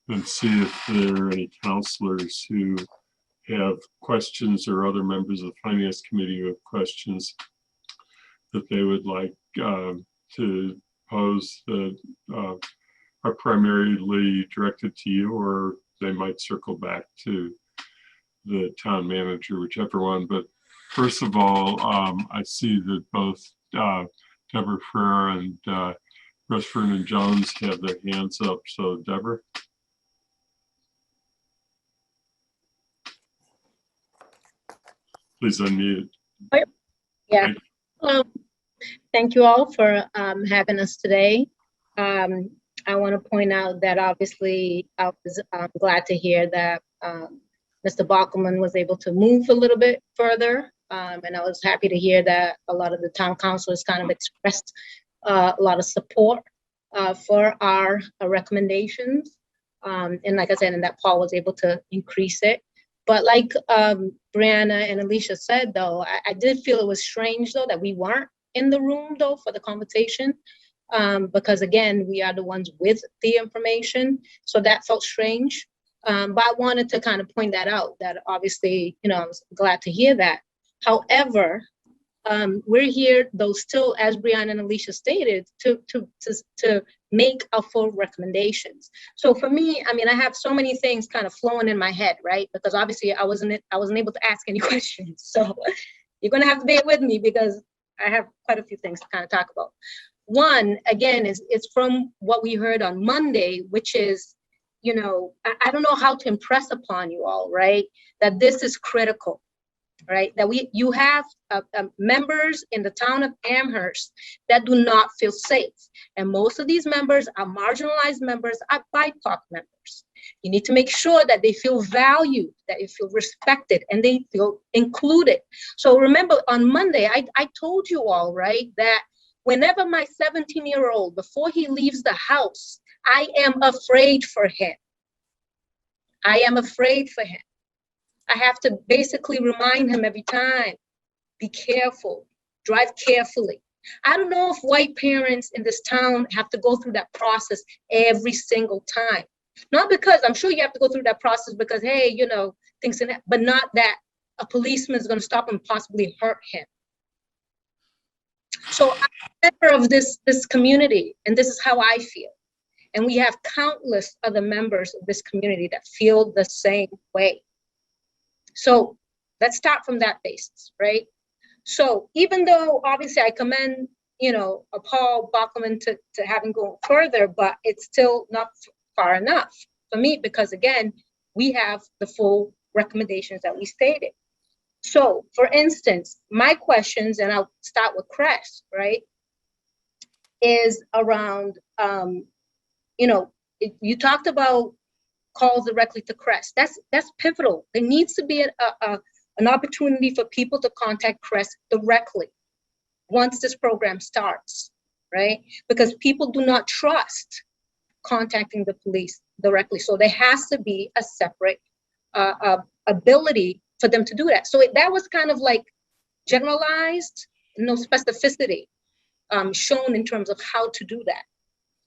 then see if there are any counselors who have questions or other members of the Finance Committee who have questions that they would like to pose that are primarily directed to you, or they might circle back to the town manager, whichever one. But first of all, I see that both Deborah Ferrer and Russ Vernon Jones have their hands up. So Deborah. Please unmute. Yeah. Thank you all for having us today. I want to point out that obviously I was glad to hear that Mr. Bockelman was able to move a little bit further. And I was happy to hear that a lot of the town councilors kind of expressed a lot of support for our recommendations. And like I said, and that Paul was able to increase it. But like Brianna and Alicia said, though, I did feel it was strange, though, that we weren't in the room, though, for the conversation. Because again, we are the ones with the information. So that felt strange. But I wanted to kind of point that out, that obviously, you know, I was glad to hear that. However, we're here, though, still, as Brianna and Alicia stated, to make our full recommendations. So for me, I mean, I have so many things kind of flowing in my head, right? Because obviously I wasn't able to ask any questions. So you're gonna have to bear with me because I have quite a few things to kind of talk about. One, again, is from what we heard on Monday, which is, you know, I don't know how to impress upon you all, right? That this is critical. right? That you have members in the town of Amherst that do not feel safe. And most of these members are marginalized members, are BIPOC members. You need to make sure that they feel valued, that they feel respected, and they feel included. So remember on Monday, I told you all, right, that whenever my 17-year-old, before he leaves the house, I am afraid for him. I am afraid for him. I have to basically remind him every time, be careful, drive carefully. I don't know if white parents in this town have to go through that process every single time. Not because, I'm sure you have to go through that process because, hey, you know, things in that, but not that a policeman is going to stop and possibly hurt him. So I'm a member of this community, and this is how I feel. And we have countless other members of this community that feel the same way. So let's start from that basis, right? So even though obviously I commend, you know, Paul Bachman to having gone further, but it's still not far enough for me because again, we have the full recommendations that we stated. So for instance, my questions, and I'll start with Crest, right, is around, you know, you talked about calls directly to Crest. That's pivotal. There needs to be an opportunity for people to contact Crest directly once this program starts, right? Because people do not trust contacting the police directly. So there has to be a separate ability for them to do that. So that was kind of like generalized, no specificity shown in terms of how to do that.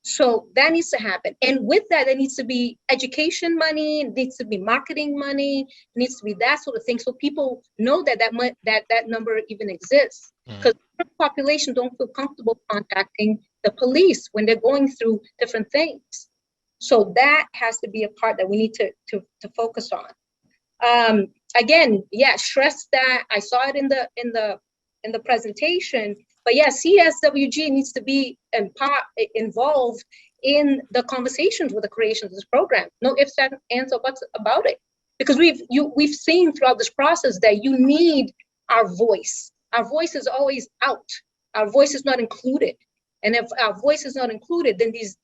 So that needs to happen. And with that, there needs to be education money, it needs to be marketing money, it needs to be that sort of thing. So people know that that number even exists. Because the population don't feel comfortable contacting the police when they're going through different things. So that has to be a part that we need to focus on. Again, yeah, stress that. I saw it in the presentation. But yeah, CSWG needs to be involved in the conversations with the creation of this program. No ifs, ands, or buts about it. Because we've seen throughout this process that you need our voice. Our voice is always out. Our voice is not included. And if our voice is not included, then these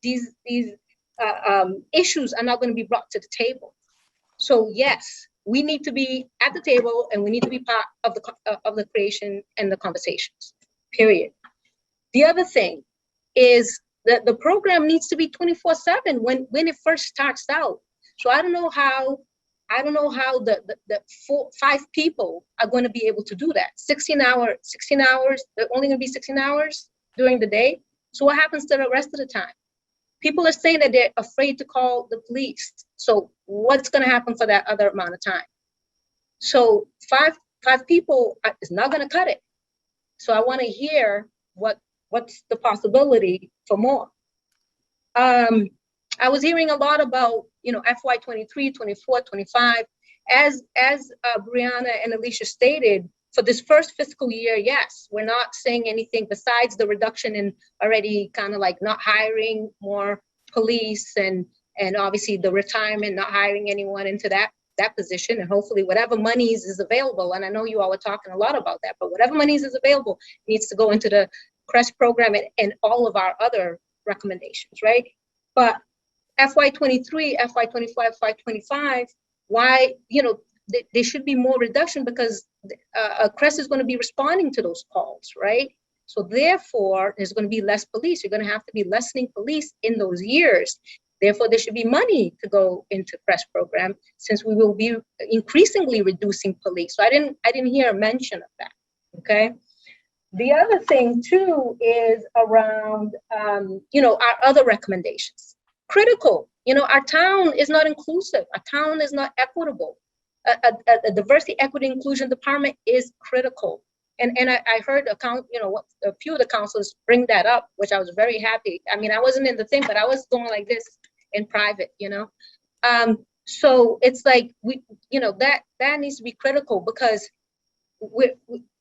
issues are not going to be brought to the table. So yes, we need to be at the table and we need to be part of the creation and the conversations. Period. The other thing is that the program needs to be 24/7 when it first starts out. So I don't know how the 5 people are going to be able to do that. 16 hours, they're only going to be 16 hours during the day. So what happens to the rest of the time? People are saying that they're afraid to call the police. So what's going to happen for that other amount of time? So five people is not going to cut it. So I want to hear what's the possibility for more. I was hearing a lot about, you know, FY 23, 24, 25. As Brianna and Alicia stated, for this first fiscal year, yes, we're not saying anything besides the reduction in already kind of like not hiring more police and obviously the retirement, not hiring anyone into that position, and hopefully whatever monies is available, and I know you all are talking a lot about that, but whatever monies is available needs to go into the CREST program and all of our other recommendations, right? But FY 23, FY 25, FY 25, why, you know, there should be more reduction because CREST is going to be responding to those calls, right? So therefore, there's going to be less police. You're going to have to be lessening police in those years. Therefore, there should be money to go into CREST program since we will be increasingly reducing police. So I didn't hear a mention of that, okay? The other thing too is around, you know, our other recommendations. Critical, you know, our town is not inclusive. Our town is not equitable. A diversity, equity, inclusion department is critical. And I heard a few of the councilors bring that up, which I was very happy. I mean, I wasn't in the thing, but I was going like this in private, you know. So it's like that needs to be critical because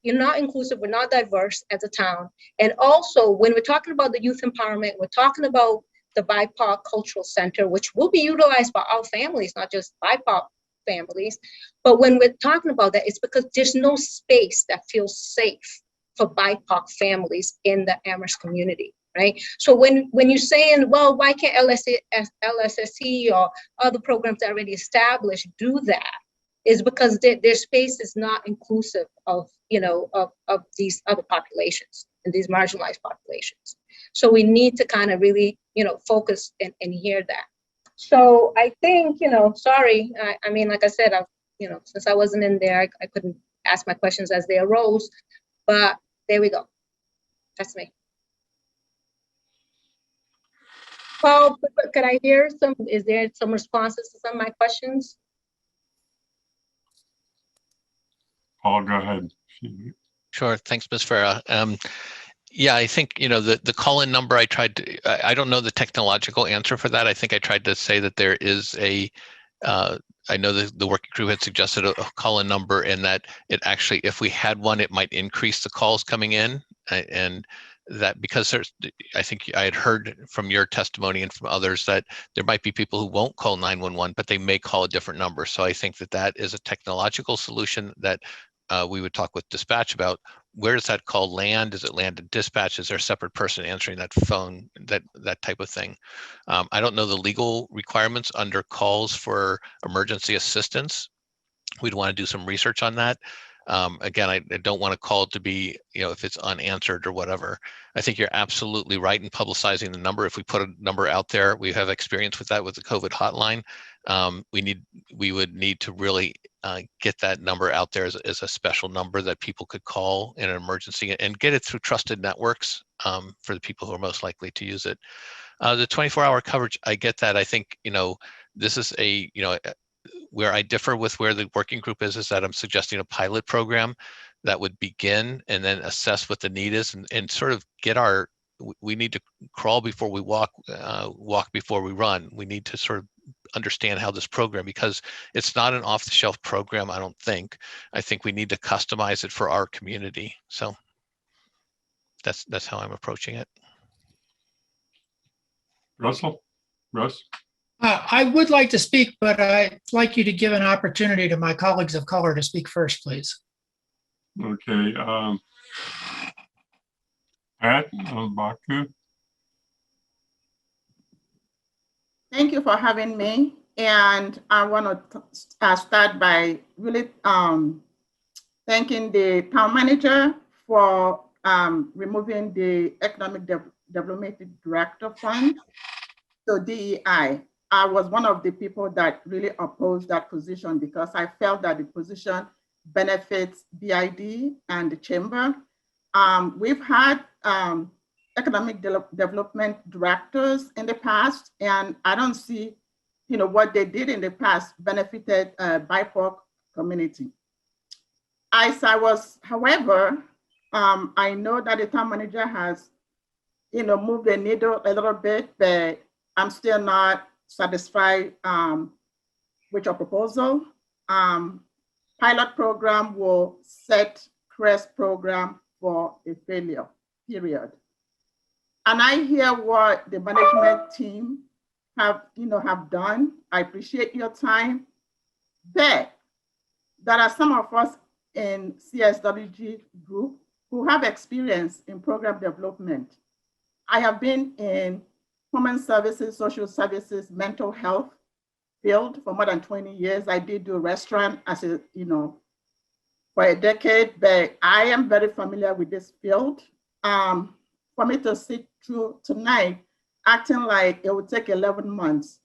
you're not inclusive, we're not diverse as a town. And also when we're talking about the youth empowerment, we're talking about the BIPOC Cultural Center, which will be utilized by all families, not just BIPOC families. But when we're talking about that, it's because there's no space that feels safe for BIPOC families in the Amherst community, right? So when you're saying, well, why can't LSSE or other programs that are already established do that? Is because their space is not inclusive of, of these other populations and these marginalized populations. So we need to kind of really, focus and hear that. So I think, sorry, I mean, like I said, since I wasn't in there, I couldn't ask my questions as they arose, but there we go. That's me. Paul, could I hear is there some responses to some of my questions? Paul, go ahead. Sure. Thanks, Ms. Farah. Yeah, I think, the call-in number I tried to, I don't know the technological answer for that. I think I tried to say that there is I know the working group had suggested a call-in number, and that it actually, if we had one, it might increase the calls coming in. And that because I think I had heard from your testimony and from others that there might be people who won't call 911, but they may call a different number. So I think that is a technological solution that we would talk with dispatch about. Where does that call land? Does it land in dispatch? Is there a separate person answering that phone? That type of thing. I don't know the legal requirements under calls for emergency assistance. We'd want to do some research on that. Again, I don't want to call it to be, if it's unanswered or whatever. I think you're absolutely right in publicizing the number. If we put a number out there, we have experience with that with the COVID hotline. We would need to really get that number out there as a special number that people could call in an emergency and get it through trusted networks for the people who are most likely to use it. The 24-hour coverage, I get that. I think, this is where I differ with where the working group is that I'm suggesting a pilot program that would begin and then assess what the need is and sort of we need to crawl before we walk, walk before we run. We need to sort of understand how this program, because it's not an off-the-shelf program, I don't think. I think we need to customize it for our community. So that's how I'm approaching it. Russ? I would like to speak, but I'd like you to give an opportunity to my colleagues of color to speak first, please. Okay. Pat Baku. Thank you for having me. And I want to start by really thanking the town manager for removing the Economic Development Director Fund. So DEI. I was one of the people that really opposed that position because I felt that the position benefits BID and the chamber. We've had economic development directors in the past, and I don't see, what they did in the past benefited BIPOC community. However, I know that the town manager has, moved the needle a little bit, but I'm still not satisfied with your proposal. Pilot program will set CREST program for a failure, period. And I hear what the management team have done. I appreciate your time, but there are some of us in CSWG group who have experience in program development. I have been in human services, social services, mental health field for more than 20 years. I did do a restaurant as for a decade, but I am very familiar with this field. For me to sit through tonight, acting like it would take 11 months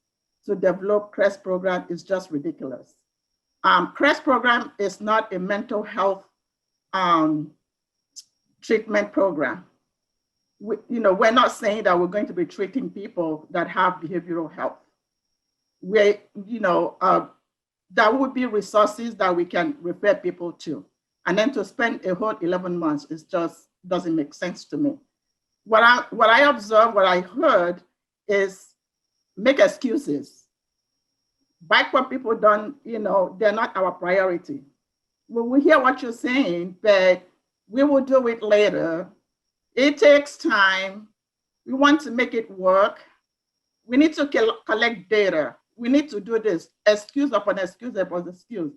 to develop CREST program is just ridiculous. CREST program is not a mental health treatment program. We're not saying that we're going to be treating people that have behavioral health. There would be resources that we can refer people to. And then to spend a whole 11 months, it just doesn't make sense to me. What I observed, what I heard is make excuses. BIPOC people don't, they're not our priority. Well, we hear what you're saying, but we will do it later. It takes time. We want to make it work. We need to collect data. we need to do this, excuse upon excuse upon excuse.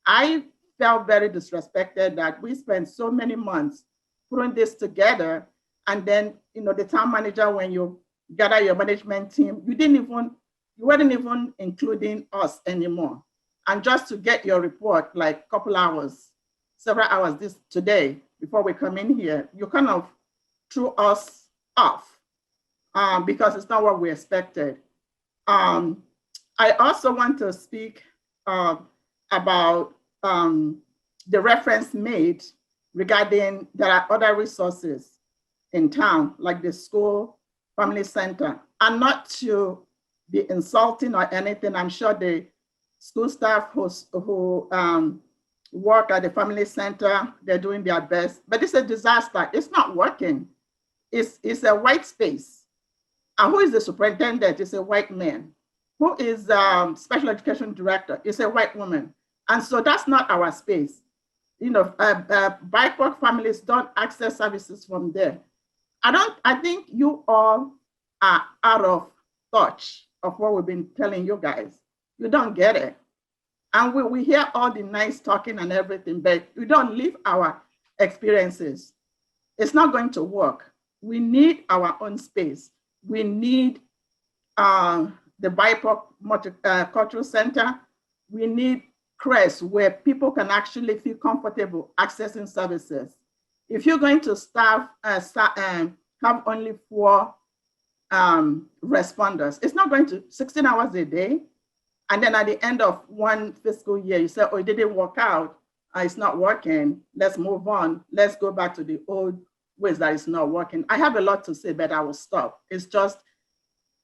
I felt very disrespected that we spent so many months putting this together, and then, you know, the town manager, when you gather your management team, you weren't even including us anymore. And just to get your report, like a couple hours, several hours today before we come in here, you kind of threw us off because it's not what we expected. I also want to speak about the reference made regarding there are other resources in town, like the school, family center, and not to be insulting or anything. I'm sure the school staff who work at the family center, they're doing their best, but it's a disaster. It's not working. It's a white space. And who is the superintendent? It's a white man. Who is special education director? It's a white woman. And so that's not our space. You know, BIPOC families don't access services from there. I think you all are out of touch of what we've been telling you guys. You don't get it. And we hear all the nice talking and everything, but we don't live our experiences. It's not going to work. We need our own space. We need the BIPOC Multicultural Center. We need CRES, where people can actually feel comfortable accessing services. If you're going to have only 4 responders, it's not going to 16 hours a day. And then at the end of one fiscal year, you say, oh, it didn't work out. It's not working. Let's move on. Let's go back to the old ways that it's not working. I have a lot to say, but I will stop. It's just,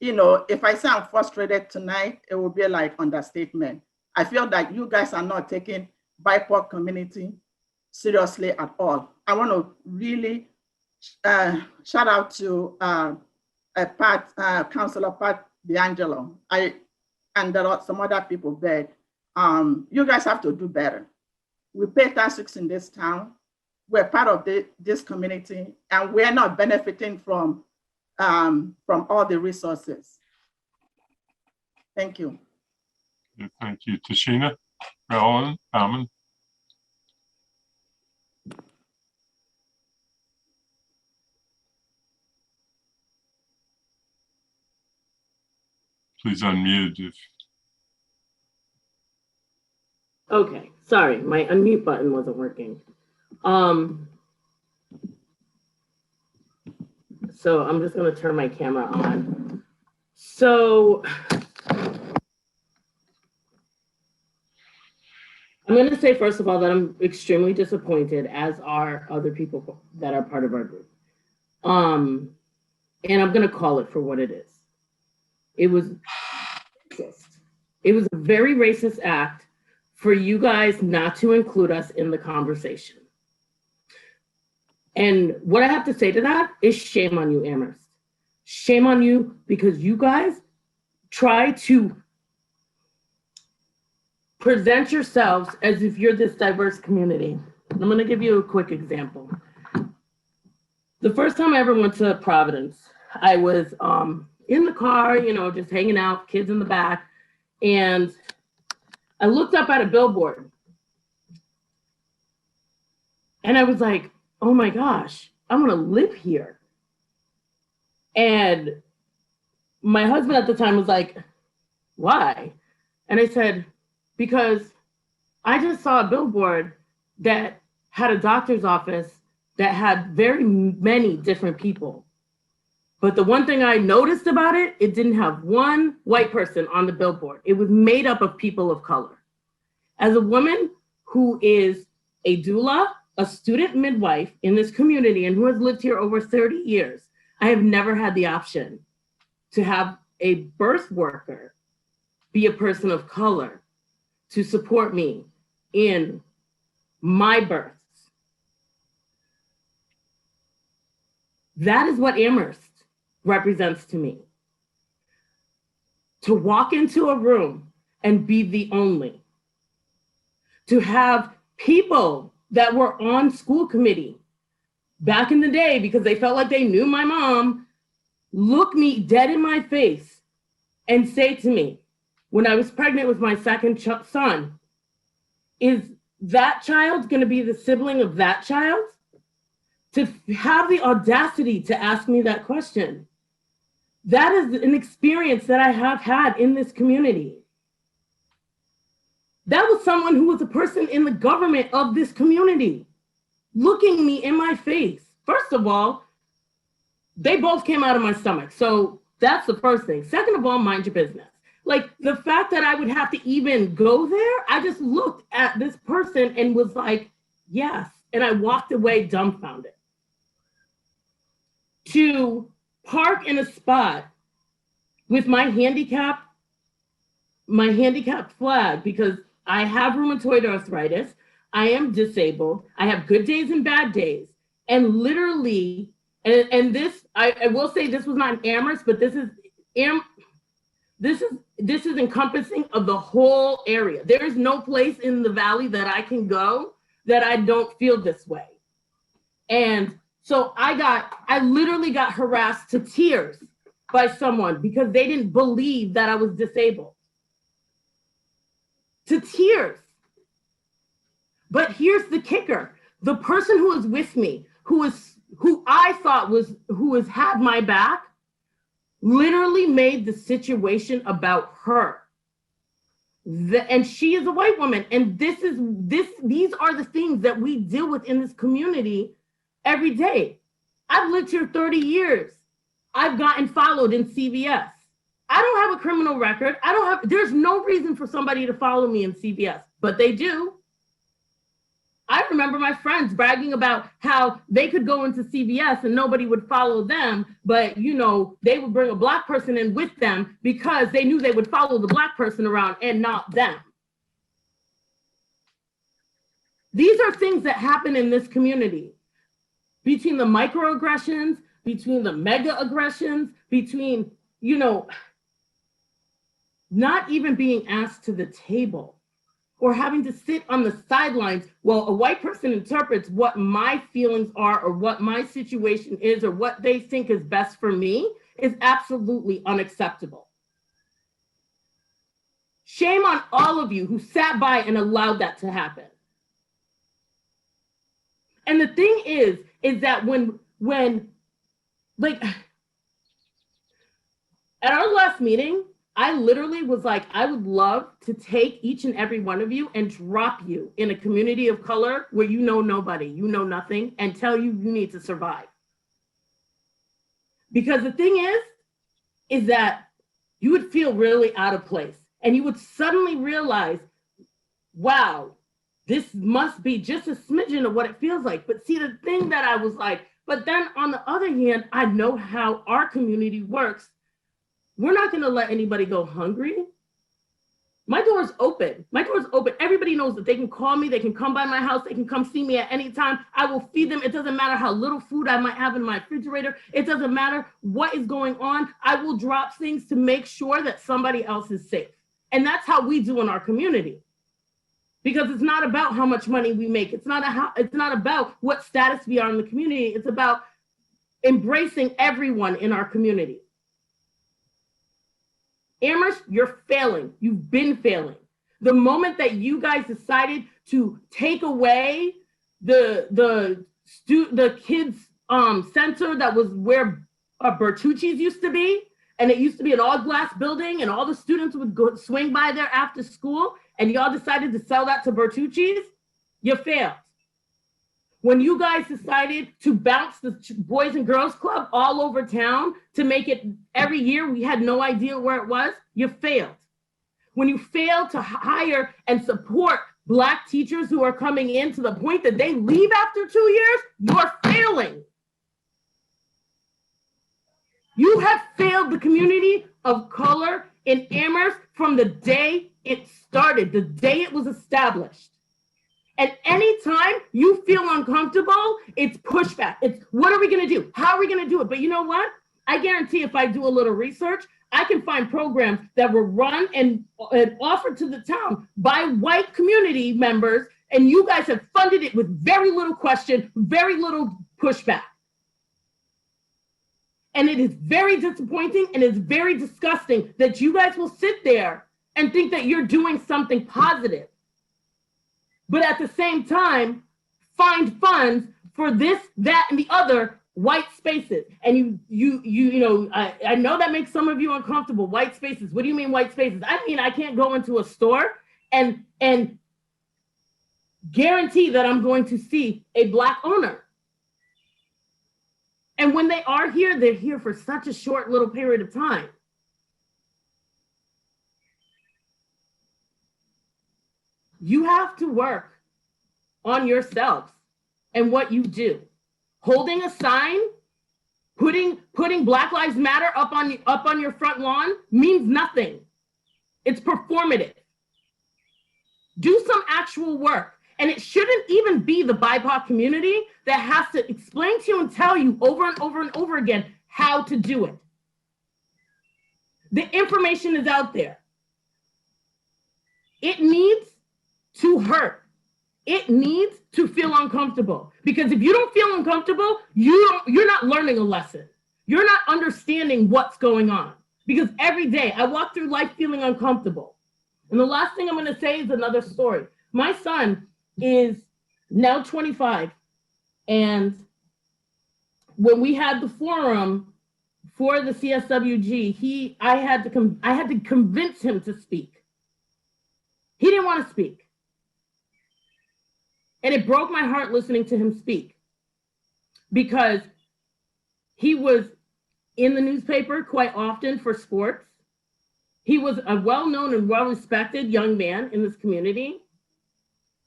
you know, if I say I'm frustrated tonight, it will be like understatement. I feel that you guys are not taking BIPOC community seriously at all. I want to really shout out to Councilor Pat D'Angelo. And there are some other people, but you guys have to do better. We pay taxes in this town. We're part of this community, and we're not benefiting from all the resources. Thank you. Thank you. Tashina, Almond. Please unmute if. Okay, sorry, my unmute button wasn't working. So I'm just gonna turn my camera on. So I'm gonna say, first of all, that I'm extremely disappointed, as are other people that are part of our group. And I'm gonna call it for what it is. It was racist. It was a very racist act for you guys not to include us in the conversation. And what I have to say to that is shame on you, Amherst. Shame on you, because you guys try to present yourselves as if you're this diverse community. I'm gonna give you a quick example. The first time I ever went to Providence, I was in the car, you know, just hanging out, kids in the back, and I looked up at a billboard and I was like, oh my gosh, I'm gonna live here. And my husband at the time was like, why? And I said, because I just saw a billboard that had a doctor's office that had very many different people. But the one thing I noticed about it, it didn't have one white person on the billboard. It was made up of people of color. As a woman who is a doula, a student midwife in this community, and who has lived here over 30 years, I have never had the option to have a birth worker be a person of color to support me in my births. That is what Amherst represents to me. To walk into a room and be the only. To have people that were on school committee back in the day because they felt like they knew my mom look me dead in my face and say to me, when I was pregnant with my second son. Is that child going to be the sibling of that child? To have the audacity to ask me that question. That is an experience that I have had in this community. That was someone who was a person in the government of this community, looking me in my face. First of all, they both came out of my stomach. So that's the first thing. Second of all, mind your business. Like the fact that I would have to even go there, I just looked at this person and was like, yes. And I walked away dumbfounded. To park in a spot with my handicap flag, because I have rheumatoid arthritis, I am disabled, I have good days and bad days. And literally, and this, I will say this was not in Amherst, but this is encompassing of the whole area. There is no place in the valley that I can go that I don't feel this way. And so I literally got harassed to tears by someone because they didn't believe that I was disabled. To tears. But here's the kicker. The person who was with me, who I thought had my back, literally made the situation about her. And she is a white woman. And these are the things that we deal with in this community every day. I've lived here 30 years. I've gotten followed in CVS. I don't have a criminal record. There's no reason for somebody to follow me in CVS, but they do. I remember my friends bragging about how they could go into CVS and nobody would follow them, but they would bring a Black person in with them because they knew they would follow the Black person around and not them. These are things that happen in this community. Between the microaggressions, between the mega aggressions, between, not even being asked to the table or having to sit on the sidelines while a white person interprets what my feelings are or what my situation is or what they think is best for me is absolutely unacceptable. Shame on all of you who sat by and allowed that to happen. And the thing is that when like at our last meeting, I literally was like, I would love to take each and every one of you and drop you in a community of color where you know nobody, you know nothing, and tell you you need to survive. Because the thing is that you would feel really out of place and you would suddenly realize, wow, this must be just a smidgen of what it feels like. But see, the thing that I was like, but then on the other hand, I know how our community works. We're not going to let anybody go hungry. My door is open. My door is open. Everybody knows that they can call me. They can come by my house. They can come see me at any time. I will feed them. It doesn't matter how little food I might have in my refrigerator. It doesn't matter what is going on. I will drop things to make sure that somebody else is safe. And that's how we do in our community. Because it's not about how much money we make. It's not about what status we are in the community. It's about embracing everyone in our community. Amherst, you're failing. You've been failing. The moment that you guys decided to take away the kids' center that was where Bertucci's used to be, and it used to be an all-glass building, and all the students would go swing by there after school, and y'all decided to sell that to Bertucci's, you failed. When you guys decided to bounce the Boys and Girls Club all over town to make it every year, we had no idea where it was, you failed. When you failed to hire and support Black teachers who are coming in to the point that they leave after 2 years, you're failing. You have failed the community of color in Amherst from the day it started, the day it was established. And anytime you feel uncomfortable, it's pushback. It's what are we going to do? How are we going to do it? But you know what? I guarantee if I do a little research, I can find programs that were run and offered to the town by white community members, and you guys have funded it with very little question, very little pushback. And it is very disappointing and it's very disgusting that you guys will sit there and think that you're doing something positive. But at the same time, find funds for this, that, and the other white spaces. And I know that makes some of you uncomfortable. White spaces. What do you mean white spaces? I mean, I can't go into a store and guarantee that I'm going to see a Black owner. And when they are here, they're here for such a short little period of time. You have to work on yourselves and what you do. Holding a sign, putting Black Lives Matter up on your front lawn means nothing. It's performative. Do some actual work. And it shouldn't even be the BIPOC community that has to explain to you and tell you over and over and over again how to do it. The information is out there. It needs to hurt. It needs to feel uncomfortable. Because if you don't feel uncomfortable, you're not learning a lesson. You're not understanding what's going on. Because every day I walk through life feeling uncomfortable. And the last thing I'm going to say is another story. My son is now 25. And when we had the forum for the CSWG, I had to convince him to speak. He didn't want to speak. And it broke my heart listening to him speak, because he was in the newspaper quite often for sports. He was a well-known and well-respected young man in this community.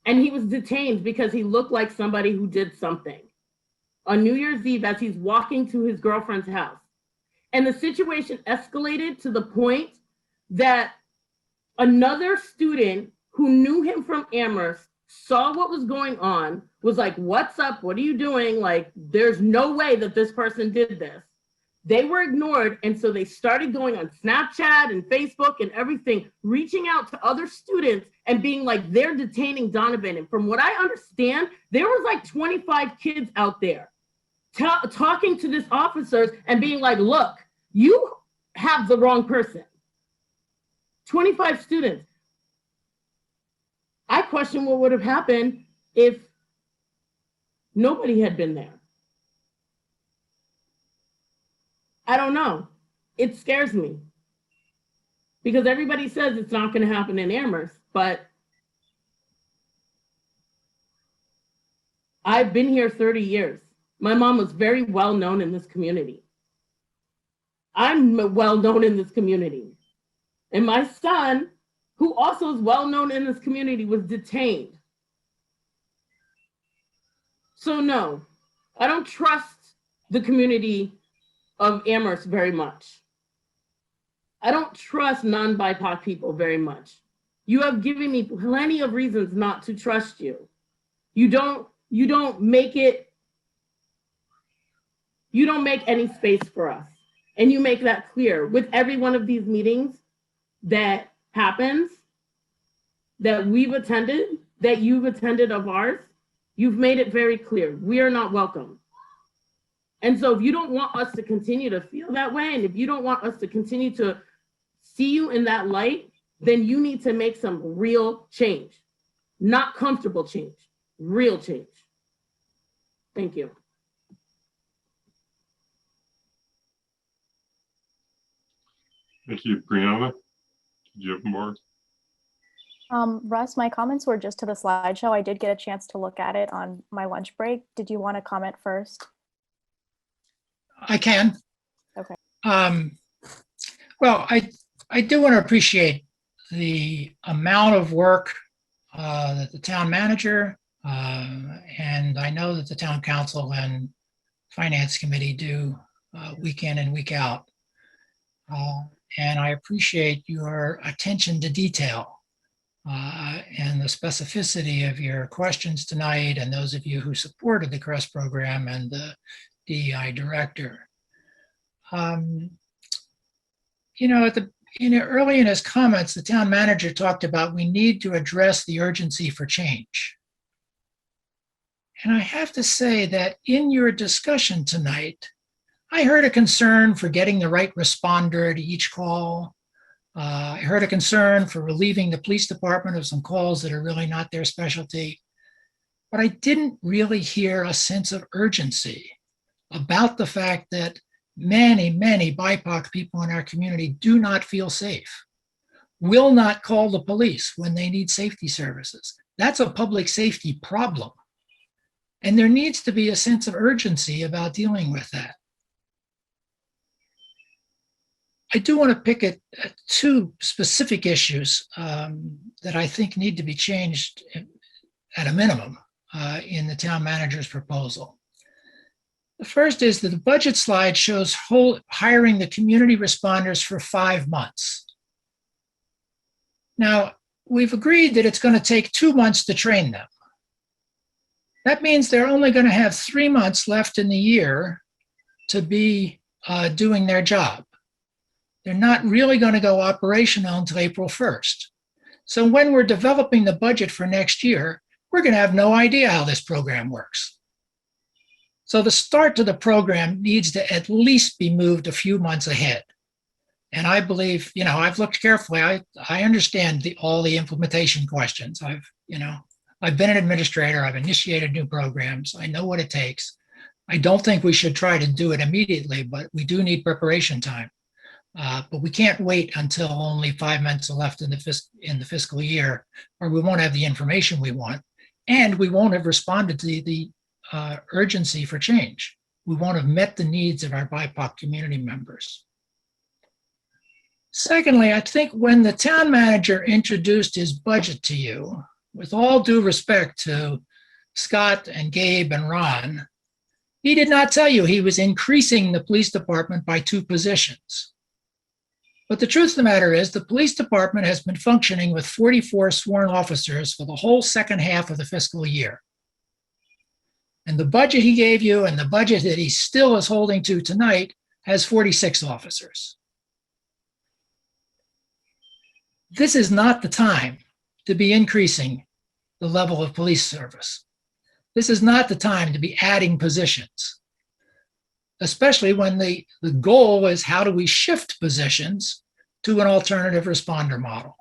And he was detained because he looked like somebody who did something on New Year's Eve as he's walking to his girlfriend's house. And the situation escalated to the point that another student who knew him from Amherst saw what was going on, was like, "What's up? What are you doing? Like, there's no way that this person did this." They were ignored, and so they started going on Snapchat and Facebook and everything, reaching out to other students and being like, they're detaining Donovan. And from what I understand, there was like 25 kids out there talking to this officers and being like, "Look, you have the wrong person." 25 students. I question what would have happened if nobody had been there. I don't know. It scares me, because everybody says it's not going to happen in Amherst, but I've been here 30 years. My mom was very well known in this community. I'm well known in this community. And my son, who also is well known in this community, was detained. So no, I don't trust the community of Amherst very much. I don't trust non-BIPOC people very much. You have given me plenty of reasons not to trust you. You don't make any space for us. And you make that clear with every one of these meetings that happens, that we've attended, that you've attended of ours. You've made it very clear. We are not welcome. And so if you don't want us to continue to feel that way, and if you don't want us to continue to see you in that light, then you need to make some real change. Not comfortable change, real change. Thank you. Thank you, Brianna. Did you have more? Russ, my comments were just to the slideshow. I did get a chance to look at it on my lunch break. Did you want to comment first? I can. Okay. Well, I do want to appreciate the amount of work that the town manager and I know that the town council and finance committee do week in and week out. And I appreciate your attention to detail and the specificity of your questions tonight, and those of you who supported the CREST program and the DEI director. Early in his comments, the town manager talked about we need to address the urgency for change. And I have to say that in your discussion tonight, I heard a concern for getting the right responder to each call. I heard a concern for relieving the police department of some calls that are really not their specialty. But I didn't really hear a sense of urgency about the fact that many, many BIPOC people in our community do not feel safe, will not call the police when they need safety services. That's a public safety problem. And there needs to be a sense of urgency about dealing with that. I do want to pick at two specific issues that I think need to be changed at a minimum in the town manager's proposal. The first is that the budget slide shows hiring the community responders for 5 months. Now, we've agreed that it's going to take 2 months to train them. That means they're only going to have 3 months left in the year to be doing their job. They're not really going to go operational until April 1st. So when we're developing the budget for next year, we're going to have no idea how this program works. So the start to the program needs to at least be moved a few months ahead. And I believe, I've looked carefully. I understand all the implementation questions. I've been an administrator. I've initiated new programs. I know what it takes. I don't think we should try to do it immediately, but we do need preparation time. But we can't wait until only 5 months are left in the fiscal year, or we won't have the information we want, and we won't have responded to the urgency for change. We won't have met the needs of our BIPOC community members. Secondly, I think when the town manager introduced his budget to you, with all due respect to Scott and Gabe and Ron, he did not tell you he was increasing the police department by 2 positions. But the truth of the matter is the police department has been functioning with 44 sworn officers for the whole second half of the fiscal year. And the budget he gave you and the budget that he still is holding to tonight has 46 officers. This is not the time to be increasing the level of police service. This is not the time to be adding positions, especially when the goal is how do we shift positions to an alternative responder model.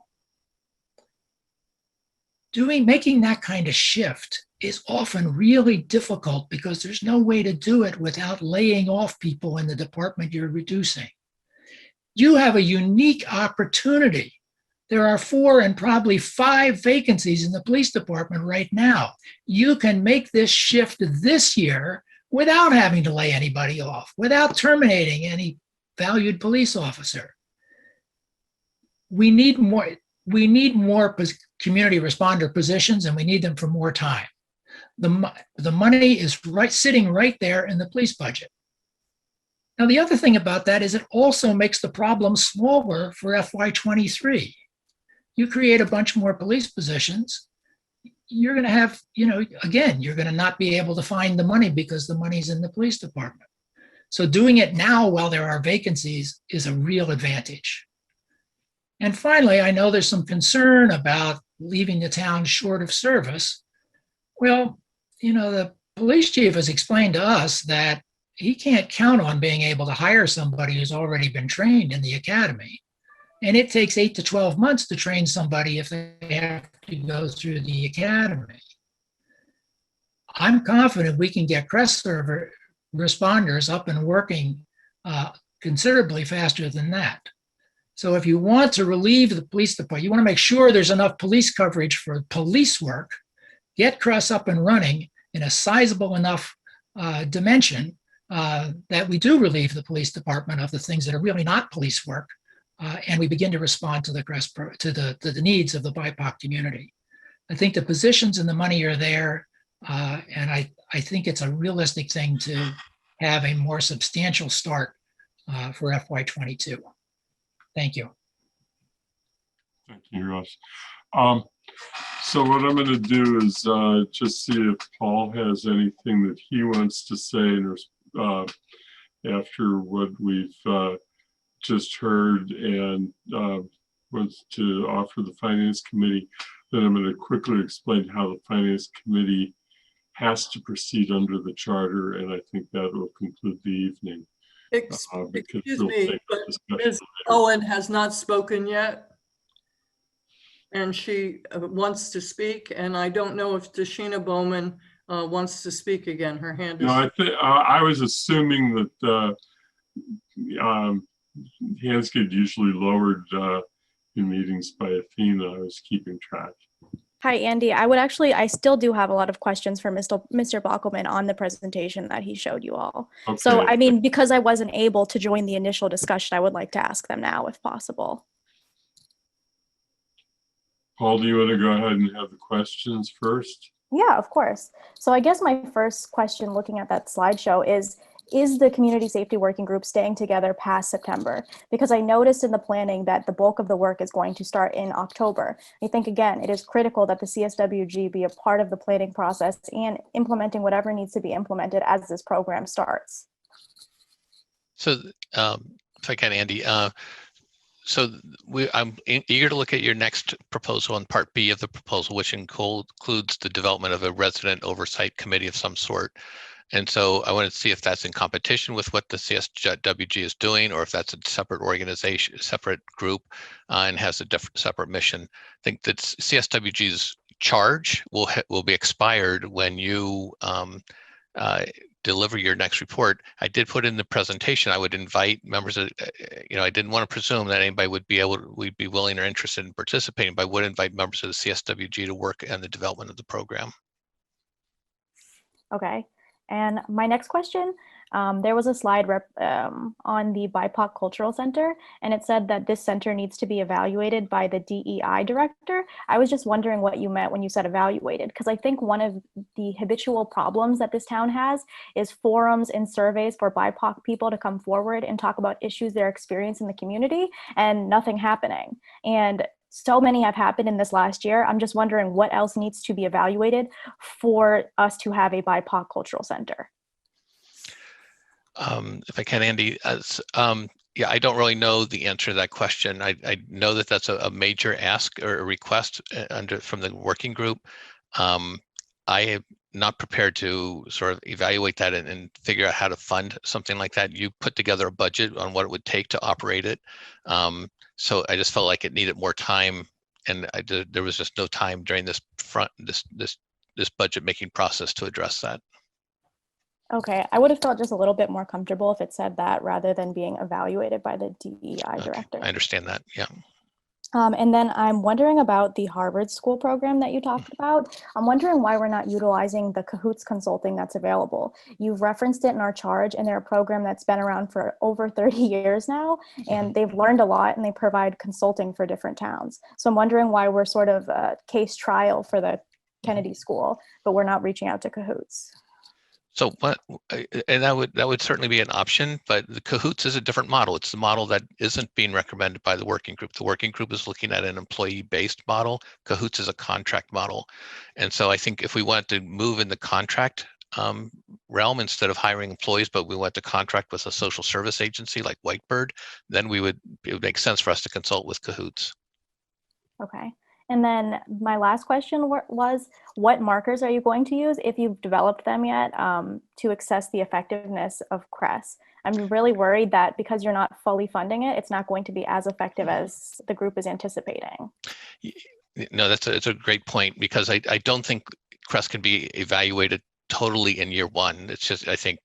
Making that kind of shift is often really difficult because there's no way to do it without laying off people in the department you're reducing. You have a unique opportunity. There are 4 and probably 5 vacancies in the police department right now. You can make this shift this year without having to lay anybody off, without terminating any valued police officer. We need more community responder positions, and we need them for more time. The money is sitting right there in the police budget. Now, the other thing about that is it also makes the problem smaller for FY23. You create a bunch more police positions, you're going to have, again, you're going to not be able to find the money because the money's in the police department. So doing it now while there are vacancies is a real advantage. And finally, I know there's some concern about leaving the town short of service. Well, the police chief has explained to us that he can't count on being able to hire somebody who's already been trained in the academy. And it takes 8 to 12 months to train somebody if they have to go through the academy. I'm confident we can get CREST server responders up and working considerably faster than that. So if you want to relieve the police department, you want to make sure there's enough police coverage for police work, get CREST up and running in a sizable enough dimension that we do relieve the police department of the things that are really not police work. And we begin to respond to the needs of the BIPOC community. I think the positions and the money are there, and I think it's a realistic thing to have a more substantial start for FY22. Thank you. Thank you, Ross. So what I'm going to do is just see if Paul has anything that he wants to say after what we've just heard and wants to offer the Finance Committee. Then I'm going to quickly explain how the Finance Committee has to proceed under the charter, and I think that will conclude the evening. Excuse we'll me, take but discussion Ms. Owen has not spoken yet. And she wants to speak, and I don't know if Tashina Bowman wants to speak again. Her hand is. No, I think I was assuming that hands get usually lowered in meetings by Athena. I was keeping track. Hi, Andy. I still do have a lot of questions for Mr. Bockelman on the presentation that he showed you all. Okay. So, I mean, because I wasn't able to join the initial discussion, I would like to ask them now if possible. Paul, do you want to go ahead and have the questions first? Yeah, of course. So I guess my first question looking at that slideshow is the community safety working group staying together past September? Because I noticed in the planning that the bulk of the work is going to start in October. I think, again, it is critical that the CSWG be a part of the planning process and implementing whatever needs to be implemented as this program starts. So if I can, Andy, so I'm eager to look at your next proposal on Part B of the proposal, which includes the development of a resident oversight committee of some sort. And so I want to see if that's in competition with what the CSWG is doing, or if that's a separate organization, separate group, and has a separate mission. I think that CSWG's charge will be expired when you deliver your next report. I did put in the presentation, I would invite members of, I didn't want to presume that anybody would be willing or interested in participating, but I would invite members of the CSWG to work on the development of the program. Okay. And my next question, there was a slide on the BIPOC Cultural Center, and it said that this center needs to be evaluated by the DEI director. I was just wondering what you meant when you said evaluated, because I think one of the habitual problems that this town has is forums and surveys for BIPOC people to come forward and talk about issues they're experiencing in the community, and nothing happening. And so many have happened in this last year. I'm just wondering what else needs to be evaluated for us to have a BIPOC cultural center. If I can, Andy, yeah, I don't really know the answer to that question. I know that that's a major ask or a request from the working group. I am not prepared to sort of evaluate that and figure out how to fund something like that. You put together a budget on what it would take to operate it. So I just felt like it needed more time, and there was just no time during this budget making process to address that. Okay, I would have felt just a little bit more comfortable if it said that rather than being evaluated by the DEI director. I understand that, yeah. And then I'm wondering about the Harvard School program that you talked about. I'm wondering why we're not utilizing the Cahoots consulting that's available. You've referenced it in our charge, and they're a program that's been around for over 30 years now, and they've learned a lot, and they provide consulting for different towns. So I'm wondering why we're sort of a case trial for the Kennedy School, but we're not reaching out to Cahoots. So and that would certainly be an option, but the Cahoots is a different model. It's the model that isn't being recommended by the working group. The working group is looking at an employee-based model. Cahoots is a contract model. And so I think if we wanted to move in the contract realm instead of hiring employees, but we want to contract with a social service agency like Whitebird, then it would make sense for us to consult with Cahoots. Okay. And then my last question was, what markers are you going to use, if you've developed them yet, to assess the effectiveness of CRESS? I'm really worried that because you're not fully funding it, it's not going to be as effective as the group is anticipating. No, it's a great point, because I don't think CRESS can be evaluated totally in year one. It's just, I think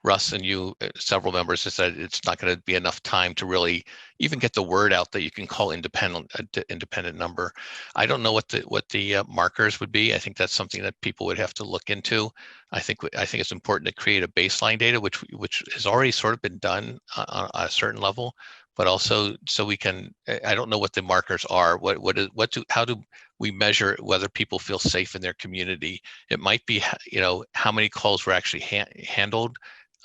Russ and you, several members, have said it's not going to be enough time to really even get the word out that you can call independent number. I don't know what the markers would be. I think that's something that people would have to look into. I think it's important to create a baseline data, which has already sort of been done on a certain level, but also so we can. I don't know what the markers are. How do we measure whether people feel safe in their community? It might be, how many calls were actually handled.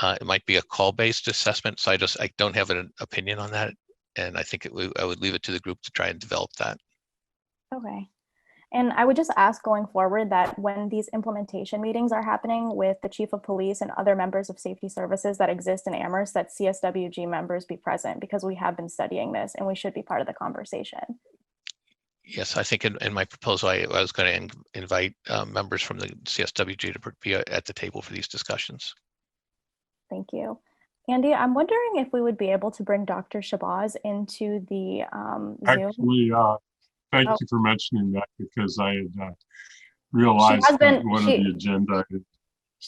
It might be a call-based assessment. So I don't have an opinion on that. And I think I would leave it to the group to try and develop that. Okay. And I would just ask going forward that when these implementation meetings are happening with the chief of police and other members of safety services that exist in Amherst, that CSWG members be present, because we have been studying this and we should be part of the conversation. Yes, I think in my proposal, I was going to invite members from the CSWG to be at the table for these discussions. Thank you. Andy, I'm wondering if we would be able to bring Dr. Shabazz into the Zoom. Actually, thank Oh. you for mentioning that, because I had She realized has that been, one of the agenda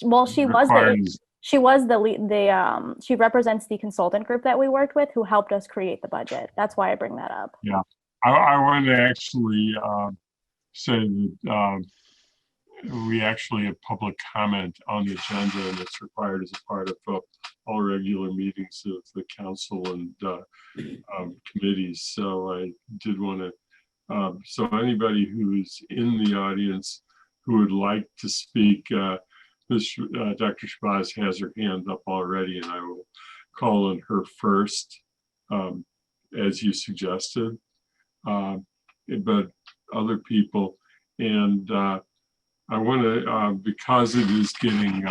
well, she was the, requires, she was the lead, she represents the consultant group that we worked with who helped us create the budget. That's why I bring that up. yeah. I wanted to actually say that we actually have public comment on the agenda, and it's required as a part of all regular meetings of the council and committees. So I did want to, so anybody who is in the audience who would like to speak, Dr. Shabazz has her hand up already, and I will call on her first, as you suggested, but other people. And I want to, because it is getting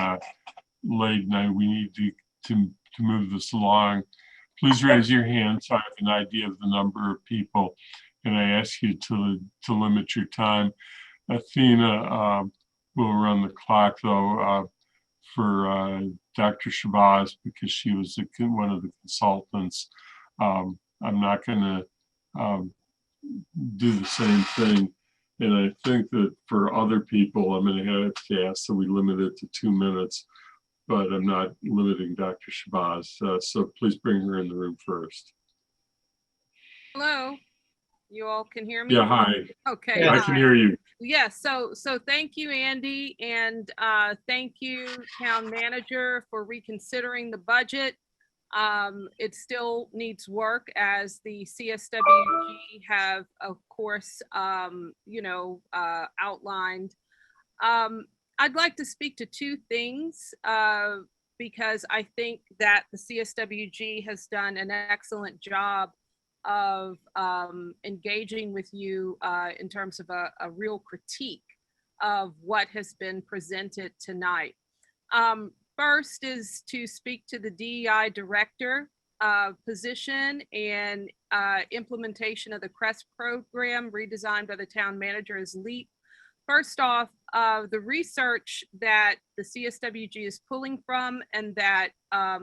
late now, we need to move this along. Please raise your hand so I have an idea of the number of people. And I ask you to limit your time. Athena will run the clock, though, for Dr. Shabazz, because she was one of the consultants. I'm not going to do the same thing. And I think that for other people, I'm going to have to ask that we limit it to 2 minutes, but I'm not limiting Dr. Shabazz. So please bring her in the room first. Hello, you all can hear me? Yeah, hi. Okay. I can hear you. Yes, so thank you, Andy, and thank you, Town Manager, for reconsidering the budget. It still needs work, as the CSWG have, of course, outlined. I'd like to speak to two things because I think that the CSWG has done an excellent job of engaging with you in terms of a real critique of what has been presented tonight. First is to speak to the DEI director position and implementation of the CREST program redesigned by the town manager as LEAP. First off, the research that the CSWG is pulling from, and that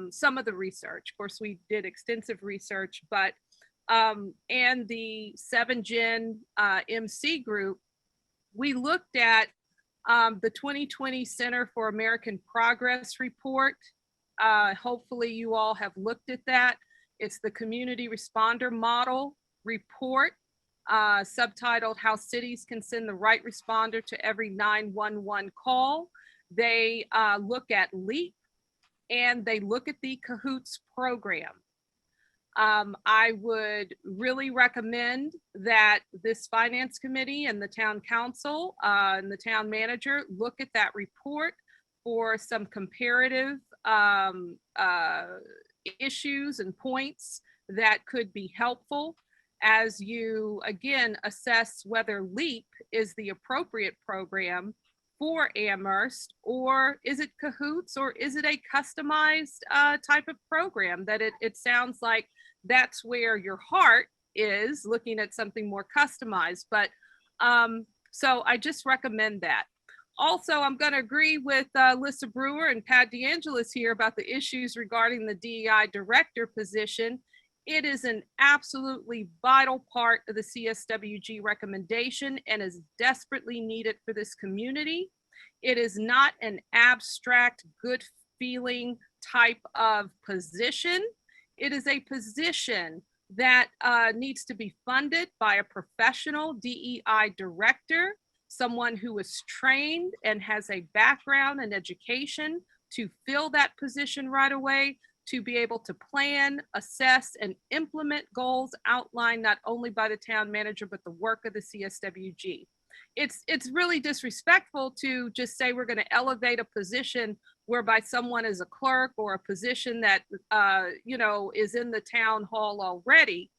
some of the research, of course, we did extensive research, but and the 7gen MC group, we looked at the 2020 Center for American Progress report. Hopefully you all have looked at that. It's the Community Responder Model report, subtitled How Cities Can Send the Right Responder to Every 911 Call. They look at LEAP, and they look at the CAHOOTS program. I would really recommend that this finance committee and the town council and the town manager look at that report for some comparative issues and points that could be helpful as you, again, assess whether LEAP is the appropriate program for Amherst, or is it CAHOOTS, or is it a customized type of program that it sounds like that's where your heart is, looking at something more customized. But so I just recommend that. Also, I'm going to agree with Lissa Brewer and Pat DeAngelis here about the issues regarding the DEI director position. It is an absolutely vital part of the CSWG recommendation and is desperately needed for this community. It is not an abstract, good feeling type of position. It is a position that needs to be funded by a professional DEI director, someone who is trained and has a background in education to fill that position right away, to be able to plan, assess, and implement goals outlined not only by the town manager, but the work of the CSWG. It's really disrespectful to just say we're going to elevate a position whereby someone is a clerk, or a position that is in the town hall already.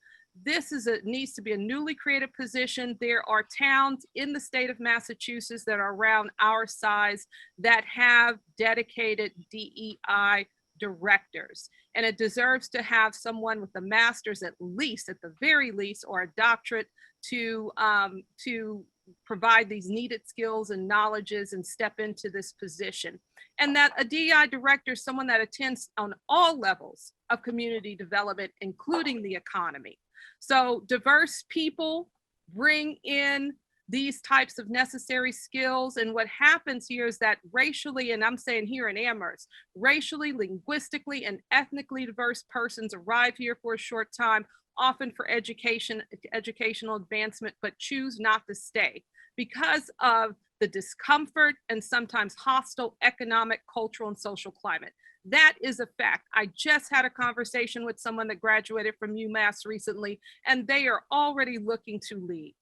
This needs to be a newly created position. There are towns in the state of Massachusetts that are around our size that have dedicated DEI directors, and it deserves to have someone with a master's at the very least, or a doctorate to provide these needed skills and knowledges and step into this position. And that a DEI director is someone that attends on all levels of community development, including the economy. So diverse people bring in these types of necessary skills. And what happens here is that racially, and I'm saying here in Amherst, racially, linguistically, and ethnically diverse persons arrive here for a short time, often for educational advancement, but choose not to stay because of the discomfort and sometimes hostile economic, cultural, and social climate. That is a fact. I just had a conversation with someone that graduated from UMass recently, and they are already looking to leave.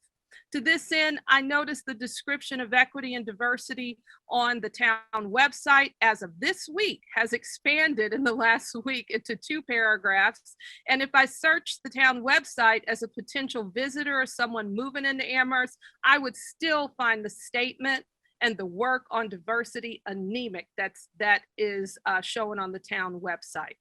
To this end, I noticed the description of equity and diversity on the town website as of this week has expanded in the last week into 2 paragraphs. And if I search the town website as a potential visitor or someone moving into Amherst, I would still find the statement and the work on diversity anemic that is shown on the town website.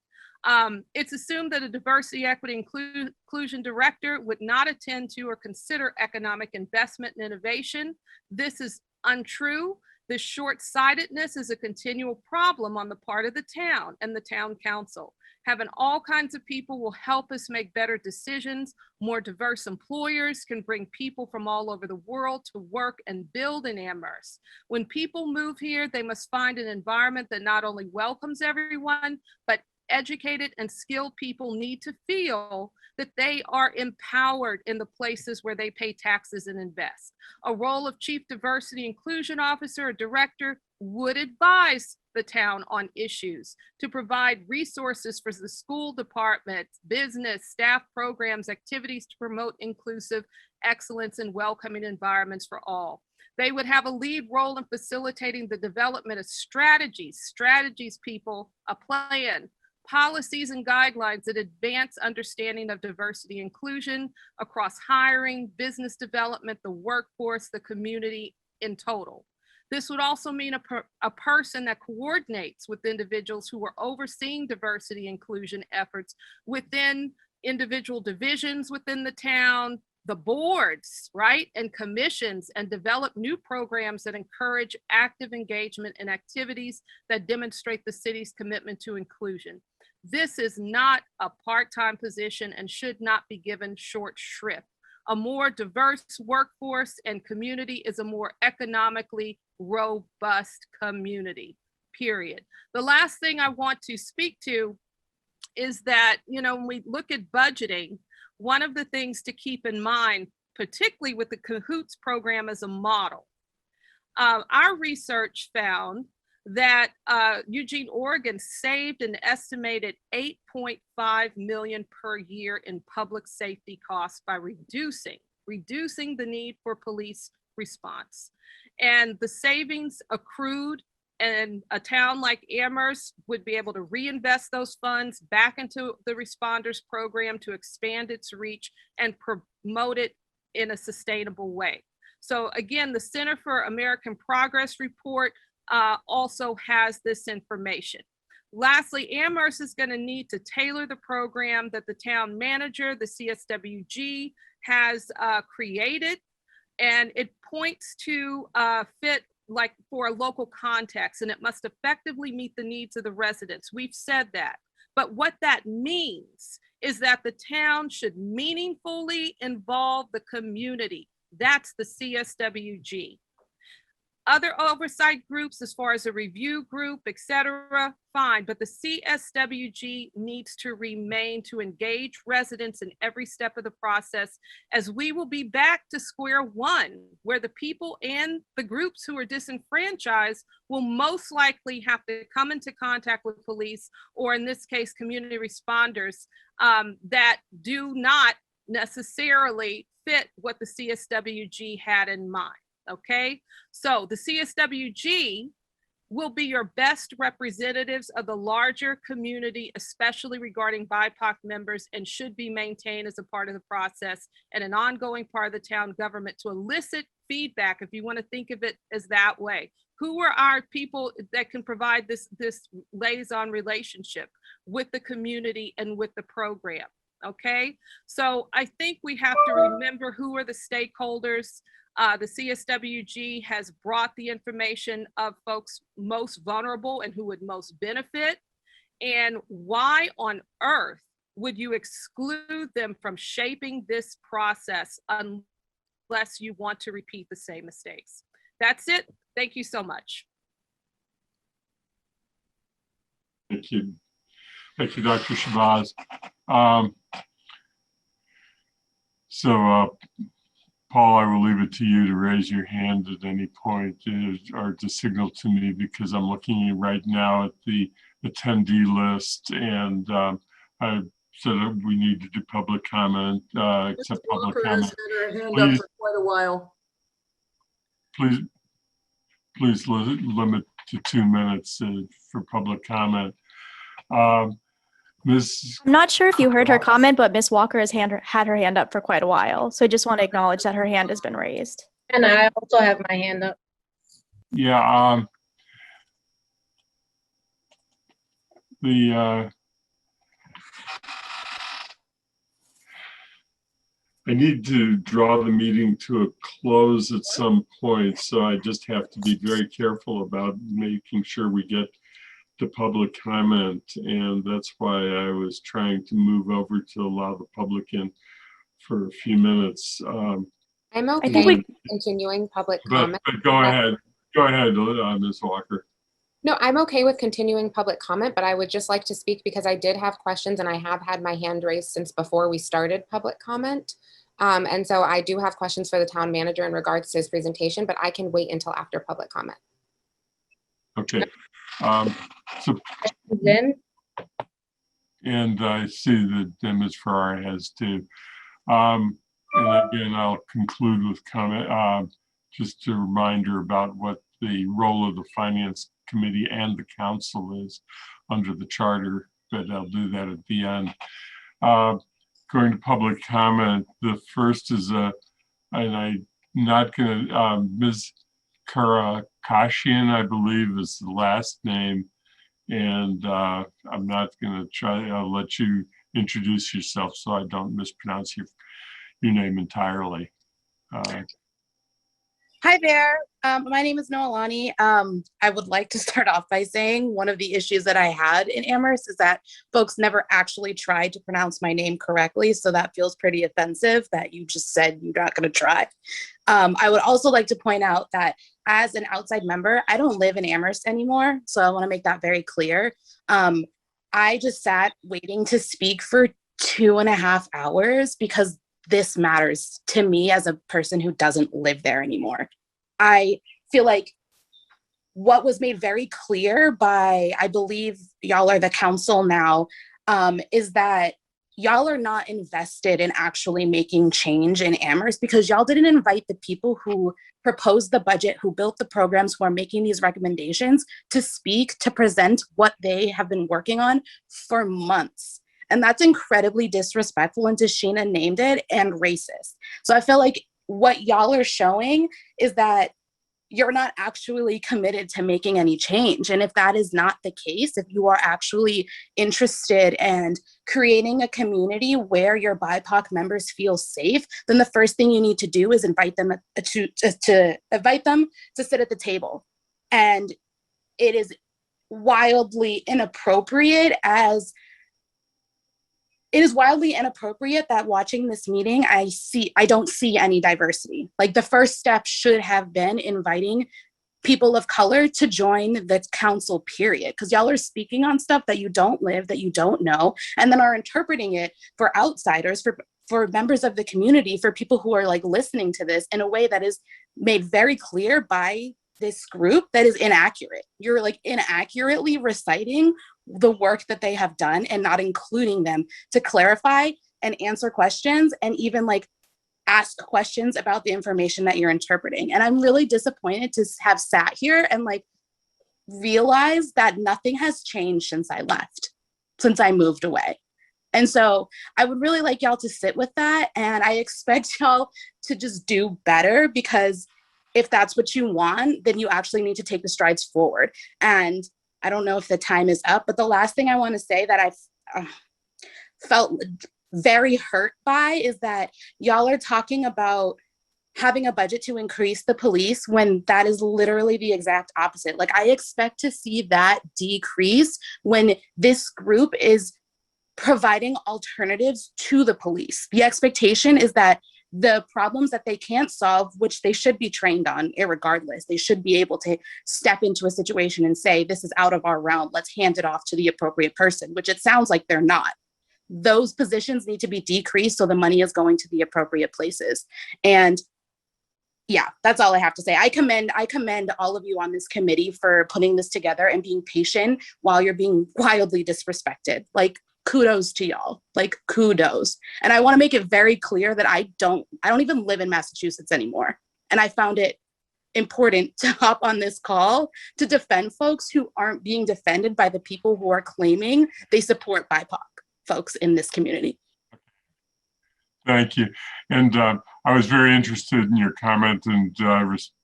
It's assumed that a diversity, equity, inclusion director would not attend to or consider economic investment and innovation. This is untrue. This short-sightedness is a continual problem on the part of the town and the town council. Having all kinds of people will help us make better decisions. More diverse employers can bring people from all over the world to work and build in Amherst. When people move here, they must find an environment that not only welcomes everyone, but educated and skilled people need to feel that they are empowered in the places where they pay taxes and invest. A role of chief diversity inclusion officer or director would advise the town on issues, to provide resources for the school department, business, staff programs, activities to promote inclusive excellence and welcoming environments for all. They would have a lead role in facilitating the development of strategies, people, a plan, policies and guidelines that advance understanding of diversity inclusion across hiring, business development, the workforce, the community in total. This would also mean a person that coordinates with individuals who are overseeing diversity inclusion efforts within individual divisions within the town, the boards, right, and commissions, and develop new programs that encourage active engagement and activities that demonstrate the city's commitment to inclusion. This is not a part-time position and should not be given short shrift. A more diverse workforce and community is a more economically robust community, period. The last thing I want to speak to is that, when we look at budgeting, one of the things to keep in mind, particularly with the CAHOOTS program as a model, our research found that Eugene, Oregon saved an estimated $8.5 million per year in public safety costs by reducing the need for police response. And the savings accrued, and a town like Amherst would be able to reinvest those funds back into the responders program to expand its reach and promote it in a sustainable way. So again, the Center for American Progress report also has this information. Lastly, Amherst is going to need to tailor the program that the town manager, the CSWG, has created, and it points to fit like for a local context, and it must effectively meet the needs of the residents. We've said that. But what that means is that the town should meaningfully involve the community. That's the CSWG. Other oversight groups, as far as a review group, etc., fine, but the CSWG needs to remain to engage residents in every step of the process, as we will be back to square one, where the people and the groups who are disenfranchised will most likely have to come into contact with police, or in this case, community responders that do not necessarily fit what the CSWG had in mind. Okay, so the CSWG will be your best representatives of the larger community, especially regarding BIPOC members, and should be maintained as a part of the process and an ongoing part of the town government to elicit feedback, if you want to think of it as that way. Who are our people that can provide this liaison relationship with the community and with the program? Okay, so I think we have to remember who are the stakeholders. The CSWG has brought the information of folks most vulnerable and who would most benefit. And why on earth would you exclude them from shaping this process unless you want to repeat the same mistakes? That's it. Thank you so much. Thank you. Thank you, Dr. Shabazz. Paul, I will leave it to you to raise your hand at any point or to signal to me, because I'm looking right now at the attendee list, and I said that we need to do public comment, accept public Walker has comment. had her hand up for quite a while. Please limit to 2 minutes for public comment. Ms. I'm not sure if you heard her comment, but Ms. Walker has had her hand up for quite a while. So I just want to acknowledge that her hand has been raised. And I also have my hand up. Yeah, I need to draw the meeting to a close at some point, so I just have to be very careful about making sure we get to public comment, and that's why I was trying to move over to allow the public in for a few minutes. I'm okay with continuing public comment. But go ahead, Ms. Walker. No, I'm okay with continuing public comment, but I would just like to speak because I did have questions and I have had my hand raised since before we started public comment. And so I do have questions for the town manager in regards to his presentation, but I can wait until after public comment. Okay. And I see that Ms. Farrar has too. And again, I'll conclude with comment, just a reminder about what the role of the Finance Committee and the Council is under the charter, but I'll do that at the end. Going to public comment, the first is and I'm not gonna, Ms. Karakashian, I believe is the last name. And I'm not gonna try, I'll let you introduce yourself so I don't mispronounce your name entirely. Hi there. My name is Noelani. I would like to start off by saying one of the issues that I had in Amherst is that folks never actually tried to pronounce my name correctly. So that feels pretty offensive that you just said you're not going to try. I would also like to point out that as an outside member, I don't live in Amherst anymore. So I want to make that very clear. I just sat waiting to speak for 2.5 hours because this matters to me as a person who doesn't live there anymore. I feel like what was made very clear by, I believe y'all are the council now, is that y'all are not invested in actually making change in Amherst because y'all didn't invite the people who proposed the budget, who built the programs, who are making these recommendations to speak, to present what they have been working on for months. And that's incredibly disrespectful, and Tashina named it, and racist. So I feel like what y'all are showing is that you're not actually committed to making any change. And if that is not the case, if you are actually interested in creating a community where your BIPOC members feel safe, then the first thing you need to do is invite them to invite them to sit at the table. And it is wildly inappropriate that watching this meeting, I don't see any diversity. Like the first step should have been inviting people of color to join the council, period. Because y'all are speaking on stuff that you don't live, that you don't know, and then are interpreting it for outsiders, for members of the community, for people who are like listening to this in a way that is made very clear by this group that is inaccurate. You're like inaccurately reciting the work that they have done and not including them to clarify and answer questions and even like ask questions about the information that you're interpreting. And I'm really disappointed to have sat here and like realize that nothing has changed since I left, since I moved away. And so I would really like y'all to sit with that. And I expect y'all to just do better, because if that's what you want, then you actually need to take the strides forward. And I don't know if the time is up, but the last thing I want to say that I've felt very hurt by is that y'all are talking about having a budget to increase the police when that is literally the exact opposite. Like, I expect to see that decrease when this group is providing alternatives to the police. The expectation is that the problems that they can't solve, which they should be trained on irregardless, they should be able to step into a situation and say, this is out of our realm, let's hand it off to the appropriate person, which it sounds like they're not. Those positions need to be decreased so the money is going to the appropriate places. And yeah, that's all I have to say. I commend all of you on this committee for putting this together and being patient while you're being wildly disrespected. Like, kudos to y'all, like kudos. And I want to make it very clear that I don't even live in Massachusetts anymore. And I found it important to hop on this call to defend folks who aren't being defended by the people who are claiming they support BIPOC folks in this community. Thank you. And I was very interested in your comment, and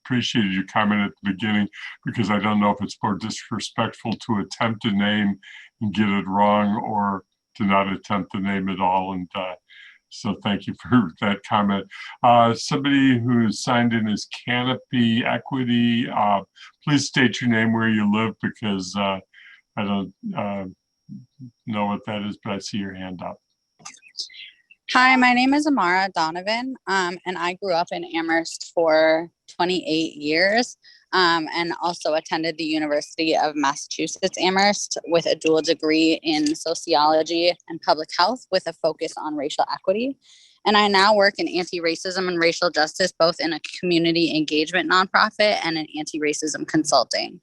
appreciated your comment at the beginning, because I don't know if it's more disrespectful to attempt a name and get it wrong, or to not attempt the name at all. And so thank you for that comment. Somebody who is signed in as Canopy Equity, please state your name, where you live, because I don't know what that is, but I see your hand up. Hi, my name is Amara Donovan, and I grew up in Amherst for 28 years, and also attended the University of Massachusetts Amherst with a dual degree in sociology and public health with a focus on racial equity. And I now work in anti-racism and racial justice, both in a community engagement nonprofit and in anti-racism consulting.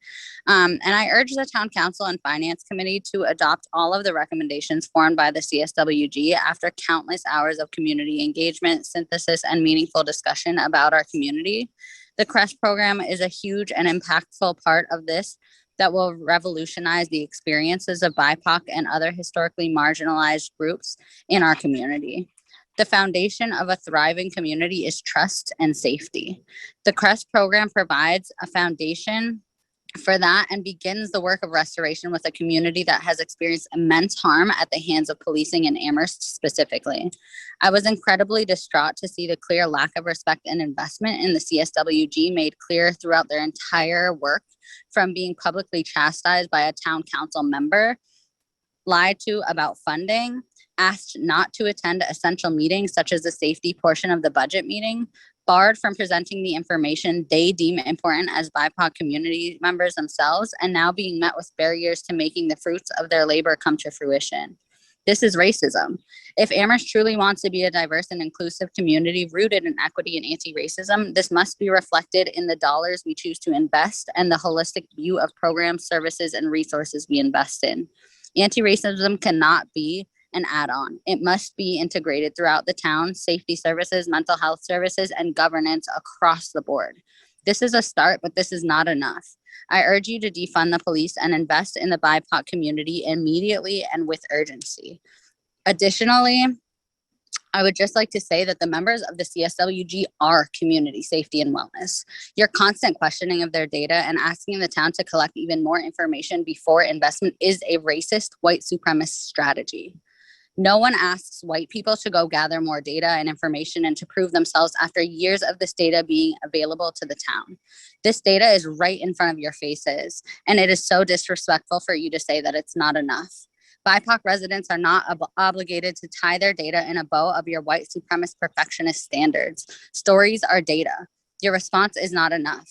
And I urge the Town Council and Finance Committee to adopt all of the recommendations formed by the CSWG after countless hours of community engagement, synthesis, and meaningful discussion about our community. The CREST program is a huge and impactful part of this that will revolutionize the experiences of BIPOC and other historically marginalized groups in our community. The foundation of a thriving community is trust and safety. The CREST program provides a foundation for that and begins the work of restoration with a community that has experienced immense harm at the hands of policing in Amherst specifically. I was incredibly distraught to see the clear lack of respect and investment in the CSWG made clear throughout their entire work, from being publicly chastised by a town council member, lied to about funding, asked not to attend essential meetings such as the safety portion of the budget meeting, barred from presenting the information they deem important as BIPOC community members themselves, and now being met with barriers to making the fruits of their labor come to fruition. This is racism. If Amherst truly wants to be a diverse and inclusive community rooted in equity and anti-racism, this must be reflected in the dollars we choose to invest and the holistic view of programs, services, and resources we invest in. Anti-racism cannot be an add-on. It must be integrated throughout the town, safety services, mental health services, and governance across the board. This is a start, but this is not enough. I urge you to defund the police and invest in the BIPOC community immediately and with urgency. Additionally, I would just like to say that the members of the CSWG are community safety and wellness. Your constant questioning of their data and asking the town to collect even more information before investment is a racist white supremacist strategy. No one asks white people to go gather more data and information and to prove themselves after years of this data being available to the town. This data is right in front of your faces, and it is so disrespectful for you to say that it's not enough. BIPOC residents are not obligated to tie their data in a bow of your white supremacist perfectionist standards. Stories are data. Your response is not enough.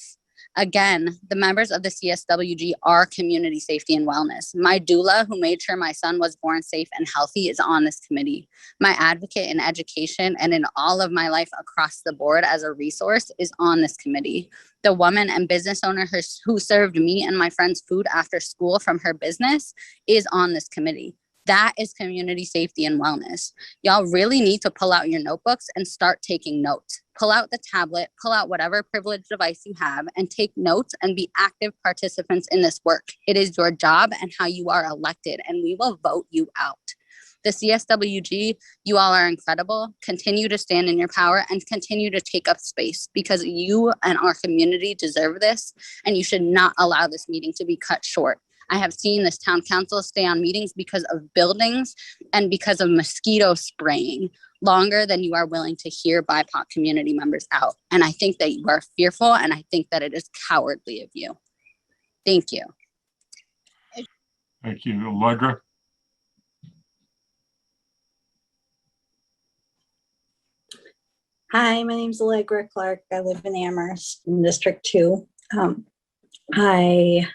Again, the members of the CSWG are community safety and wellness. My doula, who made sure my son was born safe and healthy, is on this committee. My advocate in education and in all of my life across the board as a resource is on this committee. The woman and business owner who served me and my friends food after school from her business is on this committee. That is community safety and wellness. Y'all really need to pull out your notebooks and start taking notes. Pull out the tablet, pull out whatever privileged device you have, and take notes and be active participants in this work. It is your job and how you are elected, and we will vote you out. The CSWG, you all are incredible. Continue to stand in your power and continue to take up space, because you and our community deserve this, and you should not allow this meeting to be cut short. I have seen this town council stay on meetings because of buildings and because of mosquito spraying longer than you are willing to hear BIPOC community members out. And I think that you are fearful, and I think that it is cowardly of you. Thank you. Thank you. Allegra? Hi, my name is Allegra Clark. I live in Amherst in District 2. I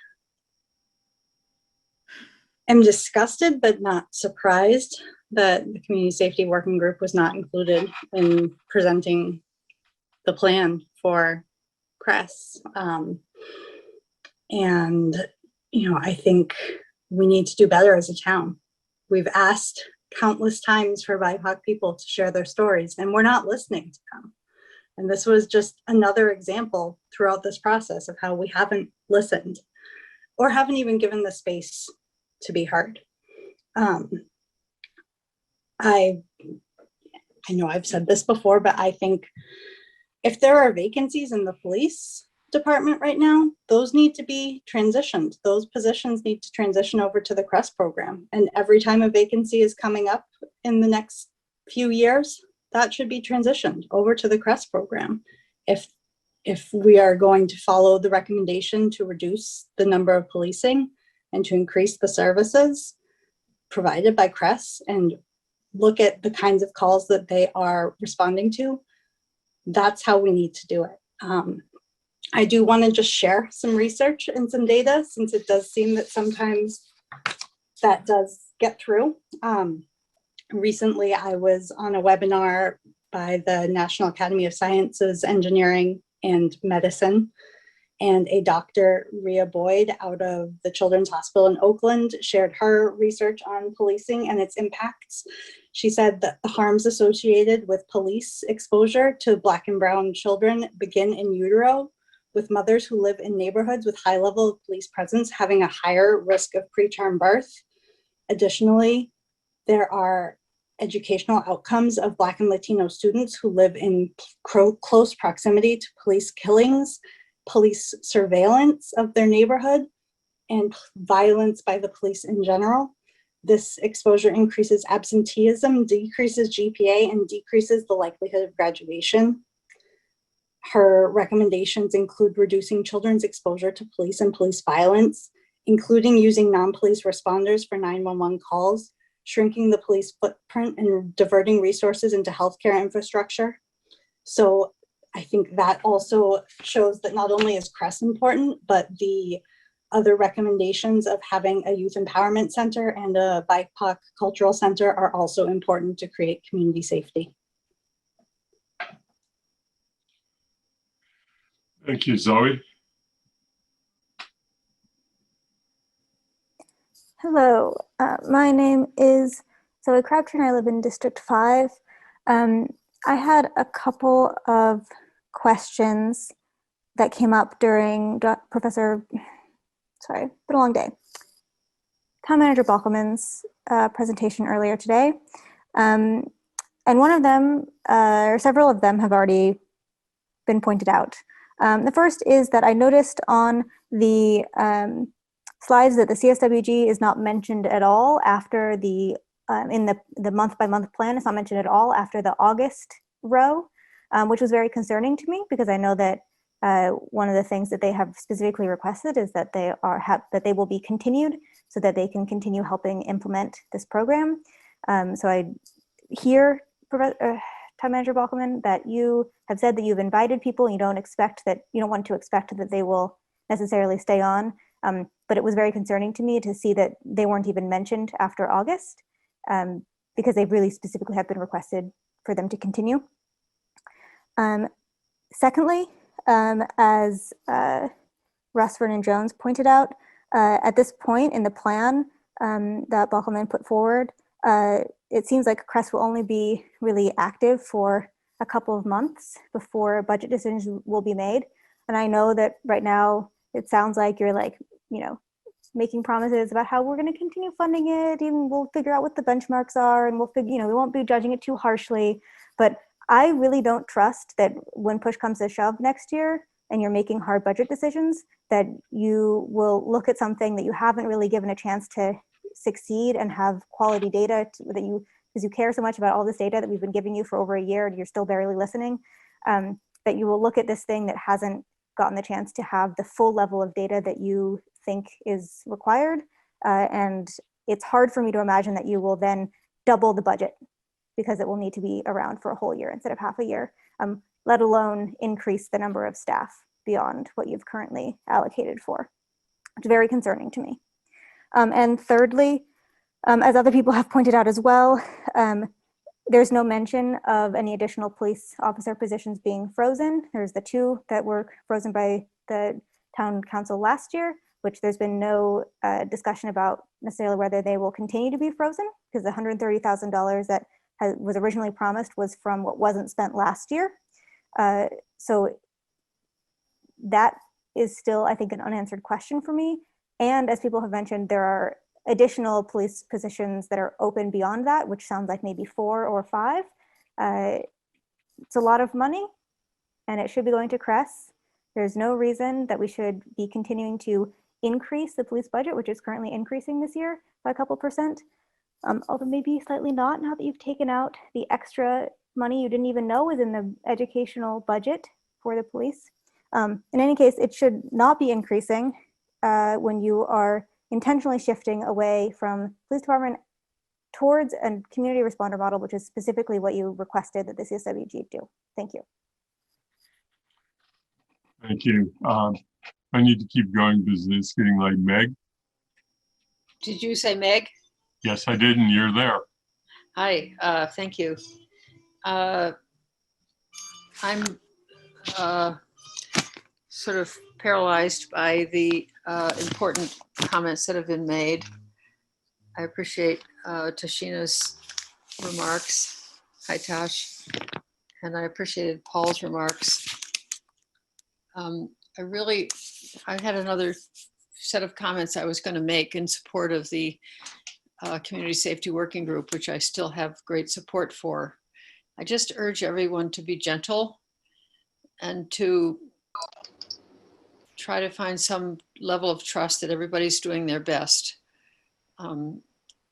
am disgusted but not surprised that the Community Safety Working Group was not included in presenting the plan for CRESS. And, you know, I think we need to do better as a town. We've asked countless times for BIPOC people to share their stories, and we're not listening to them. And this was just another example throughout this process of how we haven't listened or haven't even given the space to be heard. I know I've said this before, but I think if there are vacancies in the police department right now, those need to be transitioned. Those positions need to transition over to the CRESS program. And every time a vacancy is coming up in the next few years, that should be transitioned over to the CRESS program. If we are going to follow the recommendation to reduce the number of policing and to increase the services provided by CRESS and look at the kinds of calls that they are responding to, that's how we need to do it. I do want to just share some research and some data, since it does seem that sometimes that does get through. Recently, I was on a webinar by the National Academy of Sciences, Engineering, and Medicine, and a Dr. Rhea Boyd out of the Children's Hospital in Oakland shared her research on policing and its impacts. She said that the harms associated with police exposure to Black and brown children begin in utero, with mothers who live in neighborhoods with high level of police presence having a higher risk of preterm birth. Additionally, there are educational outcomes of Black and Latino students who live in close proximity to police killings, police surveillance of their neighborhood, and violence by the police in general. This exposure increases absenteeism, decreases GPA, and decreases the likelihood of graduation. Her recommendations include reducing children's exposure to police and police violence, including using non-police responders for 911 calls, shrinking the police footprint, and diverting resources into healthcare infrastructure. So I think that also shows that not only is CRESS important, but the other recommendations of having a youth empowerment center and a BIPOC cultural center are also important to create community safety. Thank you, Zoe. Hello, my name is Zoe Crabtree and I live in District 5. I had a couple of questions that came up during sorry, been a long day. Town Manager Bockelman's presentation earlier today. And one of them, or several of them, have already been pointed out. The first is that I noticed on the slides that the CSWG is not mentioned at all after the, in the month-by-month plan, it's not mentioned at all after the August row, which was very concerning to me because I know that one of the things that they have specifically requested is that they will be continued so that they can continue helping implement this program. So I hear, Town Manager Bockelman, that you have said that you've invited people and you don't want to expect that they will necessarily stay on. But it was very concerning to me to see that they weren't even mentioned after August because they really specifically have been requested for them to continue. Secondly, as Russ Vernon Jones pointed out, at this point in the plan that Bockelman put forward, it seems like CRESS will only be really active for a couple of months before budget decisions will be made. And I know that right now it sounds like you're like, making promises about how we're going to continue funding it, and we'll figure out what the benchmarks are, and we'll figure, we won't be judging it too harshly. But I really don't trust that when push comes to shove next year, and you're making hard budget decisions, that you will look at something that you haven't really given a chance to succeed and have quality data because you care so much about all this data that we've been giving you for over a year and you're still barely listening, that you will look at this thing that hasn't gotten the chance to have the full level of data that you think is required. And it's hard for me to imagine that you will then double the budget because it will need to be around for a whole year instead of half a year, let alone increase the number of staff beyond what you've currently allocated for. It's very concerning to me. And thirdly, as other people have pointed out as well, there's no mention of any additional police officer positions being frozen. There's the 2 that were frozen by the town council last year, which there's been no discussion about necessarily whether they will continue to be frozen, because the $130,000 that was originally promised was from what wasn't spent last year. So that is still, I think, an unanswered question for me. And as people have mentioned, there are additional police positions that are open beyond that, which sounds like maybe 4 or 5. It's a lot of money and it should be going to CRES. There's no reason that we should be continuing to increase the police budget, which is currently increasing this year by a couple %. Although maybe slightly not now that you've taken out the extra money you didn't even know was in the educational budget for the police. In any case, it should not be increasing when you are intentionally shifting away from police department towards a community responder model, which is specifically what you requested that the CSWG do. Thank you. Thank you. I need to keep going because it's getting like Meg. Did you say Meg? Yes, I did, and you're there. Hi, thank you. I'm sort of paralyzed by the important comments that have been made. I appreciate Tashina's remarks. Hi, Tash. And I appreciated Paul's remarks. I had another set of comments I was going to make in support of the Community Safety Working Group, which I still have great support for. I just urge everyone to be gentle and to try to find some level of trust that everybody's doing their best.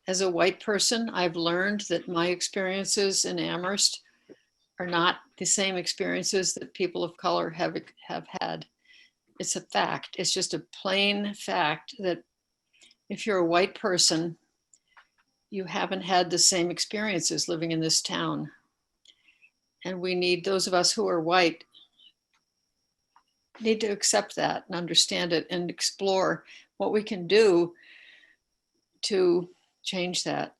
As a white person, I've learned that my experiences in Amherst are not the same experiences that people of color have had. It's a fact. It's just a plain fact that if you're a white person, you haven't had the same experiences living in this town. And we need, those of us who are white, need to accept that and understand it and explore what we can do to change that.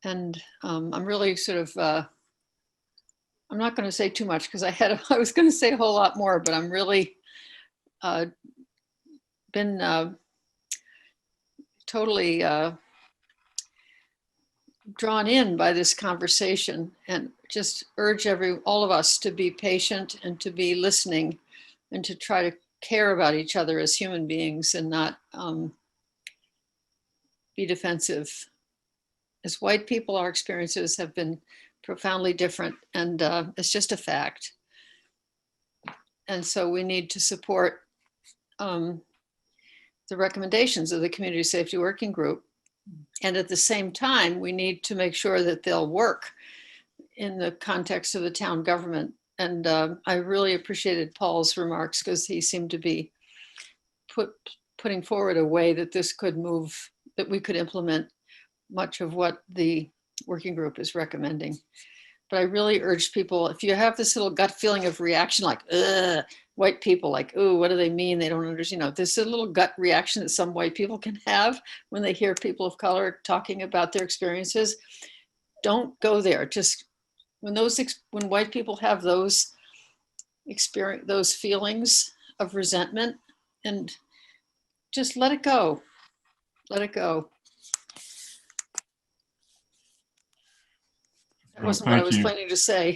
And I'm really sort of, I'm not going to say too much because I was going to say a whole lot more, but I'm really been totally drawn in by this conversation, and just urge all of us to be patient and to be listening and to try to care about each other as human beings and not be defensive. As white people, our experiences have been profoundly different, and it's just a fact. And so we need to support the recommendations of the Community Safety Working Group. And at the same time, we need to make sure that they'll work in the context of the town government. And I really appreciated Paul's remarks because he seemed to be putting forward a way that this could move, that we could implement much of what the working group is recommending. But I really urge people, if you have this little gut feeling of reaction, like, ugh, white people, like, oh, what do they mean? They don't understand. You know, this is a little gut reaction that some white people can have when they hear people of color talking about their experiences. Don't go there. Just when white people have those feelings of resentment, and just let it go. Let it go. That wasn't what I was planning to say.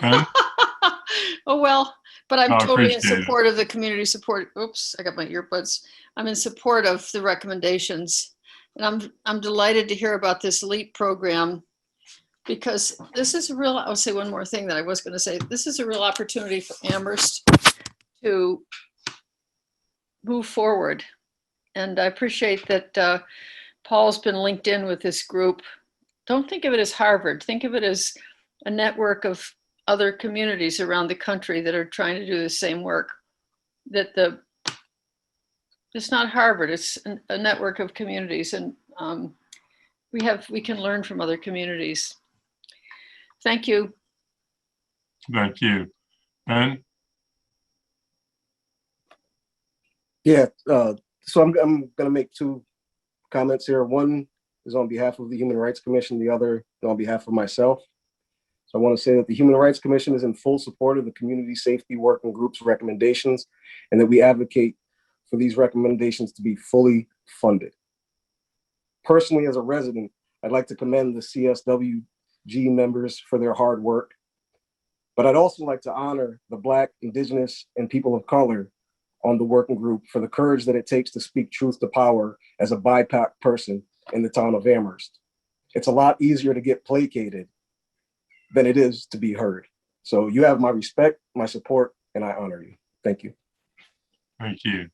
Oh, well, but I'm totally in support of the community support. Oops, I got my earbuds. I'm in support of the recommendations. And I'm delighted to hear about this LEAP program, because this is a real, I'll say one more thing that I was going to say. This is a real opportunity for Amherst to move forward. And I appreciate that Paul's been linked in with this group. Don't think of it as Harvard. Think of it as a network of other communities around the country that are trying to do the same work. It's not Harvard, it's a network of communities, and we can learn from other communities. Thank you. Thank you. Ben? Yeah, so I'm going to make two comments here. One is on behalf of the Human Rights Commission, the other on behalf of myself. So I want to say that the Human Rights Commission is in full support of the Community Safety Working Group's recommendations, and that we advocate for these recommendations to be fully funded. Personally, as a resident, I'd like to commend the CSWG members for their hard work, but I'd also like to honor the Black, Indigenous, and people of color on the working group for the courage that it takes to speak truth to power as a BIPOC person in the town of Amherst. It's a lot easier to get placated than it is to be heard. So you have my respect, my support, and I honor you. Thank you. Thank you.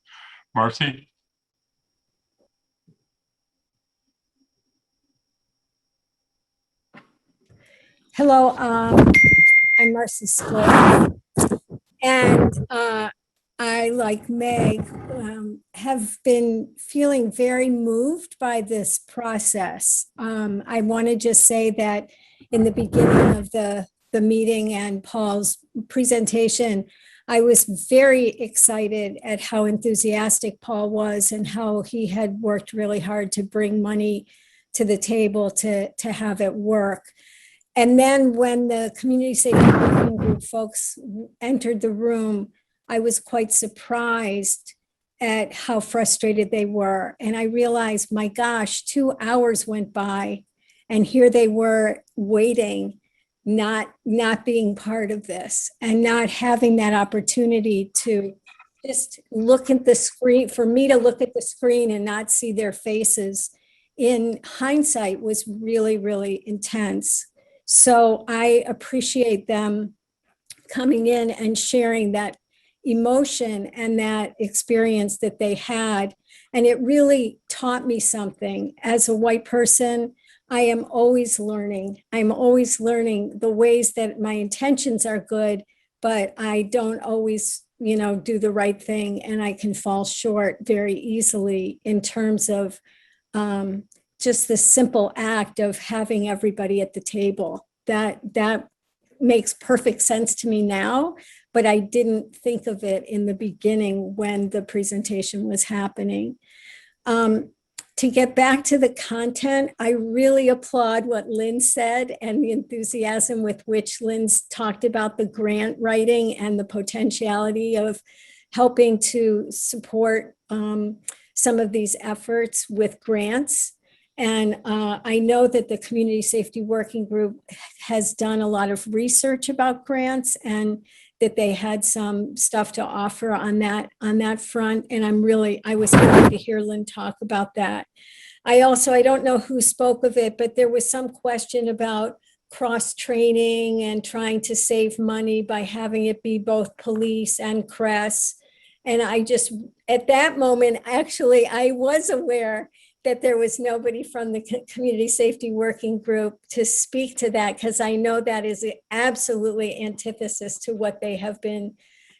Marcy? Hello, I'm Marcy Scott, and I, like Meg, have been feeling very moved by this process. I want to just say that in the beginning of the meeting and Paul's presentation, I was very excited at how enthusiastic Paul was and how he had worked really hard to bring money to the table to have it work. And then when the Community Safety Working Group folks entered the room, I was quite surprised at how frustrated they were. And I realized, my gosh, 2 hours went by and here they were waiting, not being part of this and not having that opportunity to just look at the screen, for me to look at the screen and not see their faces in hindsight was really, really intense. So I appreciate them coming in and sharing that emotion and that experience that they had. And it really taught me something. As a white person, I am always learning. I'm always learning the ways that my intentions are good, but I don't always, do the right thing. And I can fall short very easily in terms of just the simple act of having everybody at the table. That makes perfect sense to me now, but I didn't think of it in the beginning when the presentation was happening. To get back to the content, I really applaud what Lynn said and the enthusiasm with which Lynn's talked about the grant writing and the potentiality of helping to support some of these efforts with grants. And I know that the Community Safety Working Group has done a lot of research about grants and that they had some stuff to offer on that front. And I was happy to hear Lynn talk about that. I don't know who spoke of it, but there was some question about cross-training and trying to save money by having it be both police and CRES. And at that moment, actually, I was aware that there was nobody from the Community Safety Working Group to speak to that, because I know that is absolutely antithesis to what they have been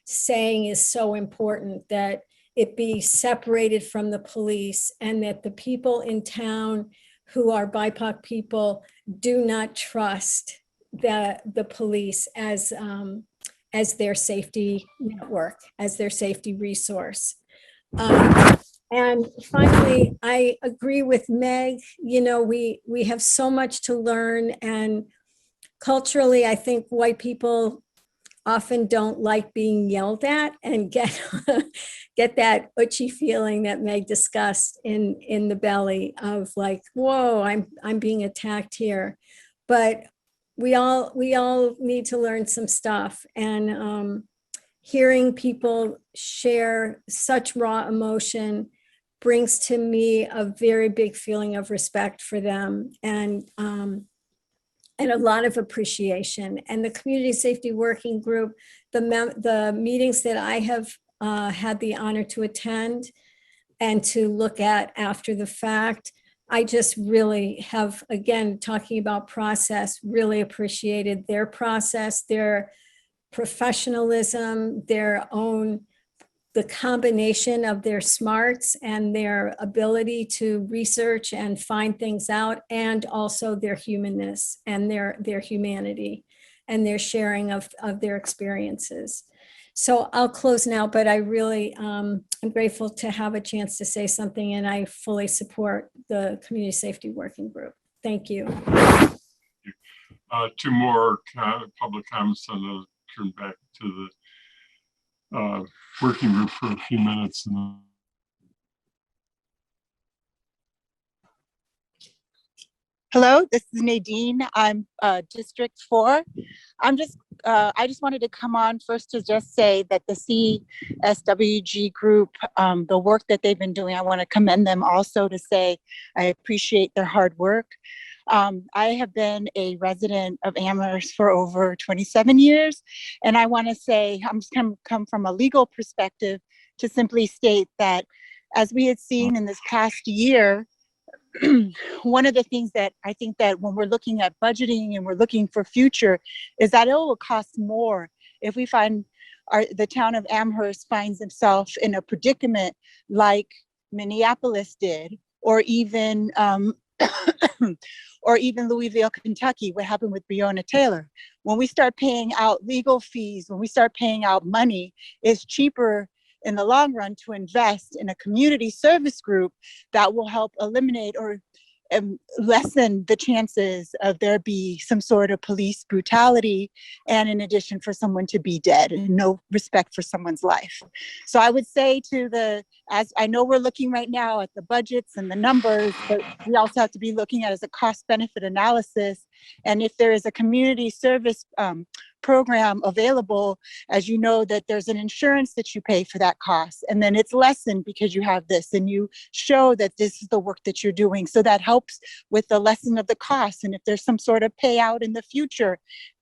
saying is so important, that it be separated from the police and that the people in town who are BIPOC people do not trust the police as their safety network, as their safety resource. And finally, I agree with Meg. We have so much to learn, and culturally, I think white people often don't like being yelled at and get that itchy feeling that Meg discussed in the belly of like, whoa, I'm being attacked here. But we all need to learn some stuff, and hearing people share such raw emotion brings to me a very big feeling of respect for them and a lot of appreciation. And the Community Safety Working Group, the meetings that I have had the honor to attend and to look at after the fact. I just really have, again, talking about process, really appreciated their process, their professionalism, the combination of their smarts and their ability to research and find things out, and also their humanness and their humanity and their sharing of their experiences. So I'll close now, but I really am grateful to have a chance to say something, and I fully support the Community Safety Working Group. Thank you. Two more public comments, and I'll turn back to the working group for a few minutes. Hello, this is Nadine. I'm District 4. I just wanted to come on first to just say that the CSWG group, the work that they've been doing, I want to commend them also to say I appreciate their hard work. I have been a resident of Amherst for over 27 years, and I want to say I'm just come from a legal perspective to simply state that as we had seen in this past year, one of the things that I think that when we're looking at budgeting and we're looking for future is that it will cost more if we find the town of Amherst finds itself in a predicament like Minneapolis did, or even or even Louisville, Kentucky, what happened with Breonna Taylor. When we start paying out legal fees, when we start paying out money, it's cheaper in the long run to invest in a community service group that will help eliminate or lessen the chances of there be some sort of police brutality, and in addition for someone to be dead and no respect for someone's life. So I would say as I know we're looking right now at the budgets and the numbers, but we also have to be looking at as a cost benefit analysis. And if there is a community service program available, as you know, that there's an insurance that you pay for that cost, and then it's lessened because you have this and you show that this is the work that you're doing, so that helps with the lesson of the cost. And if there's some sort of payout in the future,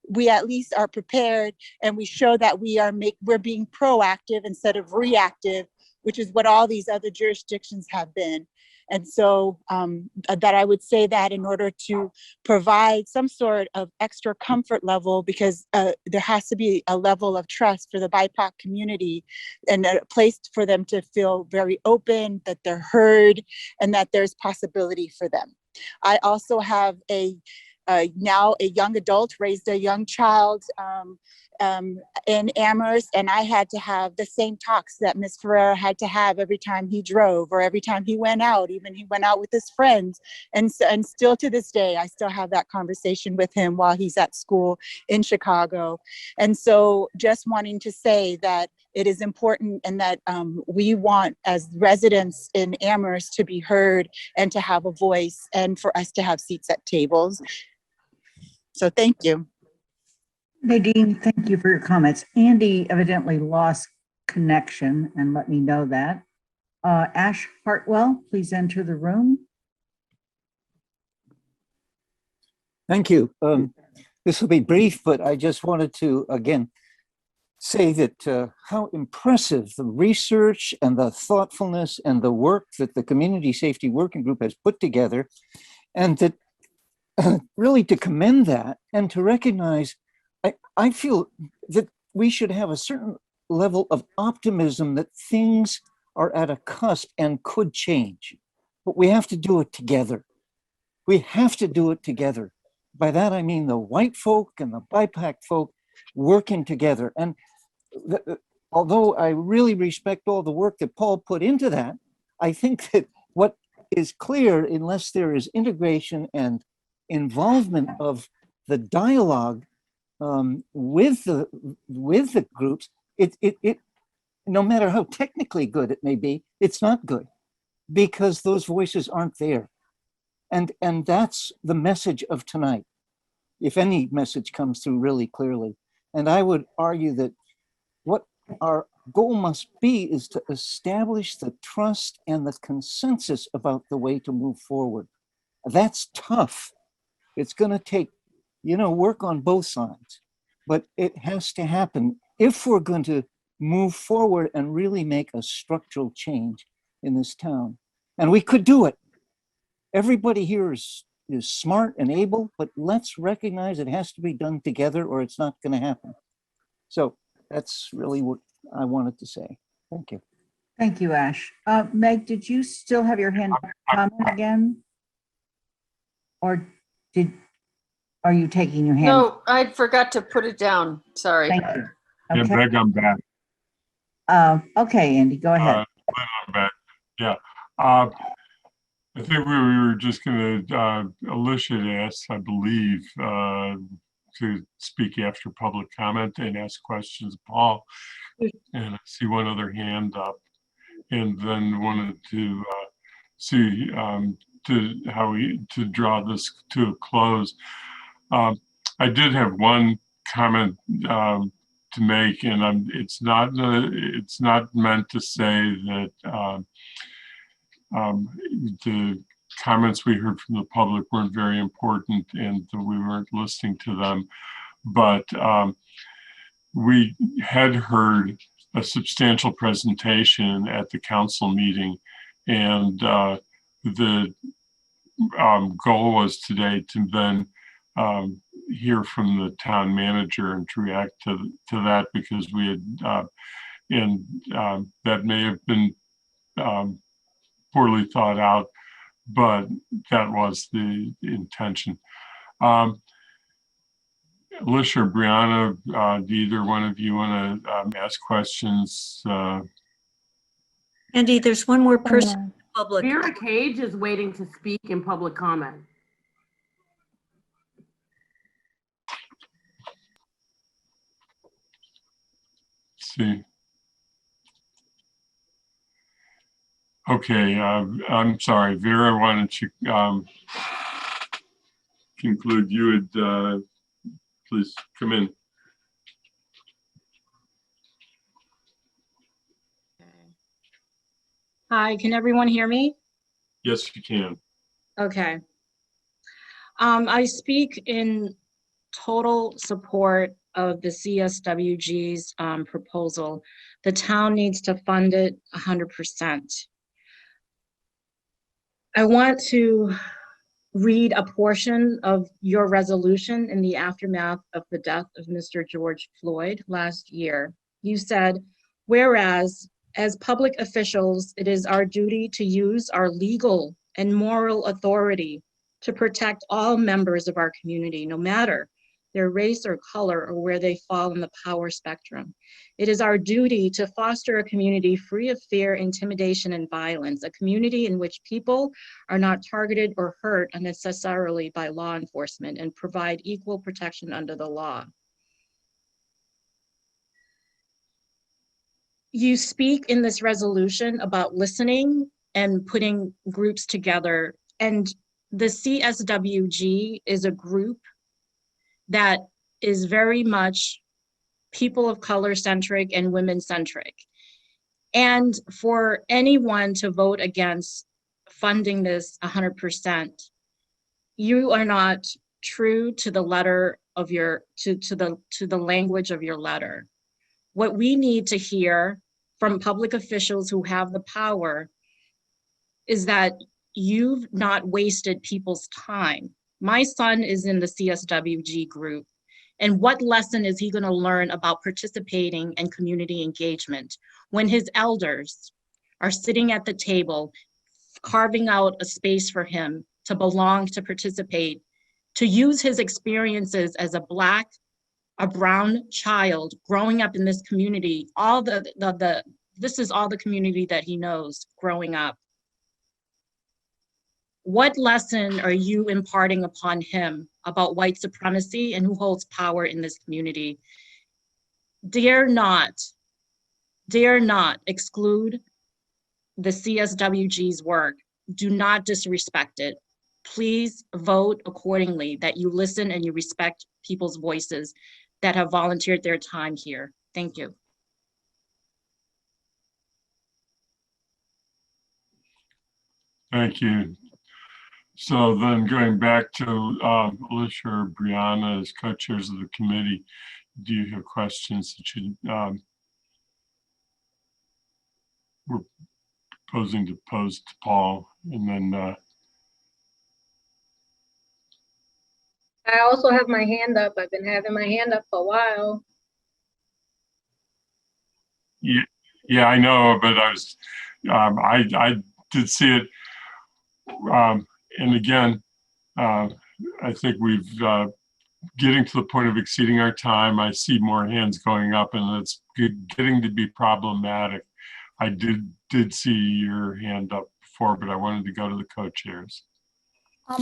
we at least are prepared, and we show that we're being proactive instead of reactive, which is what all these other jurisdictions have been. And so that I would say that in order to provide some sort of extra comfort level, because there has to be a level of trust for the BIPOC community and a place for them to feel very open, that they're heard, and that there's possibility for them. I also have now a young adult, raised a young child in Amherst, and I had to have the same talks that Ms. Ferreira had to have every time he drove or every time he went out, even he went out with his friends. And still to this day, I still have that conversation with him while he's at school in Chicago. And so just wanting to say that it is important, and that we want as residents in Amherst to be heard and to have a voice, and for us to have seats at tables. So thank you. Nadine, thank you for your comments. Andy evidently lost connection and let me know that. Ash Hartwell, please enter the room. Thank you. This will be brief, but I just wanted to, again, say that how impressive the research and the thoughtfulness and the work that the Community Safety Working Group has put together, and that really to commend that and to recognize, I feel that we should have a certain level of optimism that things are at a cusp and could change, but we have to do it together. We have to do it together. By that, I mean the white folk and the BIPOC folk working together. And although I really respect all the work that Paul put into that, I think that what is clear, unless there is integration and involvement of the dialogue with the groups, it no matter how technically good it may be, it's not good, because those voices aren't there. And that's the message of tonight, if any message comes through really clearly. And I would argue that what our goal must be is to establish the trust and the consensus about the way to move forward. That's tough. It's going to take, work on both sides, but it has to happen if we're going to move forward and really make a structural change in this town. And we could do it. Everybody here is smart and able, but let's recognize it has to be done together or it's not going to happen. So that's really what I wanted to say. Thank you. Thank you, Ash. Meg, did you still have your hand comment again? Or are you taking your hand? No, I forgot to put it down. Sorry. Thank you. Yeah, Okay. Meg, I'm back. Okay, Andy, go ahead. I'm back. Yeah. I think we were just going to, Alicia had asked, I believe, to speak after public comment and ask questions of Paul. And I see one other hand up, and then wanted to see to draw this to a close. I did have one comment to make, and it's not meant to say that the comments we heard from the public weren't very important and that we weren't listening to them, but we had heard a substantial presentation at the council meeting, and the goal was today to then hear from the town manager and to react to that, because we had that may have been poorly thought out, but that was the intention. Alicia or Brianna, do either one of you want to ask questions? Andy, there's one more person in the public. Vera Cage is waiting to speak in public comment. Let's see. Okay, I'm sorry, Vera, why don't you conclude? You would please come in. Hi, can everyone hear me? Yes, you can. Okay. I speak in total support of the CSWG's proposal. The town needs to fund it 100%. I want to read a portion of your resolution in the aftermath of the death of Mr. George Floyd last year. You said, whereas as public officials, it is our duty to use our legal and moral authority to protect all members of our community, no matter their race or color or where they fall in the power spectrum. It is our duty to foster a community free of fear, intimidation, and violence, a community in which people are not targeted or hurt unnecessarily by law enforcement, and provide equal protection under the law. You speak in this resolution about listening and putting groups together, and the CSWG is a group that is very much people of color centric and women centric. And for anyone to vote against funding this 100%, you are not true to the letter of your, to the language of your letter. What we need to hear from public officials who have the power is that you've not wasted people's time. My son is in the CSWG group, and what lesson is he going to learn about participating and community engagement when his elders are sitting at the table, carving out a space for him to belong, to participate, to use his experiences as a Black, a brown child growing up in this community, this is all the community that he knows growing up. What lesson are you imparting upon him about white supremacy and who holds power in this community? Dare not exclude the CSWG's work. Do not disrespect it. Please vote accordingly, that you listen and you respect people's voices that have volunteered their time here. Thank you. Thank you. So then going back to Alicia or Brianna as co-chairs of the committee, do you have questions that you we're proposing to pose to Paul, and then I also have my hand up. I've been having my hand up for a while. yeah, yeah, I know, but I did see it, and again, I think we've getting to the point of exceeding our time. I see more hands going up, and it's getting to be problematic. I did see your hand up before, but I wanted to go to the co-chairs.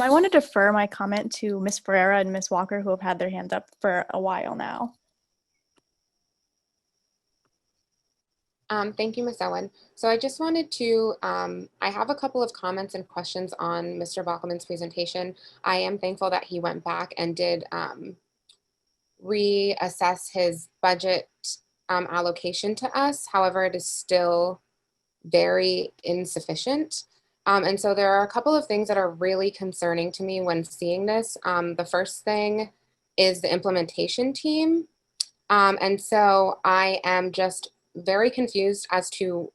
I want to defer my comment to Ms. Ferreira and Ms. Walker, who have had their hands up for a while now. Thank you, Ms. Owen. So I just wanted to, I have a couple of comments and questions on Mr. Bockelman's presentation. I am thankful that he went back and did reassess his budget allocation to us. However, it is still very insufficient. And so there are a couple of things that are really concerning to me when seeing this. The first thing is the implementation team. And so I am just very confused as to,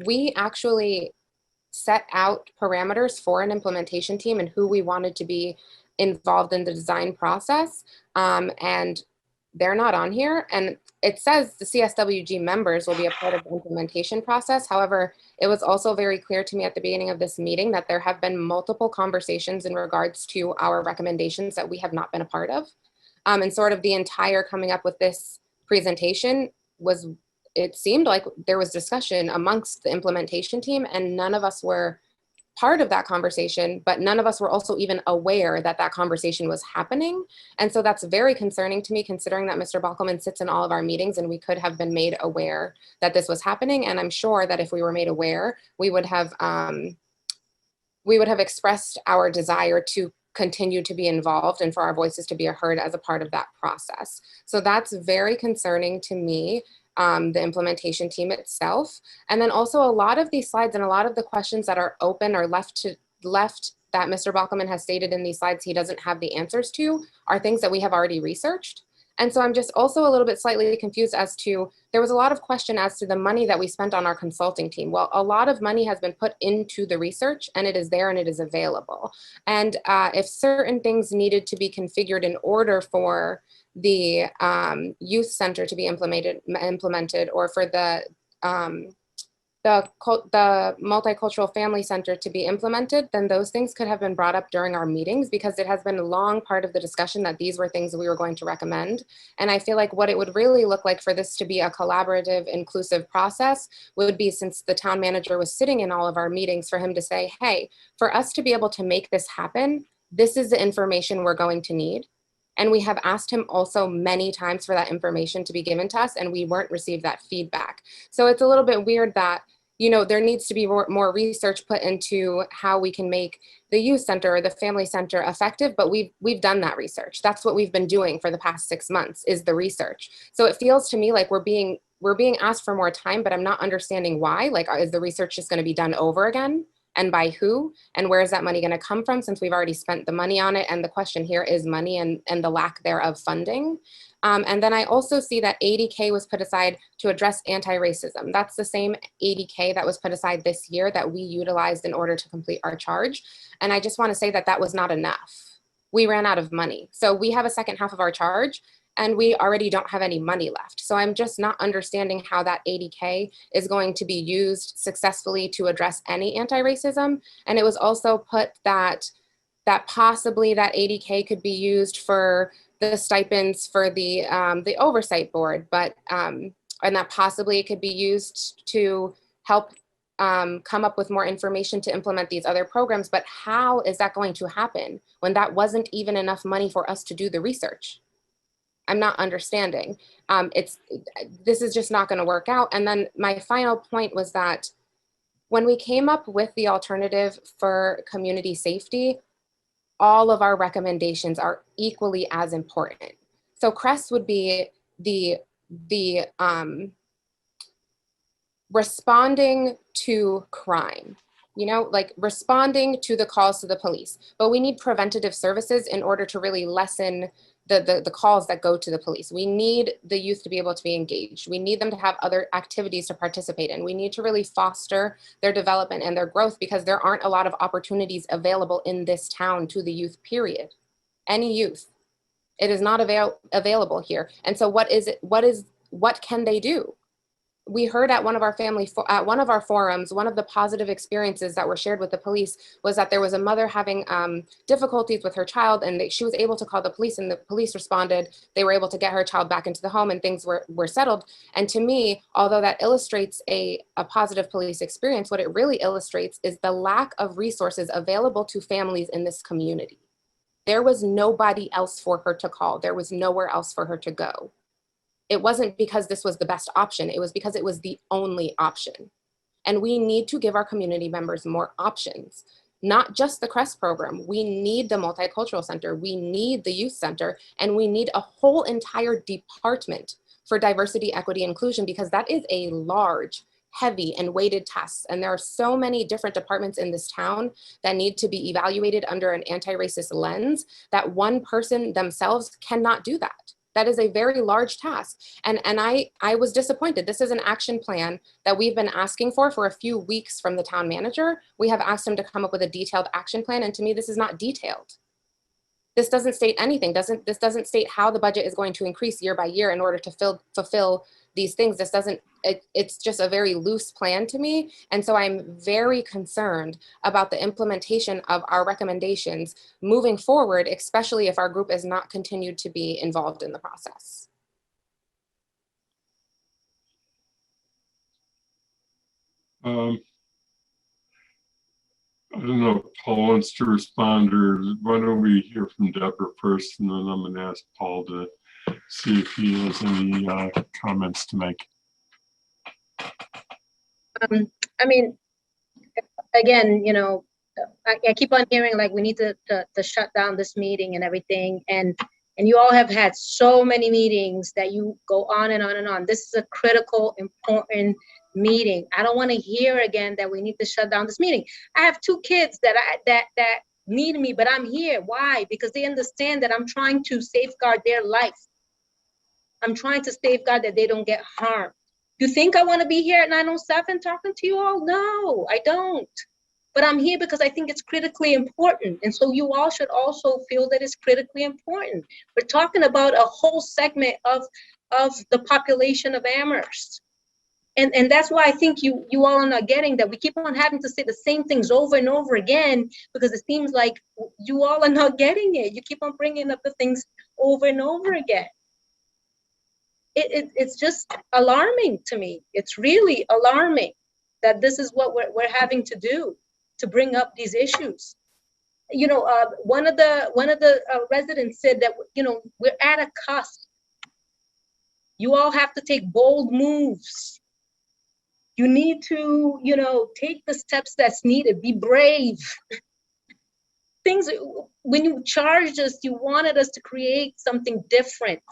we actually set out parameters for an implementation team and who we wanted to be involved in the design process. And they're not on here. And it says the CSWG members will be a part of the implementation process. However, it was also very clear to me at the beginning of this meeting that there have been multiple conversations in regards to our recommendations that we have not been a part of. And sort of the entire coming up with this presentation was, it seemed like there was discussion amongst the implementation team, and none of us were part of that conversation, but none of us were also even aware that that conversation was happening. And so that's very concerning to me, considering that Mr. Bockelman sits in all of our meetings, and we could have been made aware that this was happening. And I'm sure that if we were made aware, we would have expressed our desire to continue to be involved and for our voices to be heard as a part of that process. So that's very concerning to me. The implementation team itself. And then also a lot of these slides and a lot of the questions that are open or left that Mr. Bockelman has stated in these slides he doesn't have the answers to are things that we have already researched. And so I'm just also a little bit slightly confused as to, there was a lot of question as to the money that we spent on our consulting team. Well, a lot of money has been put into the research, and it is there and it is available. And if certain things needed to be configured in order for the youth center to be implemented, or for the multicultural family center to be implemented, then those things could have been brought up during our meetings, because it has been a long part of the discussion that these were things that we were going to recommend. And I feel like what it would really look like for this to be a collaborative, inclusive process would be, since the town manager was sitting in all of our meetings, for him to say, hey, for us to be able to make this happen, this is the information we're going to need. And we have asked him also many times for that information to be given to us, and we weren't received that feedback. So it's a little bit weird that, you know, there needs to be more research put into how we can make the youth center or the family center effective, but we've done that research. That's what we've been doing for the past 6 months, is the research. So it feels to me like we're being asked for more time, but I'm not understanding why. Like, is the research just going to be done over again? And by who? And where is that money going to come from, since we've already spent the money on it? And the question here is money and the lack thereof funding. And then I also see that 80K was put aside to address anti-racism. That's the same 80K that was put aside this year that we utilized in order to complete our charge. And I just want to say that that was not enough. We ran out of money. So we have a second half of our charge, and we already don't have any money left. So I'm just not understanding how that 80K is going to be used successfully to address any anti-racism. And it was also put that possibly that 80K could be used for the stipends for the oversight board, but and that possibly it could be used to help come up with more information to implement these other programs. But how is that going to happen when that wasn't even enough money for us to do the research? I'm not understanding. This is just not going to work out. And then my final point was that when we came up with the alternative for community safety, all of our recommendations are equally as important. So CRESS would be the responding to crime, you know, like responding to the calls to the police. But we need preventative services in order to really lessen the calls that go to the police. We need the youth to be able to be engaged. We need them to have other activities to participate in. We need to really foster their development and their growth, because there aren't a lot of opportunities available in this town to the youth, period. Any youth. It is not available here. And so what can they do? We heard at one of our forums, one of the positive experiences that were shared with the police was that there was a mother having difficulties with her child, and she was able to call the police, and the police responded. They were able to get her child back into the home, and things were settled. And to me, although that illustrates a positive police experience, what it really illustrates is the lack of resources available to families in this community. There was nobody else for her to call. There was nowhere else for her to go. It wasn't because this was the best option. It was because it was the only option. And we need to give our community members more options, not just the CREST program. We need the Multicultural Center. We need the Youth Center, and we need a whole entire department for diversity, equity, inclusion, because that is a large, heavy, and weighted task. And there are so many different departments in this town that need to be evaluated under an anti-racist lens that one person themselves cannot do that. That is a very large task. And I was disappointed. This is an action plan that we've been asking for a few weeks from the town manager. We have asked him to come up with a detailed action plan. And to me, this is not detailed. This doesn't state anything. This doesn't state how the budget is going to increase year by year in order to fulfill these things. It's just a very loose plan to me. And so I'm very concerned about the implementation of our recommendations moving forward, especially if our group is not continued to be involved in the process. I don't know if Paul wants to respond, or why don't we hear from Deborah first, and then I'm going to ask Paul to see if he has any comments to make. I mean, again, you know, I keep on hearing like we need to shut down this meeting and everything, and you all have had so many meetings that you go on and on and on. This is a critical, important meeting. I don't want to hear again that we need to shut down this meeting. I have 2 kids that need me, but I'm here. Why? Because they understand that I'm trying to safeguard their life. I'm trying to safeguard that they don't get harmed. You think I want to be here at 9:07 talking to you all? No, I don't. But I'm here because I think it's critically important. And so you all should also feel that it's critically important. We're talking about a whole segment of the population of Amherst. And that's why I think you all are not getting that. We keep on having to say the same things over and over again, because it seems like you all are not getting it. You keep on bringing up the things over and over again. It's just alarming to me. It's really alarming that this is what we're having to do, to bring up these issues. You know, one of the residents said that, you know, we're at a cusp. You all have to take bold moves. You need to, you know, take the steps that's needed. Be brave. Things, when you charged us, you wanted us to create something different.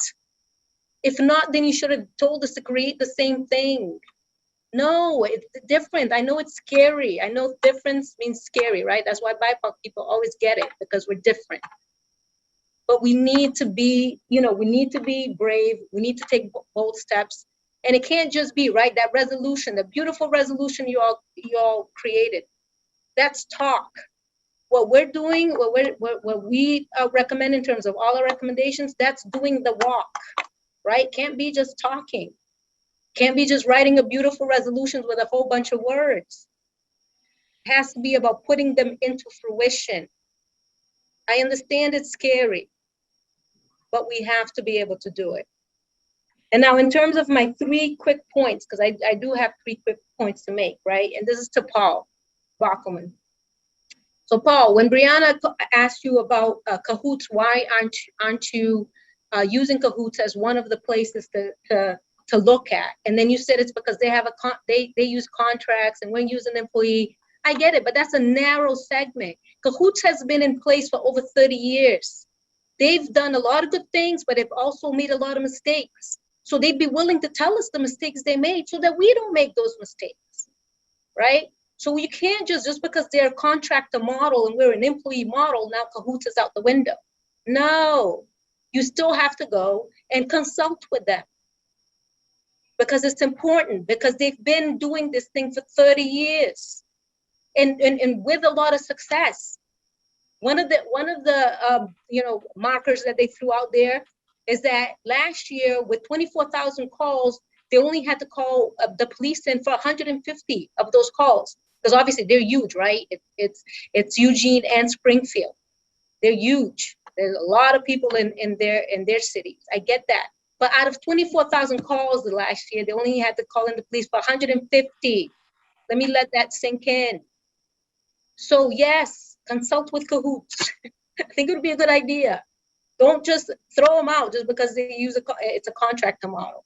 If not, then you should have told us to create the same thing. No, it's different. I know it's scary. I know difference means scary, right? That's why BIPOC people always get it, because we're different. But we need to be, you know, we need to be brave. We need to take bold steps. And it can't just be, right, that resolution, the beautiful resolution you all created. That's talk. What we're doing, what we recommend in terms of all our recommendations, that's doing the walk, right? Can't be just talking. Can't be just writing a beautiful resolutions with a whole bunch of words. It has to be about putting them into fruition. I understand it's scary, but we have to be able to do it. And now in terms of my 3 quick points, because I do have 3 quick points to make, right? And this is to Paul Bockelman. So Paul, when Brianna asked you about Cahoots, why aren't you using Cahoots as one of the places to look at? And then you said it's because they have they use contracts and when using an employee. I get it, but that's a narrow segment. Cahoots has been in place for over 30 years. They've done a lot of good things, but they've also made a lot of mistakes. So they'd be willing to tell us the mistakes they made so that we don't make those mistakes, right? So you can't just because they're a contractor model and we're an employee model, now Cahoots is out the window. No, You still have to go and consult with them because it's important, because they've been doing this thing for 30 years and with a lot of success. One of the markers that they threw out there is that last year with 24,000 calls, they only had to call the police in for 150 of those calls, because obviously they're huge, right? It's Eugene and Springfield. They're huge. There's a lot of people in their cities. I get that. But out of 24,000 calls the last year, they only had to call in the police for 150. Let me let that sink in. So yes, consult with Cahoots. I think it would be a good idea. Don't just throw them out just because they use it's a contractor model.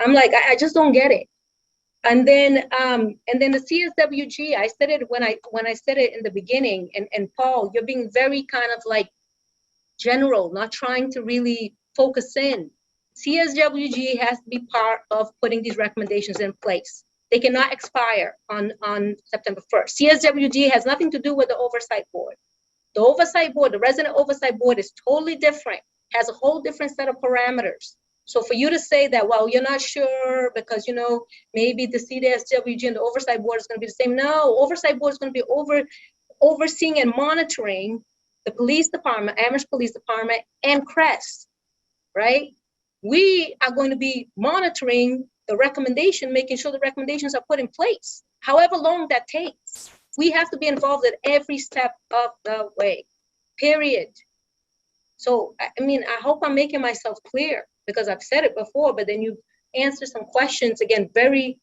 I'm like, I just don't get it. And then the CSWG, I said it when I said it in the beginning, and Paul, you're being very kind of like general, not trying to really focus in. CSWG has to be part of putting these recommendations in place. They cannot expire on September 1st. CSWG has nothing to do with the oversight board. The oversight board, the resident oversight board, is totally different, has a whole different set of parameters. So for you to say that, well, you're not sure because, maybe the CSWG and the oversight board is going to be the same. No, oversight board is going to be overseeing and monitoring the police department, Amherst Police Department, and CREST, right? We are going to be monitoring the recommendation, making sure the recommendations are put in place, however long that takes. We have to be involved at every step of the way, period. So, I mean, I hope I'm making myself clear, because I've said it before, but then you answer some questions, again, very,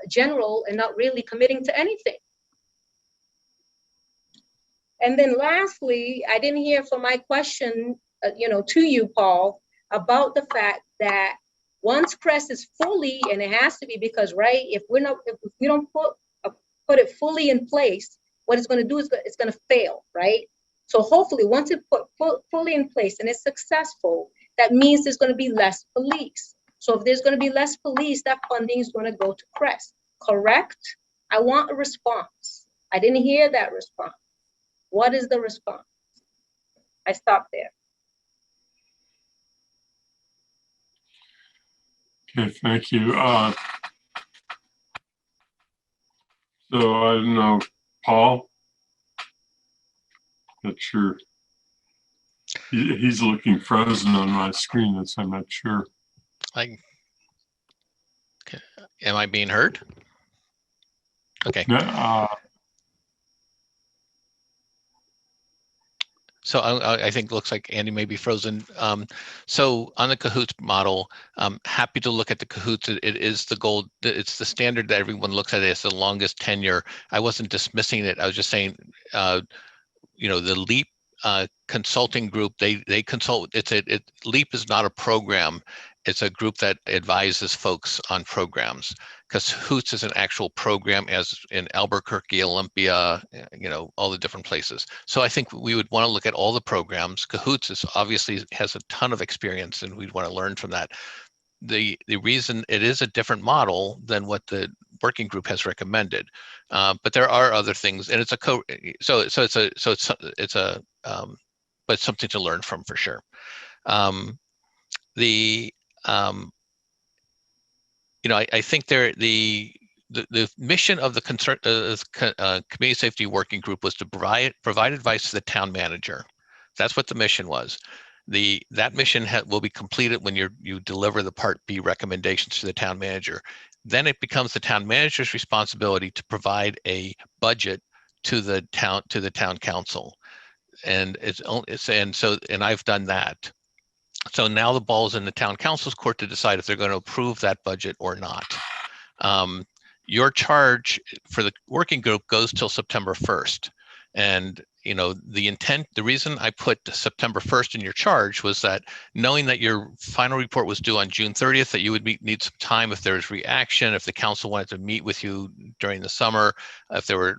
general and not really committing to anything. And then lastly, I didn't hear from my question, to you, Paul, about the fact that once CREST is fully, and it has to be, because, right, if we don't put it fully in place, what it's going to do is it's going to fail, right? So hopefully once it's put fully in place and it's successful, that means there's going to be less police. So if there's going to be less police, that funding is going to go to CREST, correct? I want a response. I didn't hear that response. What is the response? I stopped there. Okay, thank you. So I don't know, Paul? Not sure. He's looking frozen on my screen, so I'm not sure. Okay. Am I being heard? Okay. So I think it looks like Andy may be frozen. So on the Cahoots model, I'm happy to look at the Cahoots. It is the gold. It's the standard that everyone looks at. It's the longest tenure. I wasn't dismissing it. I was just saying, the LEAP consulting group, they consult. LEAP is not a program. It's a group that advises folks on programs, because Cahoots is an actual program, as in Albuquerque, Olympia, all the different places. So I think we would want to look at all the programs. Cahoots obviously has a ton of experience, and we'd want to learn from that. The reason it is a different model than what the working group has recommended, but there are other things, and it's but something to learn from for sure. I think the mission of the community safety working group was to provide advice to the town manager. That's what the mission was. That mission will be completed when you deliver the Part B recommendations to the town manager. Then it becomes the town manager's responsibility to provide a budget to the town council, and and I've done that. So now the ball's in the town council's court to decide if they're going to approve that budget or not. Your charge for the working group goes till September 1st. And, the reason I put September 1st in your charge was that, knowing that your final report was due on June 30th, that you would need some time if there was reaction, if the council wanted to meet with you during the summer, if there were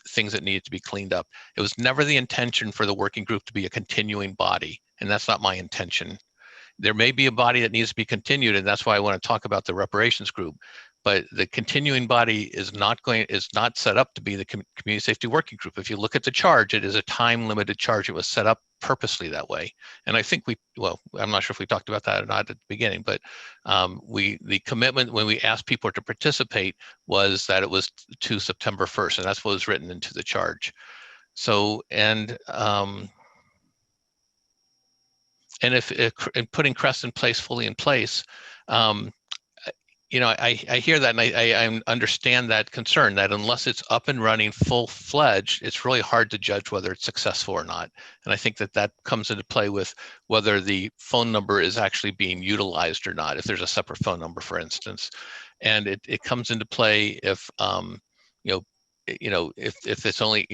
things that needed to be cleaned up. It was never the intention for the working group to be a continuing body, and that's not my intention. There may be a body that needs to be continued, and that's why I want to talk about the reparations group. but the continuing body is not set up to be the community safety working group. If you look at the charge, it is a time limited charge. It was set up purposely that way. And I think I'm not sure if we talked about that or not at the beginning, but the commitment when we asked people to participate was that it was to September 1st, and that's what was written into the charge. So, and if putting CREST in place, fully in place, I hear that, and I understand that concern, that unless it's up and running full-fledged, it's really hard to judge whether it's successful or not. And I think that comes into play with whether the phone number is actually being utilized or not, if there's a separate phone number, for instance. And it comes into play if if it's only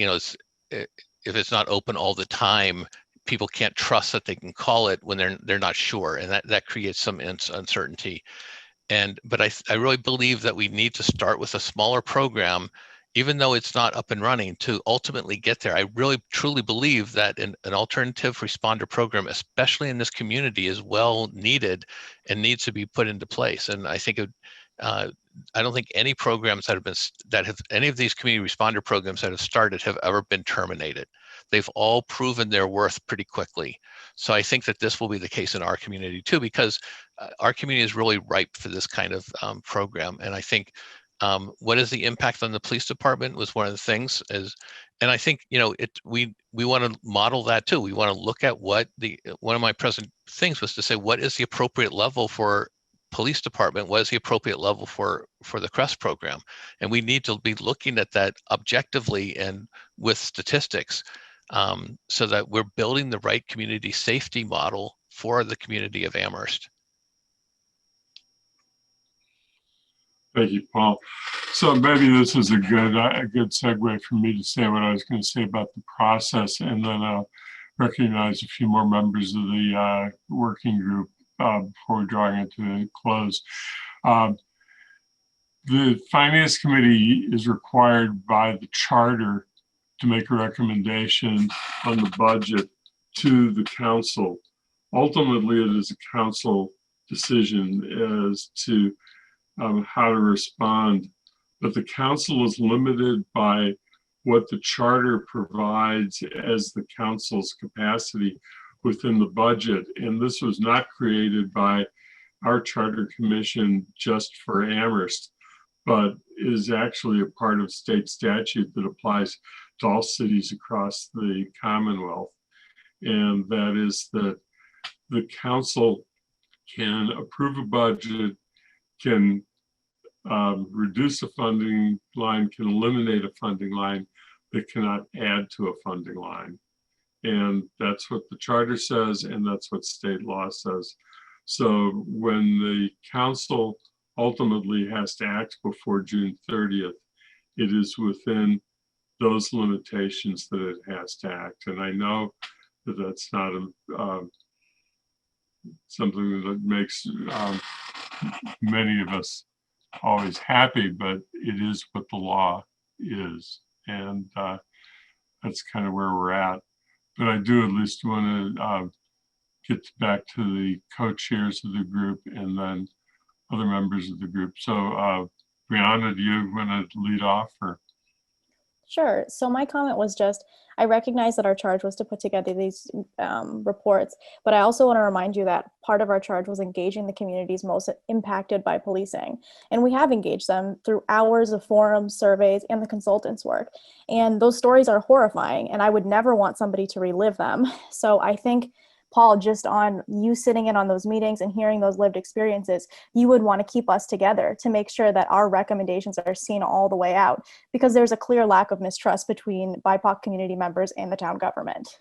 if it's not open all the time, people can't trust that they can call it when they're not sure, and that creates some uncertainty. But I really believe that we need to start with a smaller program, even though it's not up and running, to ultimately get there. I really truly believe that an alternative responder program, especially in this community, is well needed and needs to be put into place. And I think I don't think any programs any of these community responder programs that have started have ever been terminated. They've all proven their worth pretty quickly. So I think that this will be the case in our community too, because our community is really ripe for this kind of program. And I think what is the impact on the police department was one of the things and I think, we want to model that too. We want to look at one of my present things was to say, what is the appropriate level for police department? What is the appropriate level for the CREST program? And we need to be looking at that objectively and with statistics, so that we're building the right community safety model for the community of Amherst. Thank you, Paul. So maybe this is a good segue for me to say what I was going to say about the process, and then I'll recognize a few more members of the working group before drawing it to a close. The Finance Committee is required by the charter to make a recommendation on the budget to the council. Ultimately, it is a council decision as to how to respond, but the council is limited by what the charter provides as the council's capacity within the budget. And this was not created by our charter commission just for Amherst, but is actually a part of state statute that applies to all cities across the Commonwealth. And that is that the council can approve a budget, can reduce a funding line, can eliminate a funding line, but cannot add to a funding line. And that's what the charter says, and that's what state law says. So when the council ultimately has to act before June 30th, it is within those limitations that it has to act. And I know that that's not something that makes many of us always happy, but it is what the law is. And that's kind of where we're at. But I do at least want to get back to the co-chairs of the group and then other members of the group. So Brianna, do you want to lead off? Or? Sure. So my comment was just, I recognize that our charge was to put together these reports, but I also want to remind you that part of our charge was engaging the communities most impacted by policing. And we have engaged them through hours of forums, surveys, and the consultants' work. And those stories are horrifying, and I would never want somebody to relive them. So I think, Paul, just on you sitting in on those meetings and hearing those lived experiences, you would want to keep us together to make sure that our recommendations are seen all the way out, because there's a clear lack of mistrust between BIPOC community members and the town government.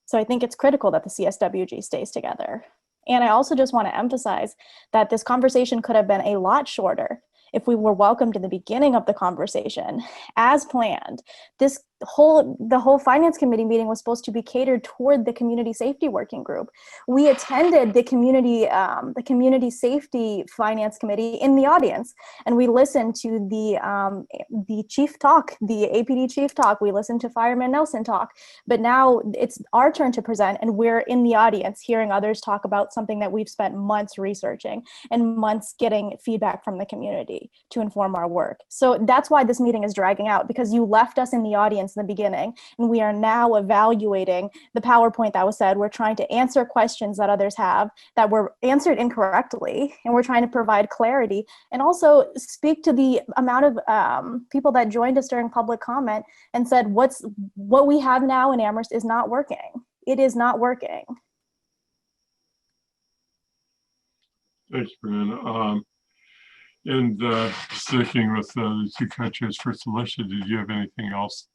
So I think it's critical that the CSWG stays together. And I also just want to emphasize that this conversation could have been a lot shorter if we were welcomed in the beginning of the conversation as planned. The whole finance committee meeting was supposed to be catered toward the community safety working group. We attended the community safety finance committee in the audience, and we listened to the chief talk, the APD chief talk. We listened to Fireman Nelson talk, but now it's our turn to present, and we're in the audience hearing others talk about something that we've spent months researching and months getting feedback from the community. clarity to inform our work. So that's why this meeting is dragging out, because you left us in the audience in the beginning, and we are now evaluating the PowerPoint that was said. We're trying to answer questions that others have that were answered incorrectly, and we're trying to provide clarity and also speak to the amount of people that joined us during public comment and said what we have now in Amherst is not working. It is not working. Thanks, Brianna. And sticking with the two co-chairs, first, Alicia, did you have anything else?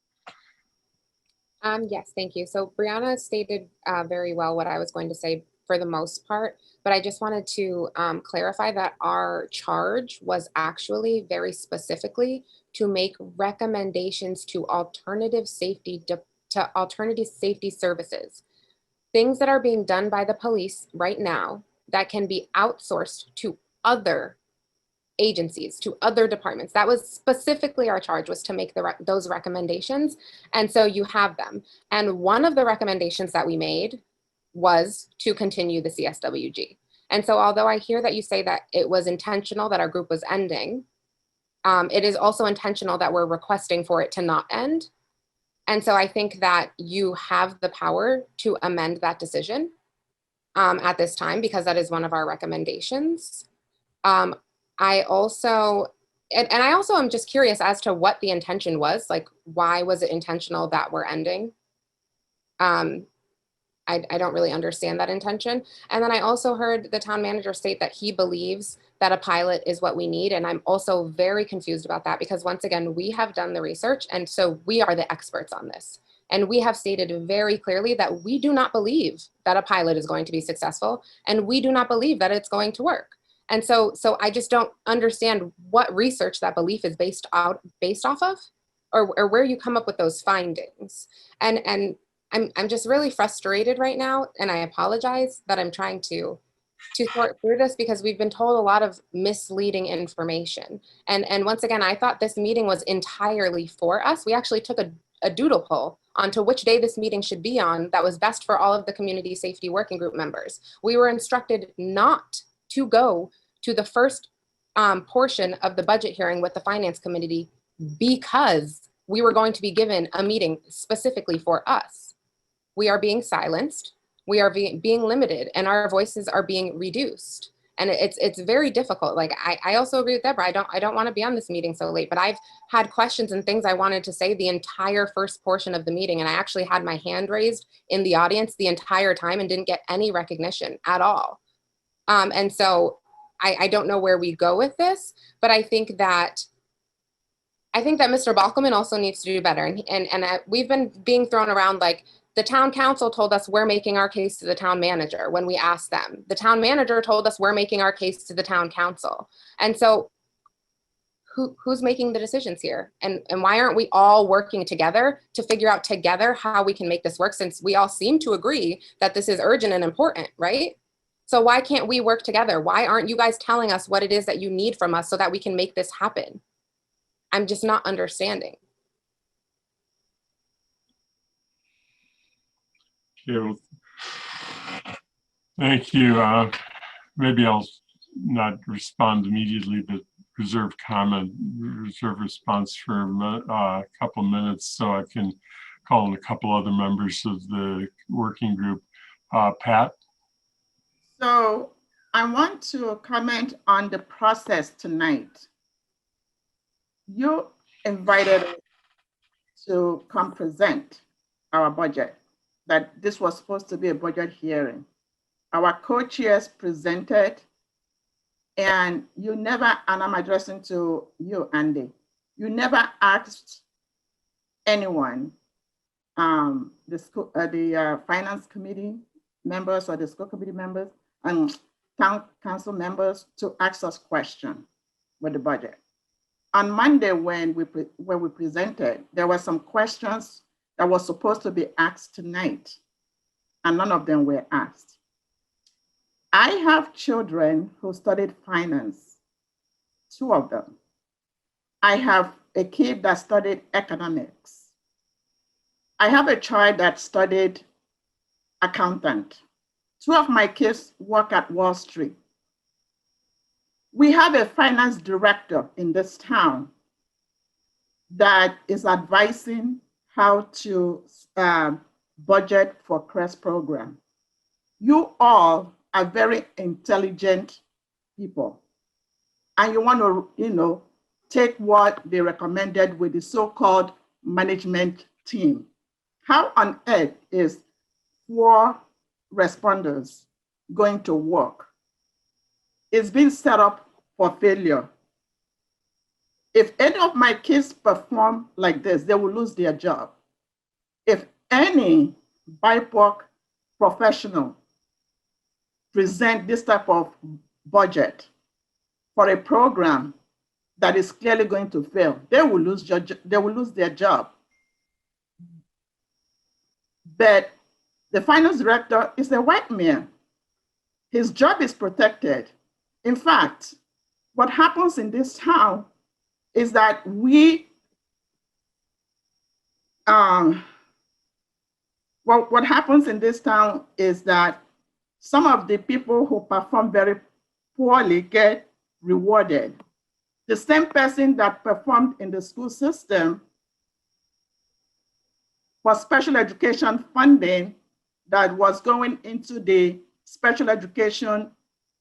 Yes, thank you. So Brianna stated very well what I was going to say for the most part, but I just wanted to clarify that our charge was actually very specifically to make recommendations to alternative safety services, things that are being done by the police right now that can be outsourced to other agencies, to other departments. That was specifically our charge, was to make those recommendations. And so you have them. And one of the recommendations that we made was to continue the CSWG. And so although I hear that you say that it was intentional that our group was ending, it is also intentional that we're requesting for it to not end. And so I think that you have the power to amend that decision at this time, because that is one of our recommendations. I also am just curious as to what the intention was. Like, why was it intentional that we're ending? I don't really understand that intention. And then I also heard the town manager state that he believes that a pilot is what we need. And I'm also very confused about that, because once again, we have done the research, and so we are the experts on this. And we have stated very clearly that we do not believe that a pilot is going to be successful, and we do not believe that it's going to work. And so I just don't understand what research that belief is based off of, or where you come up with those findings. And I'm just really frustrated right now, and I apologize that I'm trying to sort through this, because we've been told a lot of misleading information. And once again, I thought this meeting was entirely for us. We actually took a doodle poll onto which day this meeting should be on that was best for all of the community safety working group members. We were instructed not to go to the first portion of the budget hearing with the finance committee, because we were going to be given a meeting specifically for us. We are being silenced, we are being limited, and our voices are being reduced. And it's very difficult. Like, I also agree with Deborah. I don't want to be on this meeting so late, but I've had questions and things I wanted to say the entire first portion of the meeting. And I actually had my hand raised in the audience the entire time and didn't get any recognition at all. And so I don't know where we go with this, but I think that Mr. Balkelman also needs to do better. And we've been being thrown around like, the town council told us we're making our case to the town manager when we asked them. The town manager told us we're making our case to the town council. And so who's making the decisions here? And why aren't we all working together to figure out together how we can make this work, since we all seem to agree that this is urgent and important, right? So why can't we work together? Why aren't you guys telling us what it is that you need from us so that we can make this happen? I'm just not understanding. Thank you. Maybe I'll not respond immediately, but reserve response for a couple of minutes so I can call in a couple other members of the working group. Pat? So I want to comment on the process tonight. You invited us to come present our budget, that this was supposed to be a budget hearing. Our co-chairs presented, and you never, and I'm addressing to you, Andy, you never asked anyone, the finance committee members or the school committee members and town council members to ask us questions with the budget. On Monday, when we presented, there were some questions that were supposed to be asked tonight, and none of them were asked. I have children who studied finance, 2 of them. I have a kid that studied economics. I have a child that studied accountant. 2 of my kids work at Wall Street. We have a finance director in this town that is advising how to budget for CREST program. You all are very intelligent people, and you want to, take what they recommended with the so-called management team. How on earth is 4 responders going to work? It's been set up for failure. If any of my kids perform like this, they will lose their job. If any BIPOC professional present this type of budget for a program that is clearly going to fail, they will lose their job. But the finance director is a white man. His job is protected. In fact, what happens in this town is that what happens in this town is that some of the people who perform very poorly get rewarded. The same person that performed in the school system for special education funding that was going into the special education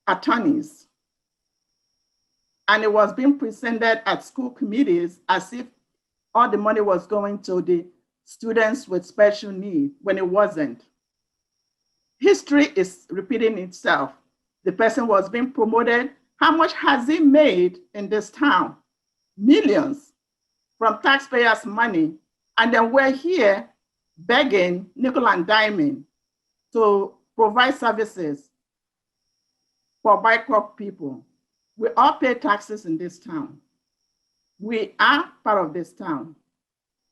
attorneys. And it was being presented at school committees as if all the money was going to the students with special needs when it wasn't. History is repeating itself. The person was being promoted. How much has he made in this town? Millions from taxpayers' money. And then we're here begging nickel and diming to provide services for BIPOC people. We all pay taxes in this town. We are part of this town.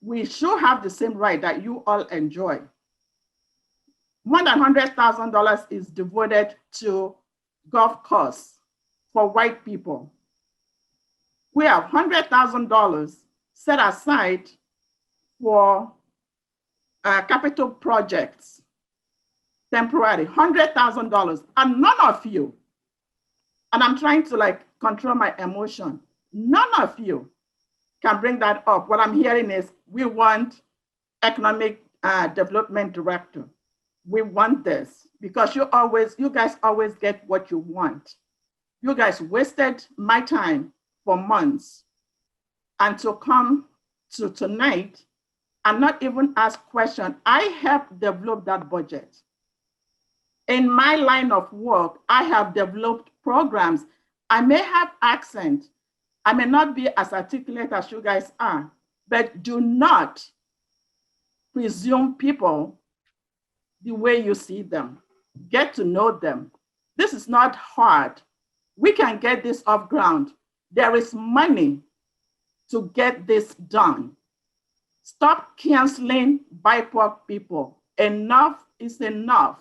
We should have the same right that you all enjoy. More than $100,000 is devoted to golf course for white people. We have $100,000 set aside for capital projects, temporary, $100,000, and none of you, and I'm trying to control my emotion, none of you can bring that up. What I'm hearing is we want economic development director. We want this because you guys always get what you want. You guys wasted my time for months, and to come to tonight and not even ask questions. I helped develop that budget. In my line of work, I have developed programs. I may have accent. I may not be as articulate as you guys are, but do not presume people the way you see them. Get to know them. This is not hard. We can get this off ground. There is money to get this done. Stop canceling BIPOC people. Enough is enough.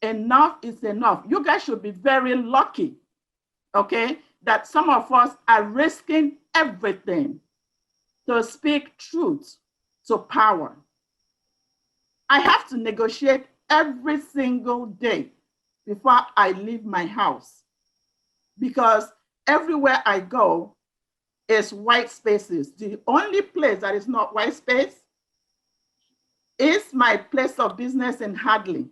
Enough is enough. You guys should be very lucky, okay, that some of us are risking everything to speak truth to power. I have to negotiate every single day before I leave my house because everywhere I go is white spaces. The only place that is not white space is my place of business in Hadley.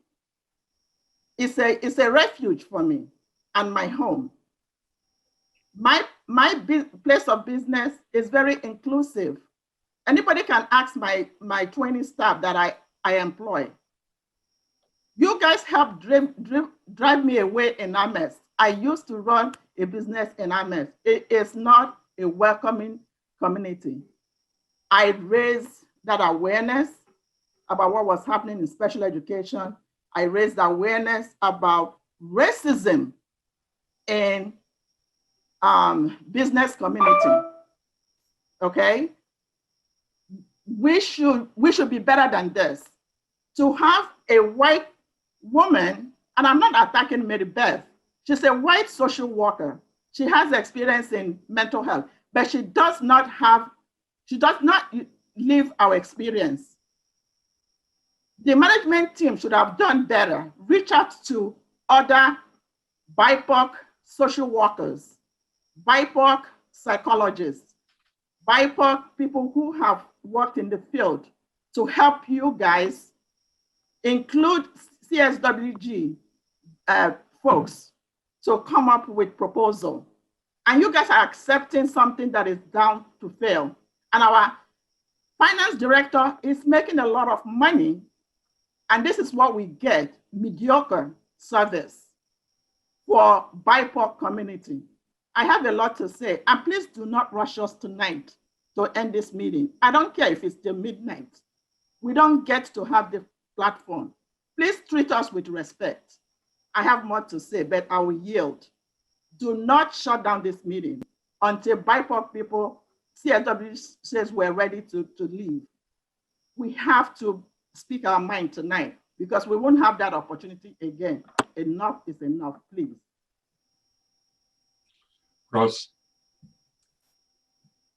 It's a refuge for me and my home. My place of business is very inclusive. Anybody can ask my 20 staff that I employ. You guys helped drive me away in Amherst. I used to run a business in Amherst. It is not a welcoming community. I raised that awareness about what was happening in special education. I raised awareness about racism in business community. Okay, we should be better than this. To have a white woman, and I'm not attacking Mary Beth. She's a white social worker. She has experience in mental health, but she does not live our experience. The management team should have done better. Reach out to other BIPOC social workers, BIPOC psychologists, BIPOC people who have worked in the field to help you guys, include CSWG folks, to come up with proposal. And you guys are accepting something that is down to fail. And our finance director is making a lot of money. And this is what we get, mediocre service for BIPOC community. I have a lot to say. And please do not rush us tonight to end this meeting. I don't care if it's till midnight. We don't get to have the platform. Please treat us with respect. I have more to say, but I will yield. Do not shut down this meeting until BIPOC people, CSW says we're ready to leave. We have to speak our mind tonight because we won't have that opportunity again. Enough is enough, please. Russ?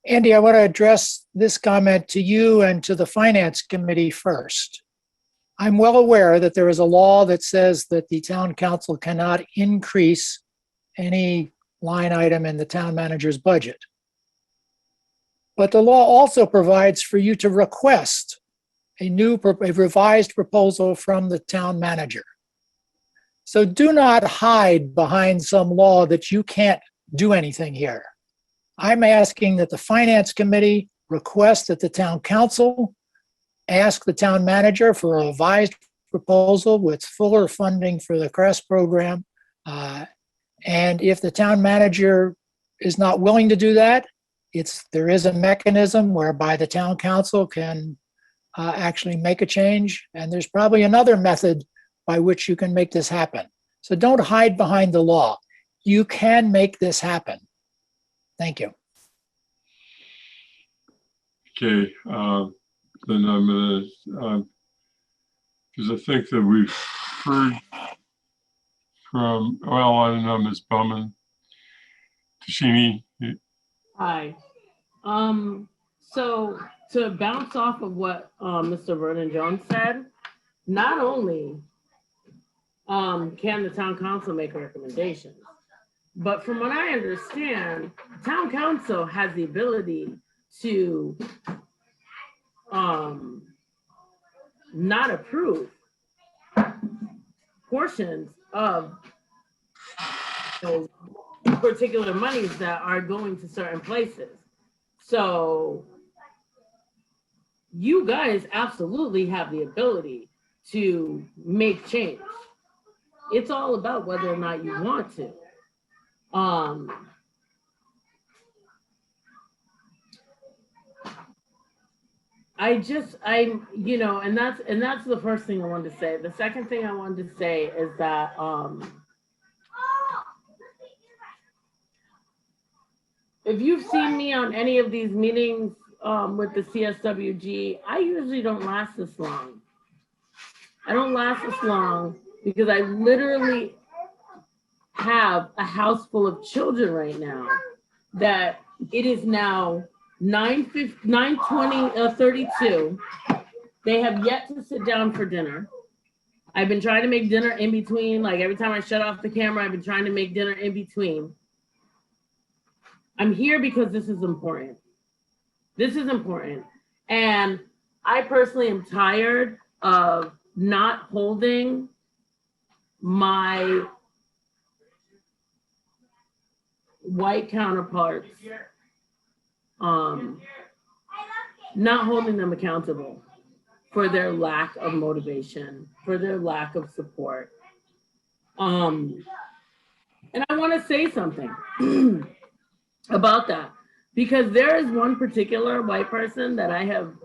Andy, I want to address this comment to you and to the Finance Committee first. I'm well aware that there is a law that says that the town council cannot increase any line item in the town manager's budget. But the law also provides for you to request a revised proposal from the town manager. So do not hide behind some law that you can't do anything here. I'm asking that the Finance Committee request that the town council ask the town manager for a revised proposal with fuller funding for the CREST program. And if the town manager is not willing to do that, there is a mechanism whereby the town council can actually make a change. And there's probably another method by which you can make this happen. So don't hide behind the law. You can make this happen. Thank you. Okay, then I'm gonna, because I think that we've heard from, well, I don't know, Ms. Bowman, Tashini. Hi. So to bounce off of what Mr. Vernon Jones said, not only can the town council make recommendations, but from what I understand, town council has the ability to not approve portions of those particular monies that are going to certain places. So you guys absolutely have the ability to make change. It's all about whether or not you want to. You know, and that's the first thing I wanted to say. The second thing I wanted to say is that if you've seen me on any of these meetings with the CSWG, I usually don't last this long. I don't last this long because I literally have a house full of children right now that it is now 9:32. They have yet to sit down for dinner. I've been trying to make dinner in between. Like every time I shut off the camera, I've been trying to make dinner in between. I'm here because this is important. This is important. And I personally am tired of not holding my white counterparts, not holding them accountable for their lack of motivation, for their lack of support. And I want to say something about that, because there is one particular white person that I have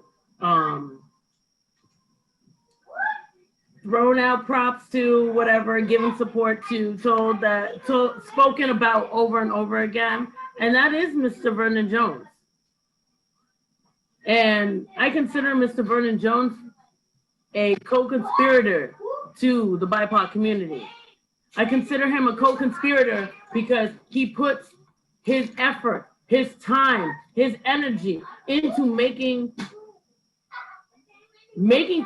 thrown out props to, whatever, given support to, spoken about over and over again, and that is Mr. Vernon Jones. And I consider Mr. Vernon Jones a co-conspirator to the BIPOC community. I consider him a co-conspirator because he puts his effort, his time, his energy into making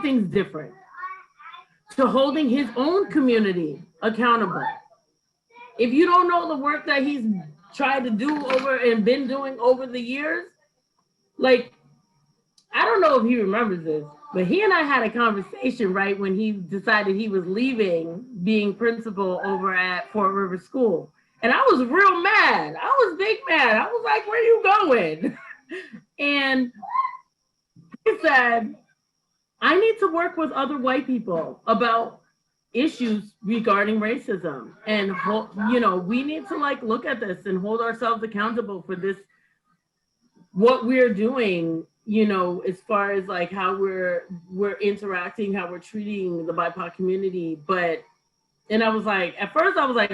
things different, to holding his own community accountable. if you don't know the work that he's tried to do over and been doing over the years, like, I don't know if he remembers this, but he and I had a conversation, right, when he decided he was leaving being principal over at Fort River School. And I was real mad. I was big mad. I was like, where are you going? And he said, I need to work with other white people about issues regarding racism. And, you know, we need to like look at this and hold ourselves accountable for this, what we're doing, you know, as far as like how we're interacting, how we're treating the BIPOC community. But, and I was like, at first I was like,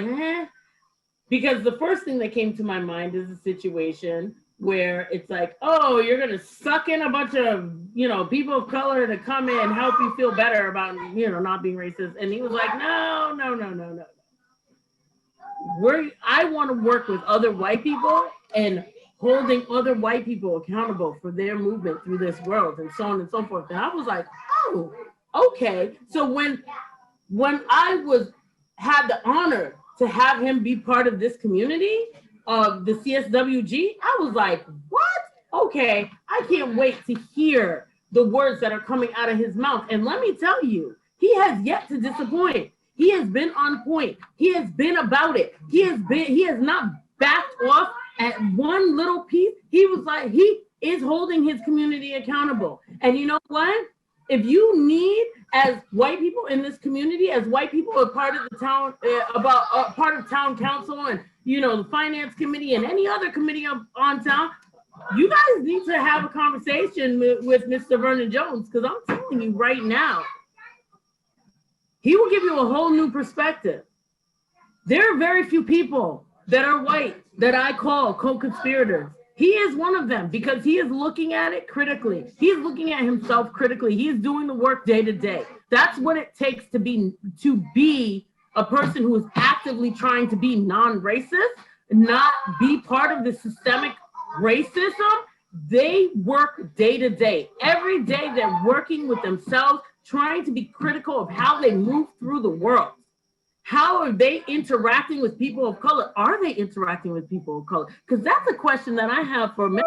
because the first thing that came to my mind is a situation where it's like, oh, you're gonna suck in a bunch of, you know, people of color to come in and help you feel better about, you know, not being racist. And he was like, no. I want to work with other white people and holding other white people accountable for their movement through this world and so on and so forth. And I was like, oh, okay. So when I had the honor to have him be part of this community of the CSWG, I was like, what? Okay, I can't wait to hear the words that are coming out of his mouth. And let me tell you, he has yet to disappoint. He has been on point. He has been about it. He has not backed off at one little piece. He was like, he is holding his community accountable. And you know what? If you need, as white people in this community, as white people are part of the town, part of town council and, you know, the finance committee and any other committee on town, you guys need to have a conversation with Mr. Vernon Jones, because I'm telling you right now, he will give you a whole new perspective. There are very few people that are white that I call co-conspirators. He is one of them because he is looking at it critically. He is looking at himself critically. He is doing the work day to day. That's what it takes to be a person who is actively trying to be non-racist, not be part of the systemic racism. They work day to day. Every day they're working with themselves, trying to be critical of how they move through the world. How are they interacting with people of color? Are they interacting with people of color? Because that's a question that I have for me.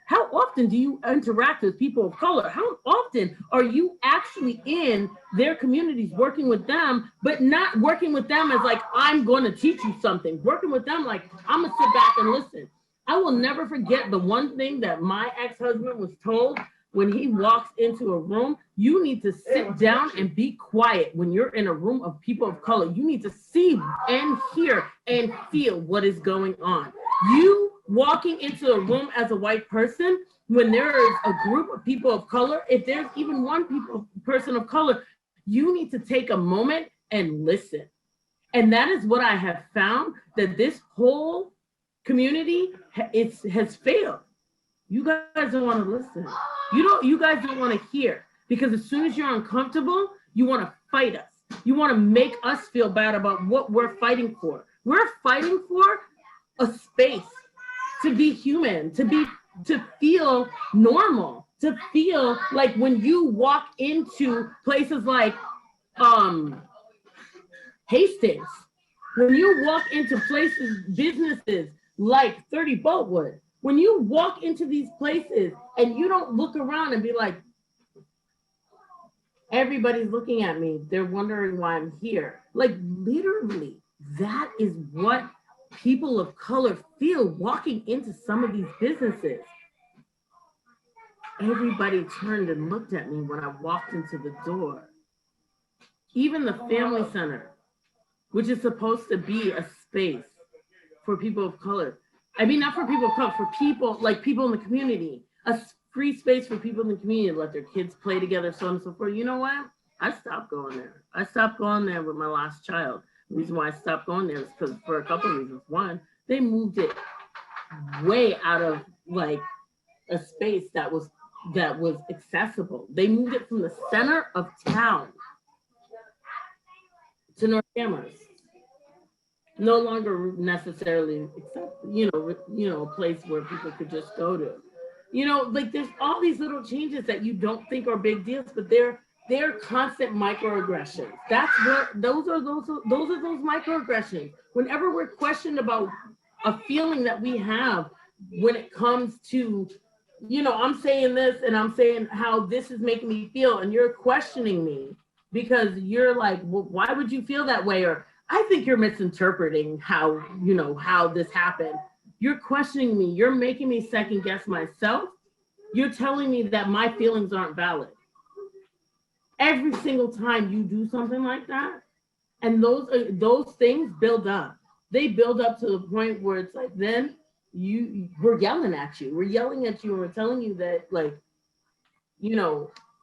How often do you interact with people of color? How often are you actually in their communities working with them, but not working with them as like, I'm going to teach you something, working with them like, I'm going to sit back and listen. I will never forget the one thing that my ex-husband was told when he walks into a room. You need to sit down and be quiet when you're in a room of people of color. You need to see and hear and feel what is going on. You walking into a room as a white person, when there is a group of people of color, if there's even one person of color, you need to take a moment and listen. And that is what I have found, that this whole community has failed. You guys don't want to listen. You guys don't want to hear, because as soon as you're uncomfortable, you want to fight us. You want to make us feel bad about what we're fighting for. We're fighting for a space to be human, to feel normal, to feel like when you walk into places like Hastings, when you walk into businesses like 30 Boatwood, when you walk into these places and you don't look around and be like, everybody's looking at me, they're wondering why I'm here. Like literally, that is what people of color feel walking into some of these businesses. Everybody turned and looked at me when I walked into the door. Even the family center, which is supposed to be a space for people of color. I mean, not for people of color, for people, like people in the community, a free space for people in the community to let their kids play together, so on and so forth. You know what? I stopped going there. I stopped going there with my last child. The reason why I stopped going there is because for a couple of reasons. One, they moved it way out of like a space that was accessible. They moved it from the center of town to North Amherst. No longer necessarily a place where people could just go to. You know, like there's all these little changes that you don't think are big deals, but they're they're constant microaggressions. That's what those are those microaggressions. Whenever we're questioned about a feeling that we have when it comes to, I'm saying this and I'm saying how this is making me feel, and you're questioning me because you're like, well, why would you feel that way? Or I think you're misinterpreting how this happened. You're questioning me. You're making me second guess myself. You're telling me that my feelings aren't valid. Every single time you do something like that, and those things build up. They build up to the point where it's like, then we're yelling at you. We're yelling at you and we're telling you that, like,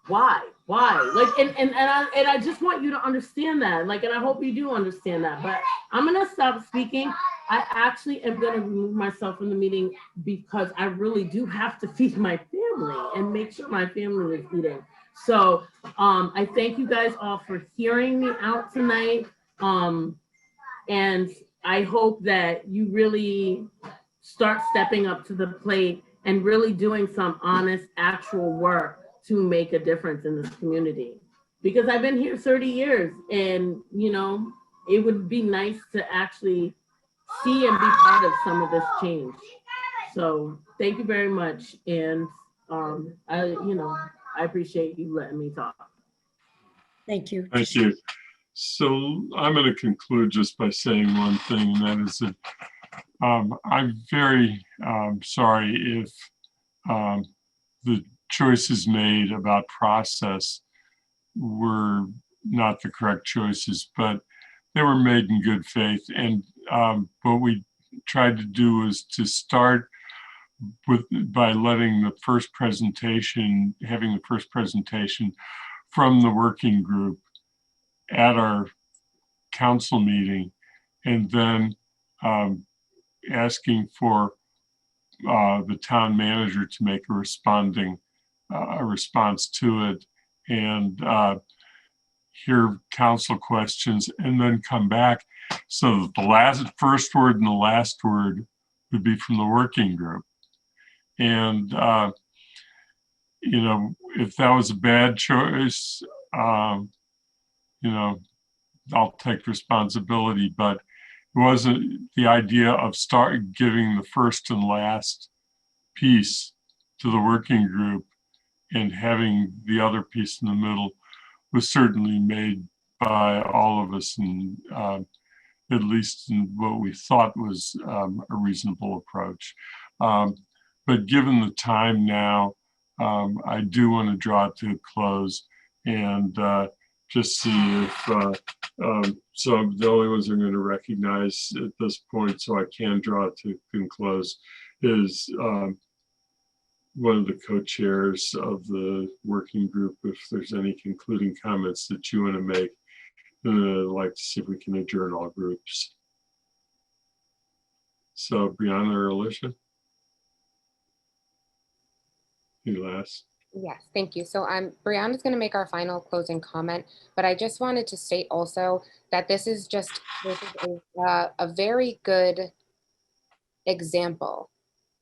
why? Like, and I just want you to understand that. Like, and I hope you do understand that. But I'm gonna stop speaking. I actually am gonna remove myself from the meeting because I really do have to feed my family and make sure my family is eating. So I thank you guys all for hearing me out tonight. And I hope that you really start stepping up to the plate and really doing some honest, actual work to make a difference in this community. Because I've been here 30 years and, it would be nice to actually see and be part of some of this change. So thank you very much. And I appreciate you letting me talk. Thank you. Thank you. So I'm going to conclude just by saying one thing, and that is that I'm very sorry if the choices made about process were not the correct choices, but they were made in good faith. And what we tried to do was to start by letting the first presentation, having the first presentation from the working group at our council meeting, and then asking for the town manager to make a response to it, and hear council questions, and then come back so that the first word and the last word would be from the working group. And if that was a bad choice, I'll take responsibility, but it wasn't the idea of giving the first and last piece to the working group and having the other piece in the middle was certainly made by all of us, and at least in what we thought was a reasonable approach. But given the time now, I do want to draw it to a close and just see if, so the only ones I'm going to recognize at this point, so I can draw it to close, is one of the co-chairs of the working group. If there's any concluding comments that you want to make, I'd like to see if we can adjourn all groups. So Brianna or Alicia? You last. Yes, thank you. So Brianna's going to make our final closing comment, but I just wanted to state also that this is a very good example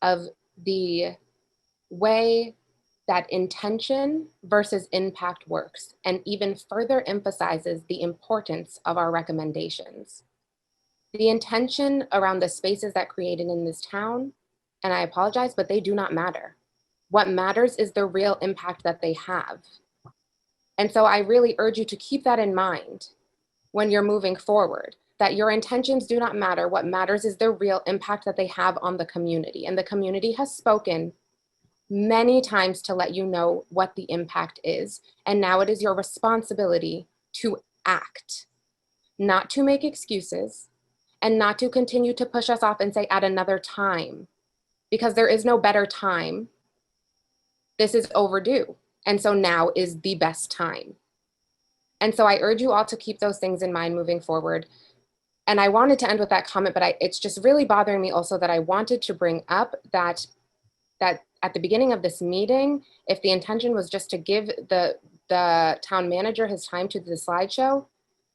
of the way that intention versus impact works, and even further emphasizes the importance of our recommendations. The intention around the spaces that created in this town, and I apologize, but they do not matter. What matters is the real impact that they have. And so I really urge you to keep that in mind when you're moving forward, that your intentions do not matter. What matters is the real impact that they have on the community. And the community has spoken many times to let you know what the impact is. And now it is your responsibility to act, not to make excuses, and not to continue to push us off and say at another time, because there is no better time. This is overdue. And so now is the best time. And so I urge you all to keep those things in mind moving forward. And I wanted to end with that comment, but it's just really bothering me also that I wanted to bring up that at the beginning of this meeting, if the intention was just to give the town manager his time to do the slideshow,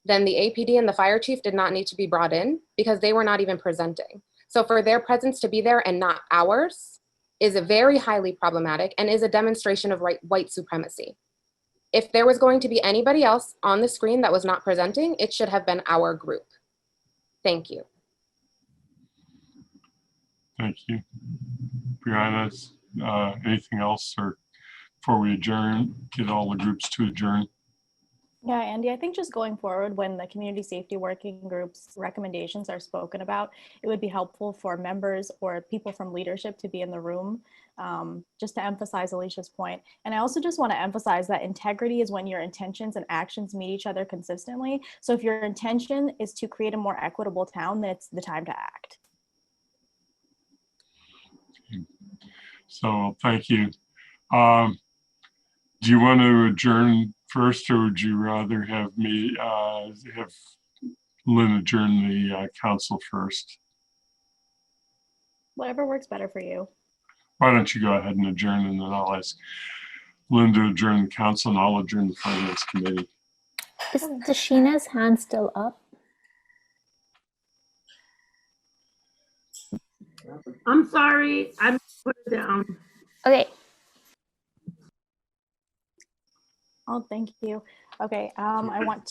then the APD and the fire chief did not need to be brought in because they were not even presenting. So for their presence to be there and not ours is very highly problematic and is a demonstration of white supremacy. If there was going to be anybody else on the screen that was not presenting, it should have been our group. Thank you. Thank you. Brianna, anything else, or before we adjourn, get all the groups to adjourn? Yeah, Andy, I think just going forward, when the community safety working group's recommendations are spoken about, it would be helpful for members or people from leadership to be in the room, just to emphasize Alicia's point. And I also just want to emphasize that integrity is when your intentions and actions meet each other consistently. So if your intention is to create a more equitable town, then it's the time to act. So thank you. Do you want to adjourn first, or would you rather have me have Lynn adjourn the council first? Whatever works better for you. Why don't you go ahead and adjourn, and then I'll ask Lynn to adjourn the council, and I'll adjourn the finance committee. Is Dashina's hand still up? I'm sorry, I put it down. Okay. Oh, thank you. Okay, I want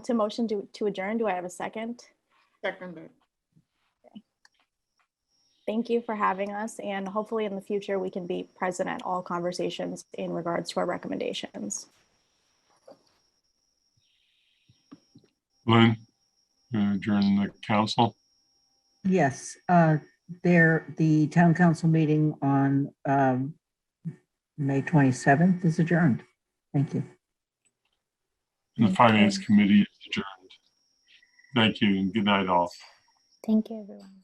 to motion to adjourn. Do I have a second? Seconded. Thank you for having us, and hopefully in the future we can be present at all conversations in regards to our recommendations. Lynn, you want to adjourn the council? Yes, the town council meeting on May 27th is adjourned. Thank you. And the finance committee is adjourned. Thank you, and good night all. Thank you, everyone.